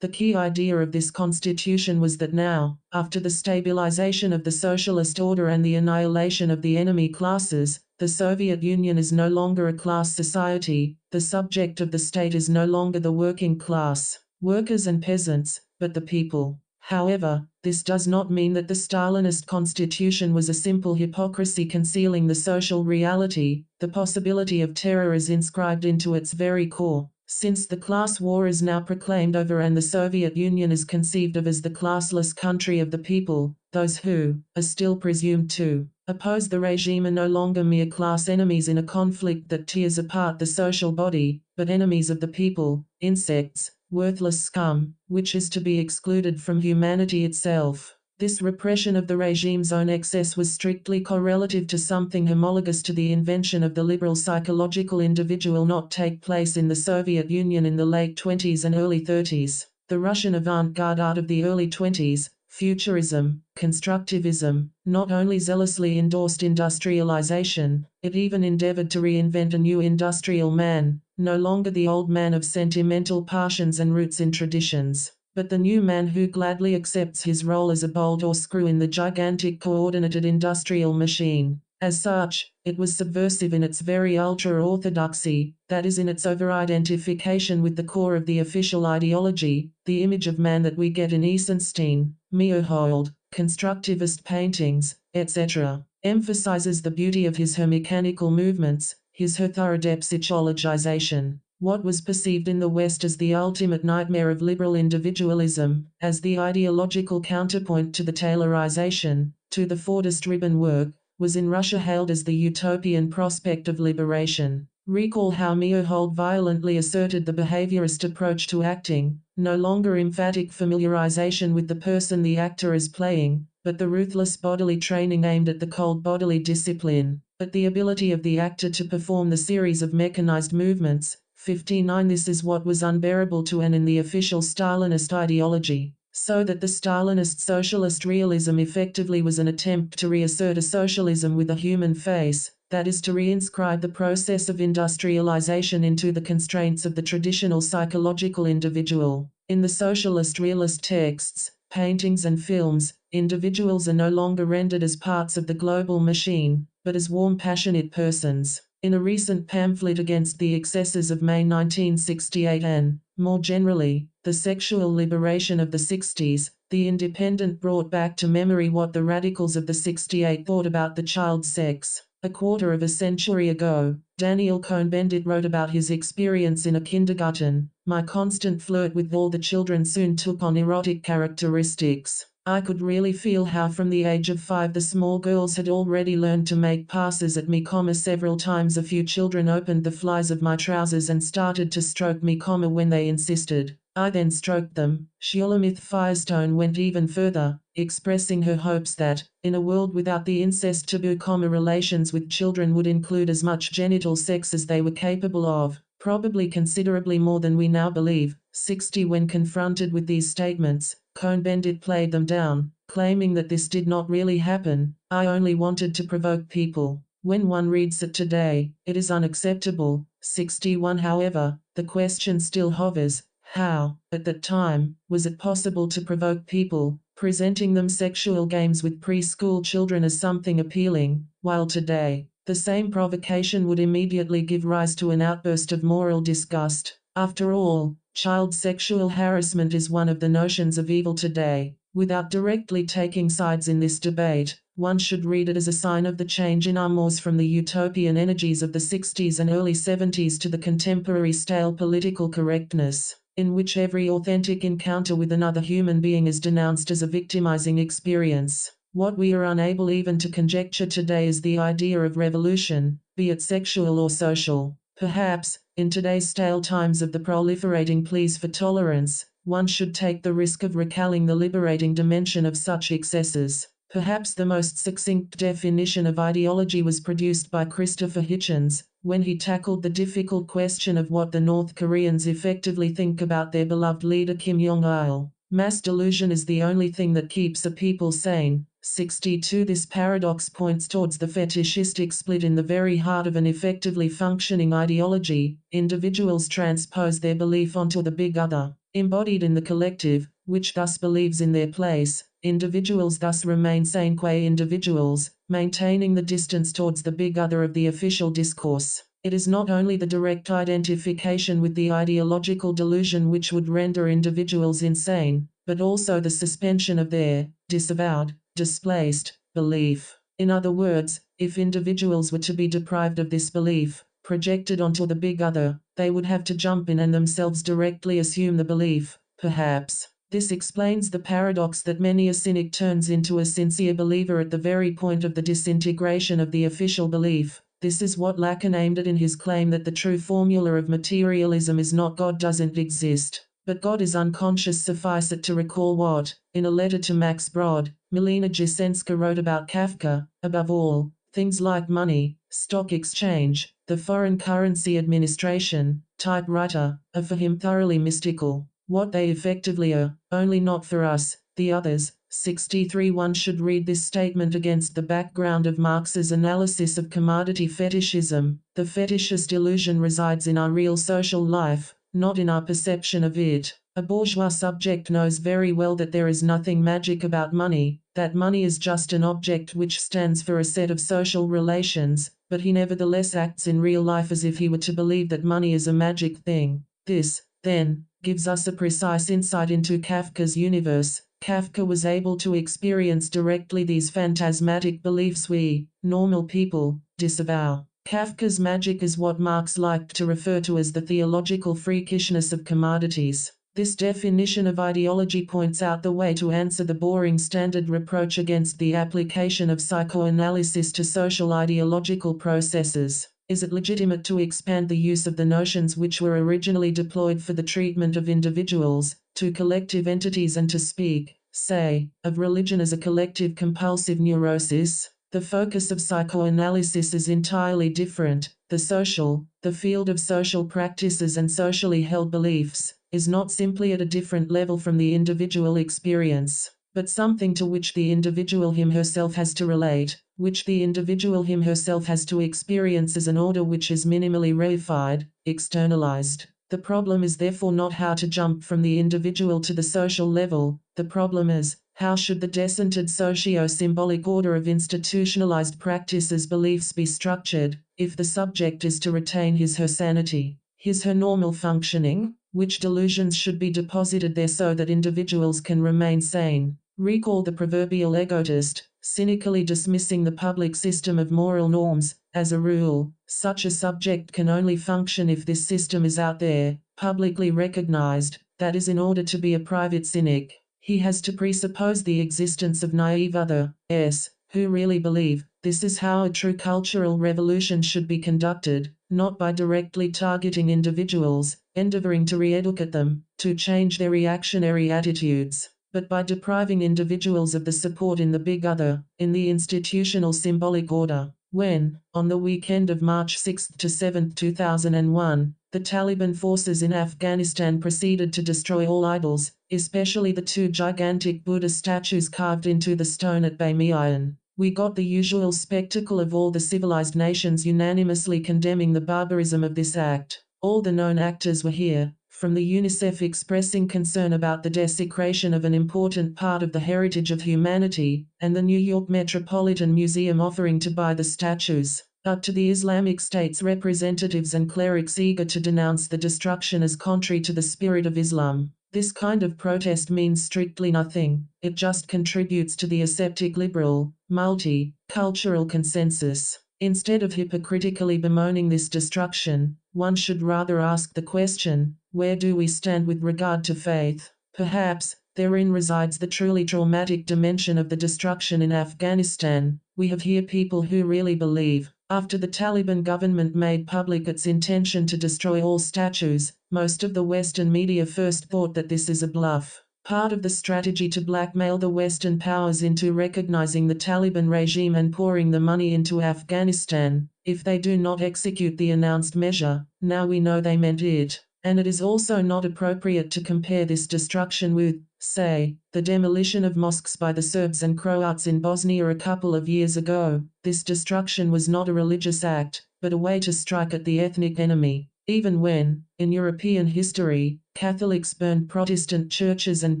The key idea of this constitution was that now, after the stabilization of the socialist order and the annihilation of the enemy classes, the Soviet Union is no longer a class society. The subject of the state is no longer the working class, workers and peasants, but the people. However, this does not mean that the Stalinist constitution was a simple hypocrisy concealing the social reality. The possibility of terror is inscribed into its very core. Since the class war is now proclaimed over and the Soviet Union is conceived of as the classless country of the people, those who are still presumed to oppose the regime are no longer mere class enemies in a conflict that tears apart the social body, but enemies of the people, insects, worthless scum, which is to be excluded from humanity itself. This repression of the regime's own excess was strictly correlative to something homologous to the invention of the liberal psychological individual not take place in the Soviet Union in the late 20s and early 30s. The Russian avant-garde art of the early 20s, futurism, constructivism, not only zealously endorsed industrialization, it even endeavored to reinvent a new industrial man, no longer the old man of sentimental passions and roots in traditions, but the new man who gladly accepts his role as a bolt or screw in the gigantic coordinated industrial machine. As such, it was subversive in its very ultra-orthodoxy, that is in its over-identification with the core of the official ideology. The image of man that we get in Eisenstein, Meyerhold, constructivist paintings, etc., emphasizes the beauty of his her mechanical movements, his her thorough psychologization. What was perceived in the West as the ultimate nightmare of liberal individualism, as the ideological counterpoint to the Taylorization, to the Fordist ribbon work, was in Russia hailed as the utopian prospect of liberation. Recall how Meyerhold violently asserted the behaviorist approach to acting, no longer emphatic familiarization with the person the actor is playing, but the ruthless bodily training aimed at the cold bodily discipline, but the ability of the actor to perform the series of mechanized movements. 59. This is what was unbearable to and in the official Stalinist ideology, so that the Stalinist socialist realism effectively was an attempt to reassert a socialism with a human face, that is to reinscribe the process of industrialization into the constraints of the traditional psychological individual. In the socialist realist texts, paintings and films, individuals are no longer rendered as parts of the global machine, but as warm passionate persons. In a recent pamphlet against the excesses of May 1968 and, more generally, the sexual liberation of the 60s, The Independent brought back to memory what the radicals of the 68 thought about the child sex. A quarter of a century ago, Daniel Cohn-Bendit wrote about his experience in a kindergarten. My constant flirt with all the children soon took on erotic characteristics. I could really feel how from the age of 5 the small girls had already learned to make passes at me, several times a few children opened the flies of my trousers and started to stroke me, when they insisted. I then stroked them. Shulamith Firestone went even further, expressing her hopes that, in a world without the incest taboo, relations with children would include as much genital sex as they were capable of, probably considerably more than we now believe. 60. When confronted with these statements, Cohn-Bendit played them down, claiming that this did not really happen. I only wanted to provoke people. When one reads it today, it is unacceptable. 61. However, the question still hovers. How, at that time, was it possible to provoke people, presenting them sexual games with preschool children as something appealing, while today, the same provocation would immediately give rise to an outburst of moral disgust? After all, child sexual harassment is one of the notions of evil today. Without directly taking sides in this debate, one should read it as a sign of the change in our mores from the utopian energies of the 60s and early 70s to the contemporary stale political correctness, in which every authentic encounter with another human being is denounced as a victimizing experience. What we are unable even to conjecture today is the idea of revolution, be it sexual or social. Perhaps, in today's stale times of the proliferating pleas for tolerance, one should take the risk of recalling the liberating dimension of such excesses. Perhaps the most succinct definition of ideology was produced by Christopher Hitchens, when he tackled the difficult question of what the North Koreans effectively think about their beloved leader Kim Jong-il. Mass delusion is the only thing that keeps a people sane. 62. This paradox points towards the fetishistic split in the very heart of an effectively functioning ideology. Individuals transpose their belief onto the big other, embodied in the collective, which thus believes in their place. Individuals thus remain sane qua individuals, maintaining the distance towards the big other of the official discourse. It is not only the direct identification with the ideological delusion which would render individuals insane, but also the suspension of their disavowed, displaced belief. In other words, if individuals were to be deprived of this belief, projected onto the big other, they would have to jump in and themselves directly assume the belief. Perhaps this explains the paradox that many a cynic turns into a sincere believer at the very point of the disintegration of the official belief. This is what Lacan aimed at in his claim that the true formula of materialism is not God doesn't exist, but God is unconscious. Suffice it to recall what, in a letter to Max Brod, Milena Jasenska wrote about Kafka. Above all, things like money, stock exchange, the foreign currency administration, typewriter, are for him thoroughly mystical. What they effectively are, only not for us, the others. 63. One should read this statement against the background of Marx's analysis of commodity fetishism. The fetishist illusion resides in our real social life, not in our perception of it. A bourgeois subject knows very well that there is nothing magic about money, that money is just an object which stands for a set of social relations, but he nevertheless acts in real life as if he were to believe that money is a magic thing. This, then, gives us a precise insight into Kafka's universe. Kafka was able to experience directly these phantasmatic beliefs we, normal people, disavow. Kafka's magic is what Marx liked to refer to as the theological freakishness of commodities. This definition of ideology points out the way to answer the boring standard reproach against the application of psychoanalysis to social ideological processes. Is it legitimate to expand the use of the notions which were originally deployed for the treatment of individuals, to collective entities, and to speak, say, of religion as a collective compulsive neurosis? The focus of psychoanalysis is entirely different. The field of social practices and socially held beliefs, is not simply at a different level from the individual experience, but something to which the individual him herself has to relate, which the individual him herself has to experience as an order which is minimally reified, externalized. The problem is therefore not how to jump from the individual to the social level. The problem is, how should the descented socio-symbolic order of institutionalized practices beliefs be structured, if the subject is to retain his/her sanity, his/her normal functioning? Which delusions should be deposited there so that individuals can remain sane? Recall the proverbial egotist, cynically dismissing the public system of moral norms. As a rule, such a subject can only function if this system is out there, publicly recognized. That is, in order to be a private cynic, he has to presuppose the existence of naive others, who really believe. This is how a true cultural revolution should be conducted, not by directly targeting individuals, endeavoring to re-educate them, to change their reactionary attitudes, but by depriving individuals of the support in the big other, in the institutional symbolic order. When, on the weekend of March 6 to 7, 2001, The Taliban forces in Afghanistan proceeded to destroy all idols, especially the two gigantic Buddha statues carved into the stone at Bamiyan. We got the usual spectacle of all the civilized nations unanimously condemning the barbarism of this act. All the known actors were here, from the UNICEF expressing concern about the desecration of an important part of the heritage of humanity, and the New York Metropolitan Museum offering to buy the statues, up to the Islamic State's representatives and clerics eager to denounce the destruction as contrary to the spirit of Islam. This kind of protest means strictly nothing. It just contributes to the aseptic liberal, multi-cultural consensus. Instead of hypocritically bemoaning this destruction, one should rather ask the question, where do we stand with regard to faith? Perhaps therein resides the truly traumatic dimension of the destruction in Afghanistan. We have here people who really believe, after the Taliban government made public its intention to destroy all statues, most of the Western media first thought that this is a bluff. Part of the strategy to blackmail the Western powers into recognizing the Taliban regime and pouring the money into Afghanistan. If they do not execute the announced measure, now we know they meant it. And it is also not appropriate to compare this destruction with, say, the demolition of mosques by the Serbs and Croats in Bosnia a couple of years ago. This destruction was not a religious act, but a way to strike at the ethnic enemy. Even when, in European history, Catholics burned Protestant churches and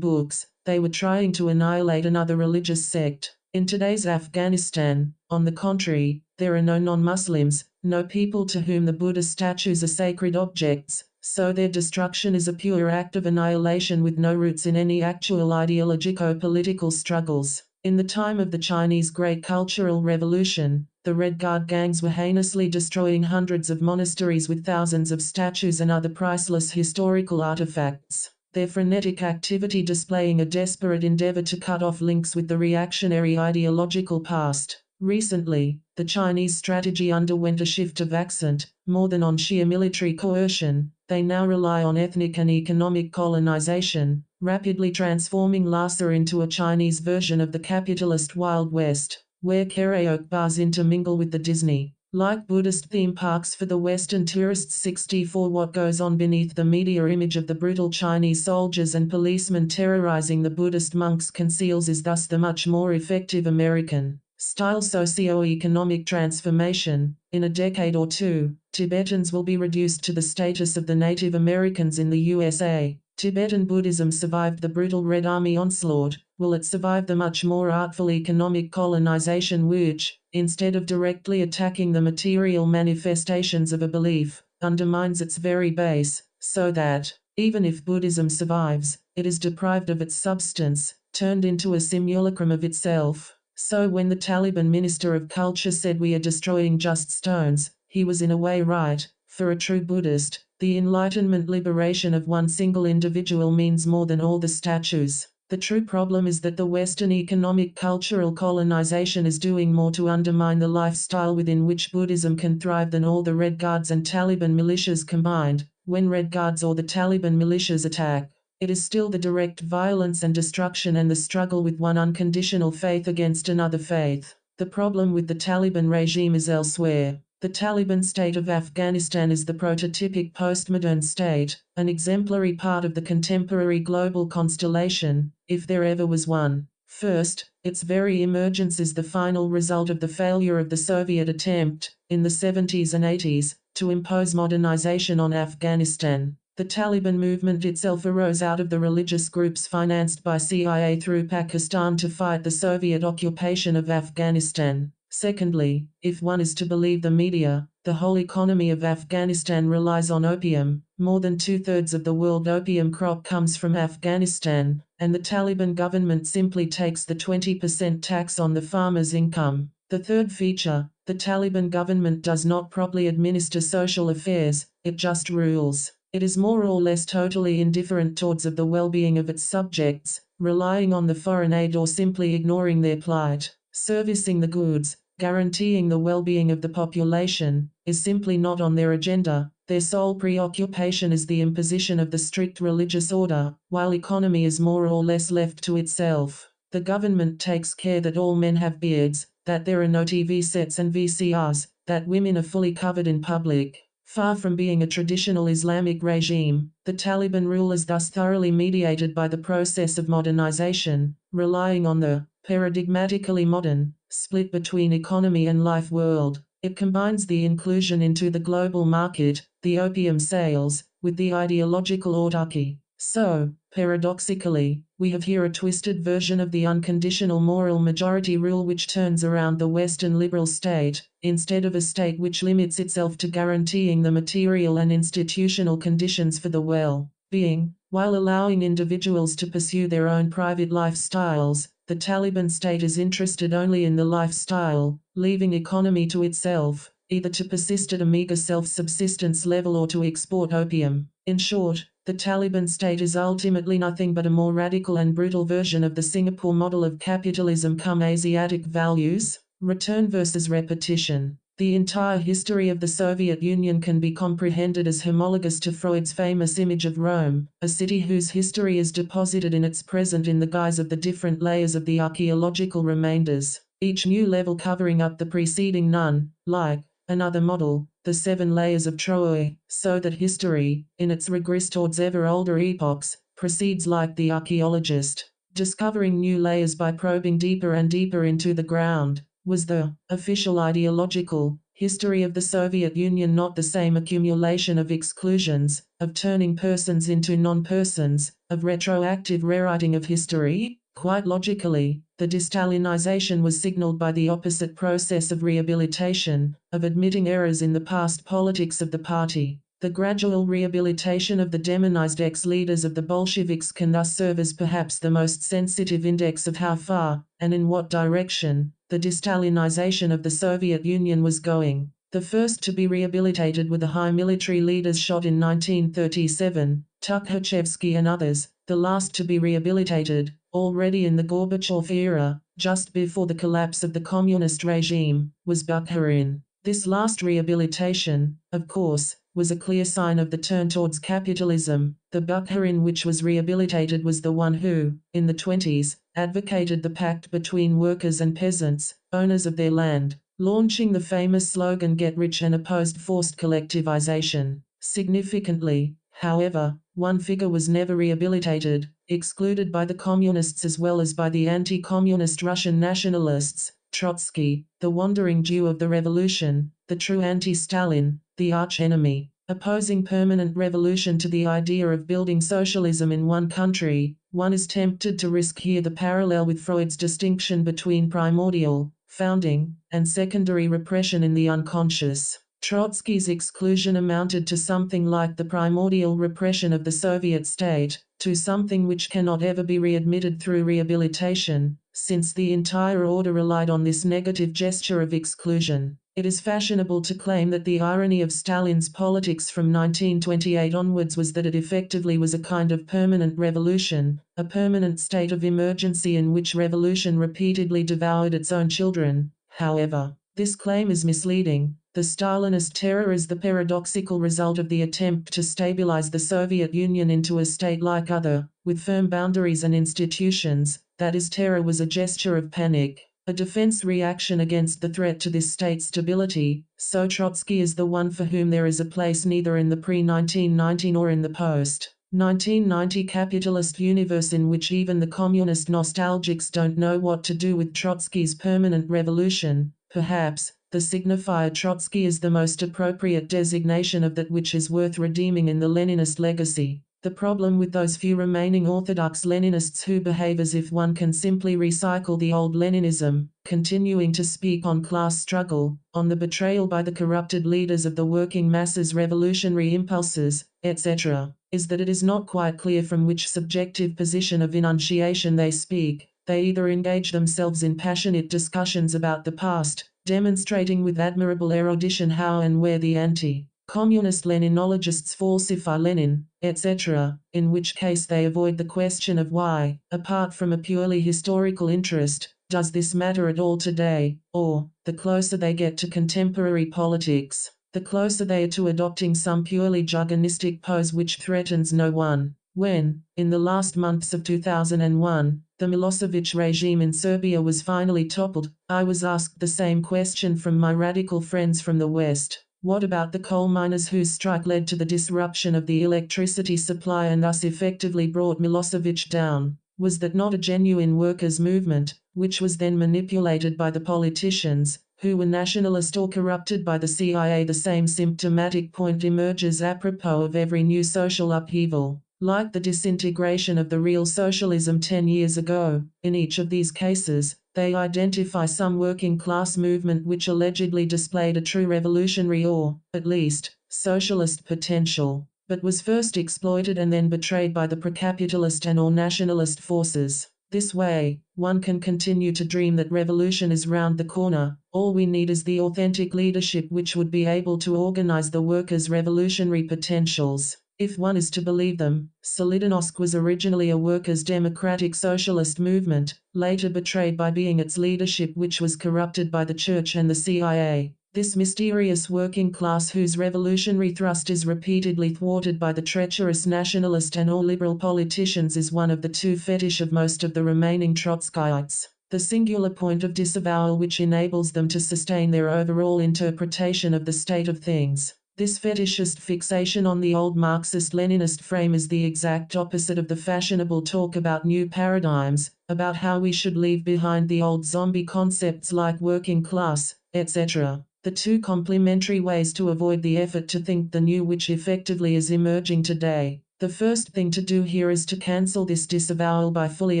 books, they were trying to annihilate another religious sect. In today's Afghanistan, on the contrary, there are no non-Muslims, no people to whom the Buddha statues are sacred objects, so their destruction is a pure act of annihilation with no roots in any actual ideologico-political struggles. In the time of the Chinese Great Cultural Revolution, the Red Guard gangs were heinously destroying hundreds of monasteries with thousands of statues and other priceless historical artifacts. Their frenetic activity displaying a desperate endeavor to cut off links with the reactionary ideological past. Recently, the Chinese strategy underwent a shift of accent. More than on sheer military coercion, they now rely on ethnic and economic colonization, rapidly transforming Lhasa into a Chinese version of the capitalist Wild West, where karaoke bars intermingle with the Disney like Buddhist theme parks for the Western tourists. 64 What goes on beneath the media image of the brutal Chinese soldiers and policemen terrorizing the Buddhist monks conceals is thus the much more effective American-style socio-economic transformation. In a decade or two, Tibetans will be reduced to the status of the Native Americans in the USA. Tibetan Buddhism survived the brutal Red Army onslaught. Will it survive the much more artful economic colonization which, instead of directly attacking the material manifestations of a belief, undermines its very base, so that, even if Buddhism survives, it is deprived of its substance, turned into a simulacrum of itself? So when the Taliban Minister of Culture said we are destroying just stones, he was in a way right. For a true Buddhist, the enlightenment liberation of one single individual means more than all the statues. The true problem is that the Western economic cultural colonization is doing more to undermine the lifestyle within which Buddhism can thrive than all the Red Guards and Taliban militias combined. When Red Guards or the Taliban militias attack, it is still the direct violence and destruction and the struggle with one unconditional faith against another faith. The problem with the Taliban regime is elsewhere. The Taliban state of Afghanistan is the prototypic postmodern state, an exemplary part of the contemporary global constellation, if there ever was one. First, its very emergence is the final result of the failure of the Soviet attempt, in the 70s and 80s, to impose modernization on Afghanistan. The Taliban movement itself arose out of the religious groups financed by CIA through Pakistan to fight the Soviet occupation of Afghanistan. Secondly, if one is to believe the media, the whole economy of Afghanistan relies on opium. More than 2/3 of the world opium crop comes from Afghanistan, and the Taliban government simply takes the 20% tax on the farmer's income. The third feature, the Taliban government does not properly administer social affairs, it just rules. It is more or less totally indifferent towards the well-being of its subjects, relying on the foreign aid or simply ignoring their plight. Servicing the goods, guaranteeing the well-being of the population, is simply not on their agenda. Their sole preoccupation is the imposition of the strict religious order, while economy is more or less left to itself. The government takes care that all men have beards, that there are no TV sets and VCRs, that women are fully covered in public. Far from being a traditional Islamic regime, the Taliban rule is thus thoroughly mediated by the process of modernization, relying on the paradigmatically modern split between economy and life world. It combines the inclusion into the global market, the opium sales, with the ideological autarky. So, paradoxically, we have here a twisted version of the unconditional moral majority rule which turns around the Western liberal state, instead of a state which limits itself to guaranteeing the material and institutional conditions for the well-being, while allowing individuals to pursue their own private lifestyles. The Taliban state is interested only in the lifestyle, leaving economy to itself, either to persist at a meager self-subsistence level or to export opium. In short, the Taliban state is ultimately nothing but a more radical and brutal version of the Singapore model of capitalism cum Asiatic values, return versus repetition. The entire history of the Soviet Union can be comprehended as homologous to Freud's famous image of Rome, a city whose history is deposited in its present in the guise of the different layers of the archaeological remainders, each new level covering up the preceding none, like another model, the 7 layers of Troy, so that history, in its regress towards ever older epochs, proceeds like the archaeologist, discovering new layers by probing deeper and deeper into the ground. Was the official ideological history of the Soviet Union not the same accumulation of exclusions, of turning persons into non-persons, of retroactive rewriting of history? Quite logically, the de-Stalinization was signaled by the opposite process of rehabilitation, of admitting errors in the past politics of the party. The gradual rehabilitation of the demonized ex-leaders of the Bolsheviks can thus serve as perhaps the most sensitive index of how far, and in what direction, the de-Stalinization of the Soviet Union was going. The first to be rehabilitated were the high military leaders shot in 1937, Tukhachevsky and others, the last to be rehabilitated, already in the Gorbachev era, just before the collapse of the communist regime, was Bukharin. This last rehabilitation, of course, was a clear sign of the turn towards capitalism. The Bukharin which was rehabilitated was the one who, in the 20s, advocated the pact between workers and peasants, owners of their land, launching the famous slogan "Get Rich" and opposed forced collectivization. Significantly, however, one figure was never rehabilitated, excluded by the communists as well as by the anti-communist Russian nationalists, Trotsky, the wandering Jew of the revolution, the true anti-Stalin, the arch-enemy. Opposing permanent revolution to the idea of building socialism in one country, one is tempted to risk here the parallel with Freud's distinction between primordial, founding, and secondary repression in the unconscious. Trotsky's exclusion amounted to something like the primordial repression of the Soviet state, to something which cannot ever be readmitted through rehabilitation, since the entire order relied on this negative gesture of exclusion. It is fashionable to claim that the irony of Stalin's politics from 1928 onwards was that it effectively was a kind of permanent revolution, a permanent state of emergency in which revolution repeatedly devoured its own children. However, this claim is misleading. The Stalinist terror is the paradoxical result of the attempt to stabilize the Soviet Union into a state like other, with firm boundaries and institutions. That is, terror was a gesture of panic, a defense reaction against the threat to this state stability. So Trotsky is the one for whom there is a place neither in the pre-1990 nor in the post-1990 capitalist universe in which even the communist nostalgics don't know what to do with Trotsky's permanent revolution. Perhaps the signifier Trotsky is the most appropriate designation of that which is worth redeeming in the Leninist legacy. The problem with those few remaining orthodox Leninists who behave as if one can simply recycle the old Leninism, continuing to speak on class struggle, on the betrayal by the corrupted leaders of the working masses' revolutionary impulses, etc., is that it is not quite clear from which subjective position of enunciation they speak. They either engage themselves in passionate discussions about the past, demonstrating with admirable erudition how and where the anti-communist Leninologists falsify Lenin, etc., in which case they avoid the question of why, apart from a purely historical interest, does this matter at all today, or, the closer they get to contemporary politics, the closer they are to adopting some purely jugonistic pose which threatens no one. When, in the last months of 2001, the Milosevic regime in Serbia was finally toppled, I was asked the same question from my radical friends from the West. What about the coal miners whose strike led to the disruption of the electricity supply and thus effectively brought Milosevic down? Was that not a genuine workers' movement, which was then manipulated by the politicians, who were nationalist or corrupted by the CIA? The same symptomatic point emerges apropos of every new social upheaval. Like the disintegration of the real socialism 10 years ago, in each of these cases, they identify some working class movement which allegedly displayed a true revolutionary or, at least, socialist potential, but was first exploited and then betrayed by the pro-capitalist and or nationalist forces. This way, one can continue to dream that revolution is round the corner. All we need is the authentic leadership which would be able to organize the workers' revolutionary potentials. If one is to believe them, Solidarnosc was originally a workers' democratic socialist movement, later betrayed by being its leadership which was corrupted by the church and the CIA. This mysterious working class whose revolutionary thrust is repeatedly thwarted by the treacherous nationalist and or liberal politicians is one of the two fetish of most of the remaining Trotskyites. The singular point of disavowal which enables them to sustain their overall interpretation of the state of things. This fetishist fixation on the old Marxist-Leninist frame is the exact opposite of the fashionable talk about new paradigms, about how we should leave behind the old zombie concepts like working class, etc. The two complementary ways to avoid the effort to think the new which effectively is emerging today. The first thing to do here is to cancel this disavowal by fully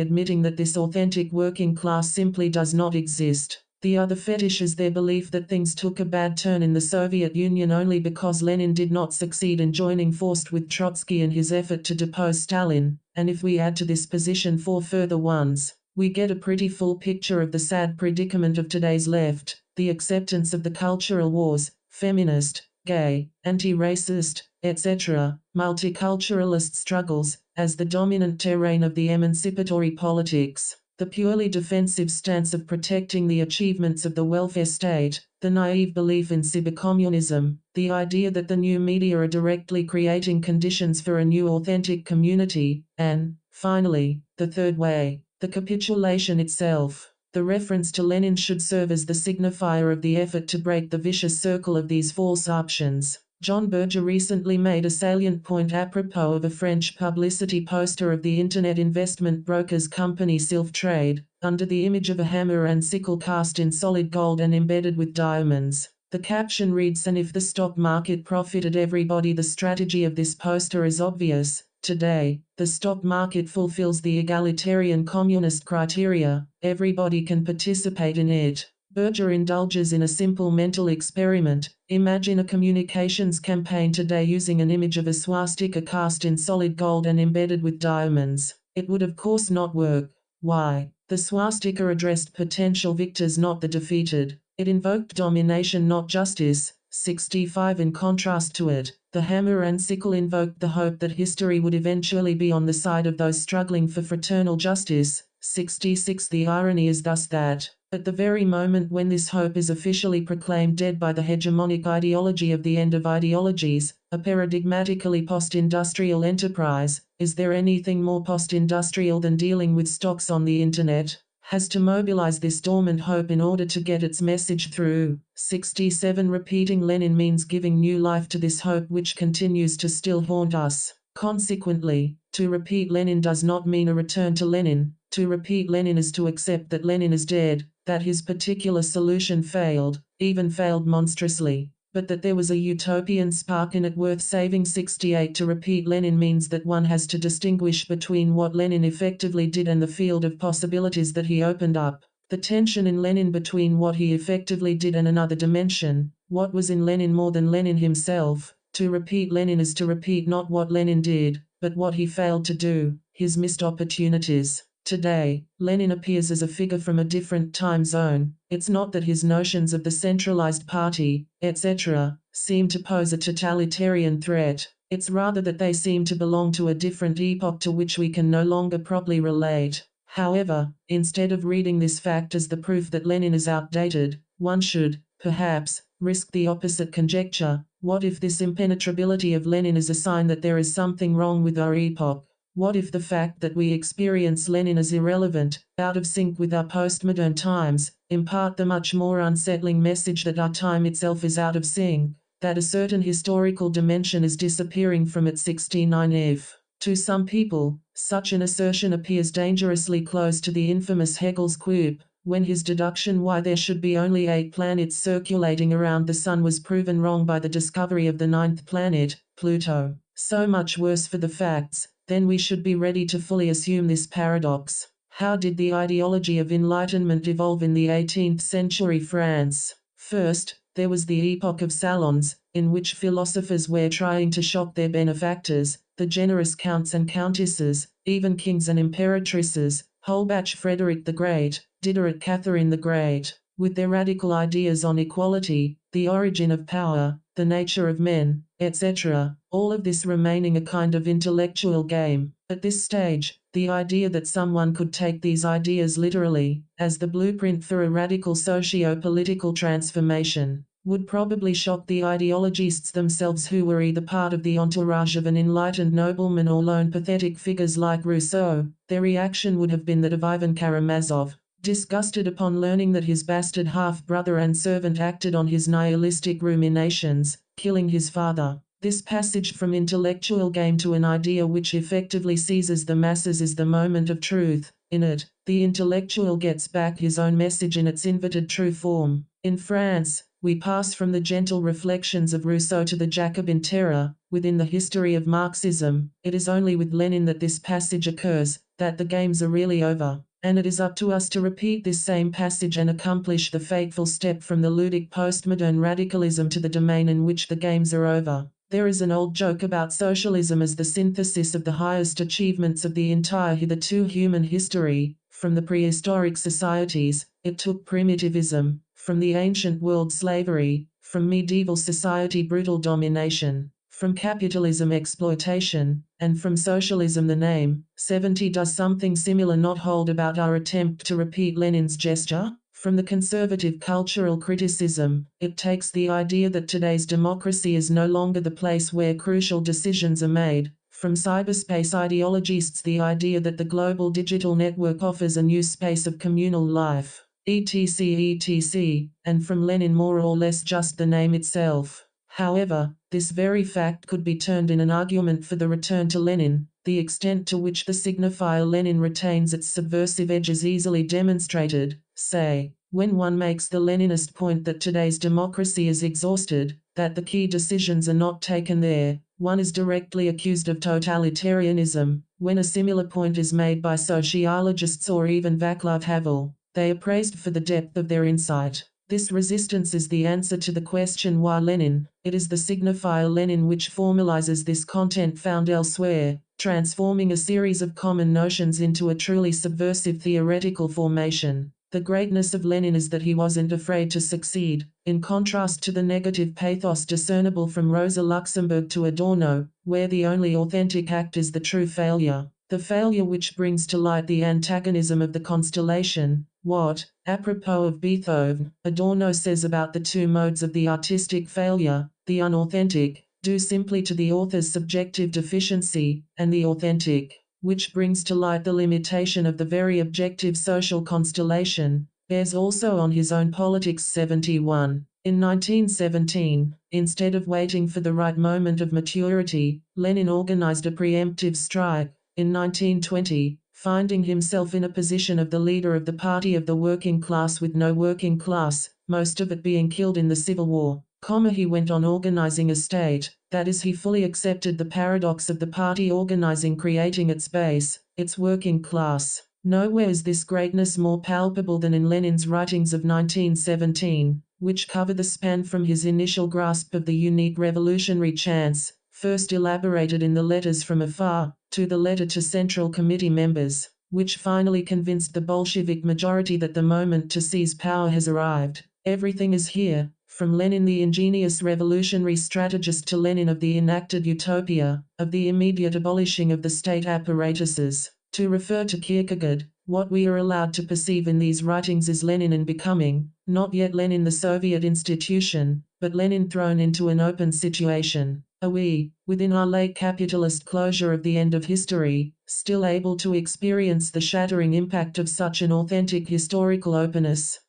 admitting that this authentic working class simply does not exist. The other fetish is their belief that things took a bad turn in the Soviet Union only because Lenin did not succeed in joining forces with Trotsky in his effort to depose Stalin, and if we add to this position 4 further ones, we get a pretty full picture of the sad predicament of today's left, the acceptance of the cultural wars, feminist, gay, anti-racist, etc., multiculturalist struggles, as the dominant terrain of the emancipatory politics. The purely defensive stance of protecting the achievements of the welfare state, the naive belief in cybercommunism, the idea that the new media are directly creating conditions for a new authentic community, and, finally, the third way, the capitulation itself. The reference to Lenin should serve as the signifier of the effort to break the vicious circle of these false options. John Berger recently made a salient point apropos of a French publicity poster of the internet investment brokers company Silftrade, under the image of a hammer and sickle cast in solid gold and embedded with diamonds. The caption reads, "And if the stock market profited everybody, the strategy of this poster is obvious. Today, the stock market fulfills the egalitarian communist criteria. Everybody can participate in it." Berger indulges in a simple mental experiment. Imagine a communications campaign today using an image of a swastika cast in solid gold and embedded with diamonds. It would of course not work. Why? The swastika addressed potential victors, not the defeated. It invoked domination, not justice. 65. In contrast to it, the hammer and sickle invoked the hope that history would eventually be on the side of those struggling for fraternal justice. 66. The irony is thus that, at the very moment when this hope is officially proclaimed dead by the hegemonic ideology of the end of ideologies, a paradigmatically post-industrial enterprise, is there anything more post-industrial than dealing with stocks on the internet? Has to mobilize this dormant hope in order to get its message through. 67. Repeating Lenin means giving new life to this hope which continues to still haunt us. Consequently, to repeat Lenin does not mean a return to Lenin. To repeat Lenin is to accept that Lenin is dead, that his particular solution failed, even failed monstrously, but that there was a utopian spark in it worth saving. 68. To repeat Lenin means that one has to distinguish between what Lenin effectively did and the field of possibilities that he opened up. The tension in Lenin between what he effectively did and another dimension, what was in Lenin more than Lenin himself. To repeat Lenin is to repeat not what Lenin did, but what he failed to do, his missed opportunities. Today, Lenin appears as a figure from a different time zone. It's not that his notions of the centralized party, etc., seem to pose a totalitarian threat. It's rather that they seem to belong to a different epoch to which we can no longer properly relate. However, instead of reading this fact as the proof that Lenin is outdated, one should, perhaps, risk the opposite conjecture. What if this impenetrability of Lenin is a sign that there is something wrong with our epoch? What if the fact that we experience Lenin as irrelevant, out of sync with our postmodern times, impart the much more unsettling message that our time itself is out of sync? that a certain historical dimension is disappearing from its 69f. To some people, such an assertion appears dangerously close to the infamous Hegel's quip, when his deduction why there should be only 8 planets circulating around the Sun was proven wrong by the discovery of the 9th planet, Pluto. So much worse for the facts, then we should be ready to fully assume this paradox. How did the ideology of enlightenment evolve in the 18th century France? First, there was the epoch of salons, in which philosophers were trying to shock their benefactors, the generous counts and countesses, even kings and imperatrices, Holbach Frederick the Great, Diderot Catherine the Great, with their radical ideas on equality, the origin of power, the nature of men, etc., all of this remaining a kind of intellectual game. At this stage, the idea that someone could take these ideas literally, as the blueprint for a radical socio-political transformation, would probably shock the ideologists themselves, who were either part of the entourage of an enlightened nobleman or lone pathetic figures like Rousseau. Their reaction would have been that of Ivan Karamazov, disgusted upon learning that his bastard half-brother and servant acted on his nihilistic ruminations, killing his father. This passage from intellectual game to an idea which effectively seizes the masses is the moment of truth. In it, the intellectual gets back his own message in its inverted true form. In France, we pass from the gentle reflections of Rousseau to the Jacobin terror. Within the history of Marxism, it is only with Lenin that this passage occurs, that the games are really over. And it is up to us to repeat this same passage and accomplish the fateful step from the ludic postmodern radicalism to the domain in which the games are over. There is an old joke about socialism as the synthesis of the highest achievements of the entire hitherto human history. From the prehistoric societies, it took primitivism; from the ancient world, slavery; from medieval society, brutal domination; from capitalism, exploitation; and from socialism, the name. 70 does something similar not hold about our attempt to repeat Lenin's gesture? From the conservative cultural criticism, it takes the idea that today's democracy is no longer the place where crucial decisions are made. From cyberspace ideologists, the idea that the global digital network offers a new space of communal life, etc., and from Lenin more or less just the name itself. However, this very fact could be turned in an argument for the return to Lenin. The extent to which the signifier Lenin retains its subversive edge is easily demonstrated. Say, when one makes the Leninist point that today's democracy is exhausted, that the key decisions are not taken there, one is directly accused of totalitarianism. When a similar point is made by sociologists or even Václav Havel, they are praised for the depth of their insight. This resistance is the answer to the question why Lenin. It is the signifier Lenin which formalizes this content found elsewhere, transforming a series of common notions into a truly subversive theoretical formation. The greatness of Lenin is that he wasn't afraid to succeed, in contrast to the negative pathos discernible from Rosa Luxemburg to Adorno, where the only authentic act is the true failure. The failure which brings to light the antagonism of the constellation. What, apropos of Beethoven, Adorno says about the two modes of the artistic failure, the unauthentic, due simply to the author's subjective deficiency, and the authentic, which brings to light the limitation of the very objective social constellation, bears also on his own politics. 71. In 1917, instead of waiting for the right moment of maturity, Lenin organized a preemptive strike. In 1920, finding himself in a position of the leader of the party of the working class with no working class, most of it being killed in the Civil War, he went on organizing a state. That is, he fully accepted the paradox of the party organizing, creating its base, its working class. Nowhere is this greatness more palpable than in Lenin's writings of 1917, which cover the span from his initial grasp of the unique revolutionary chance, first elaborated in the Letters from Afar, to the letter to Central Committee members, which finally convinced the Bolshevik majority that the moment to seize power has arrived. Everything is here, from Lenin the ingenious revolutionary strategist to Lenin of the enacted utopia, of the immediate abolishing of the state apparatuses. To refer to Kierkegaard, what we are allowed to perceive in these writings is Lenin in becoming, not yet Lenin the Soviet institution, but Lenin thrown into an open situation. Are we, within our late capitalist closure of the end of history, still able to experience the shattering impact of such an authentic historical openness?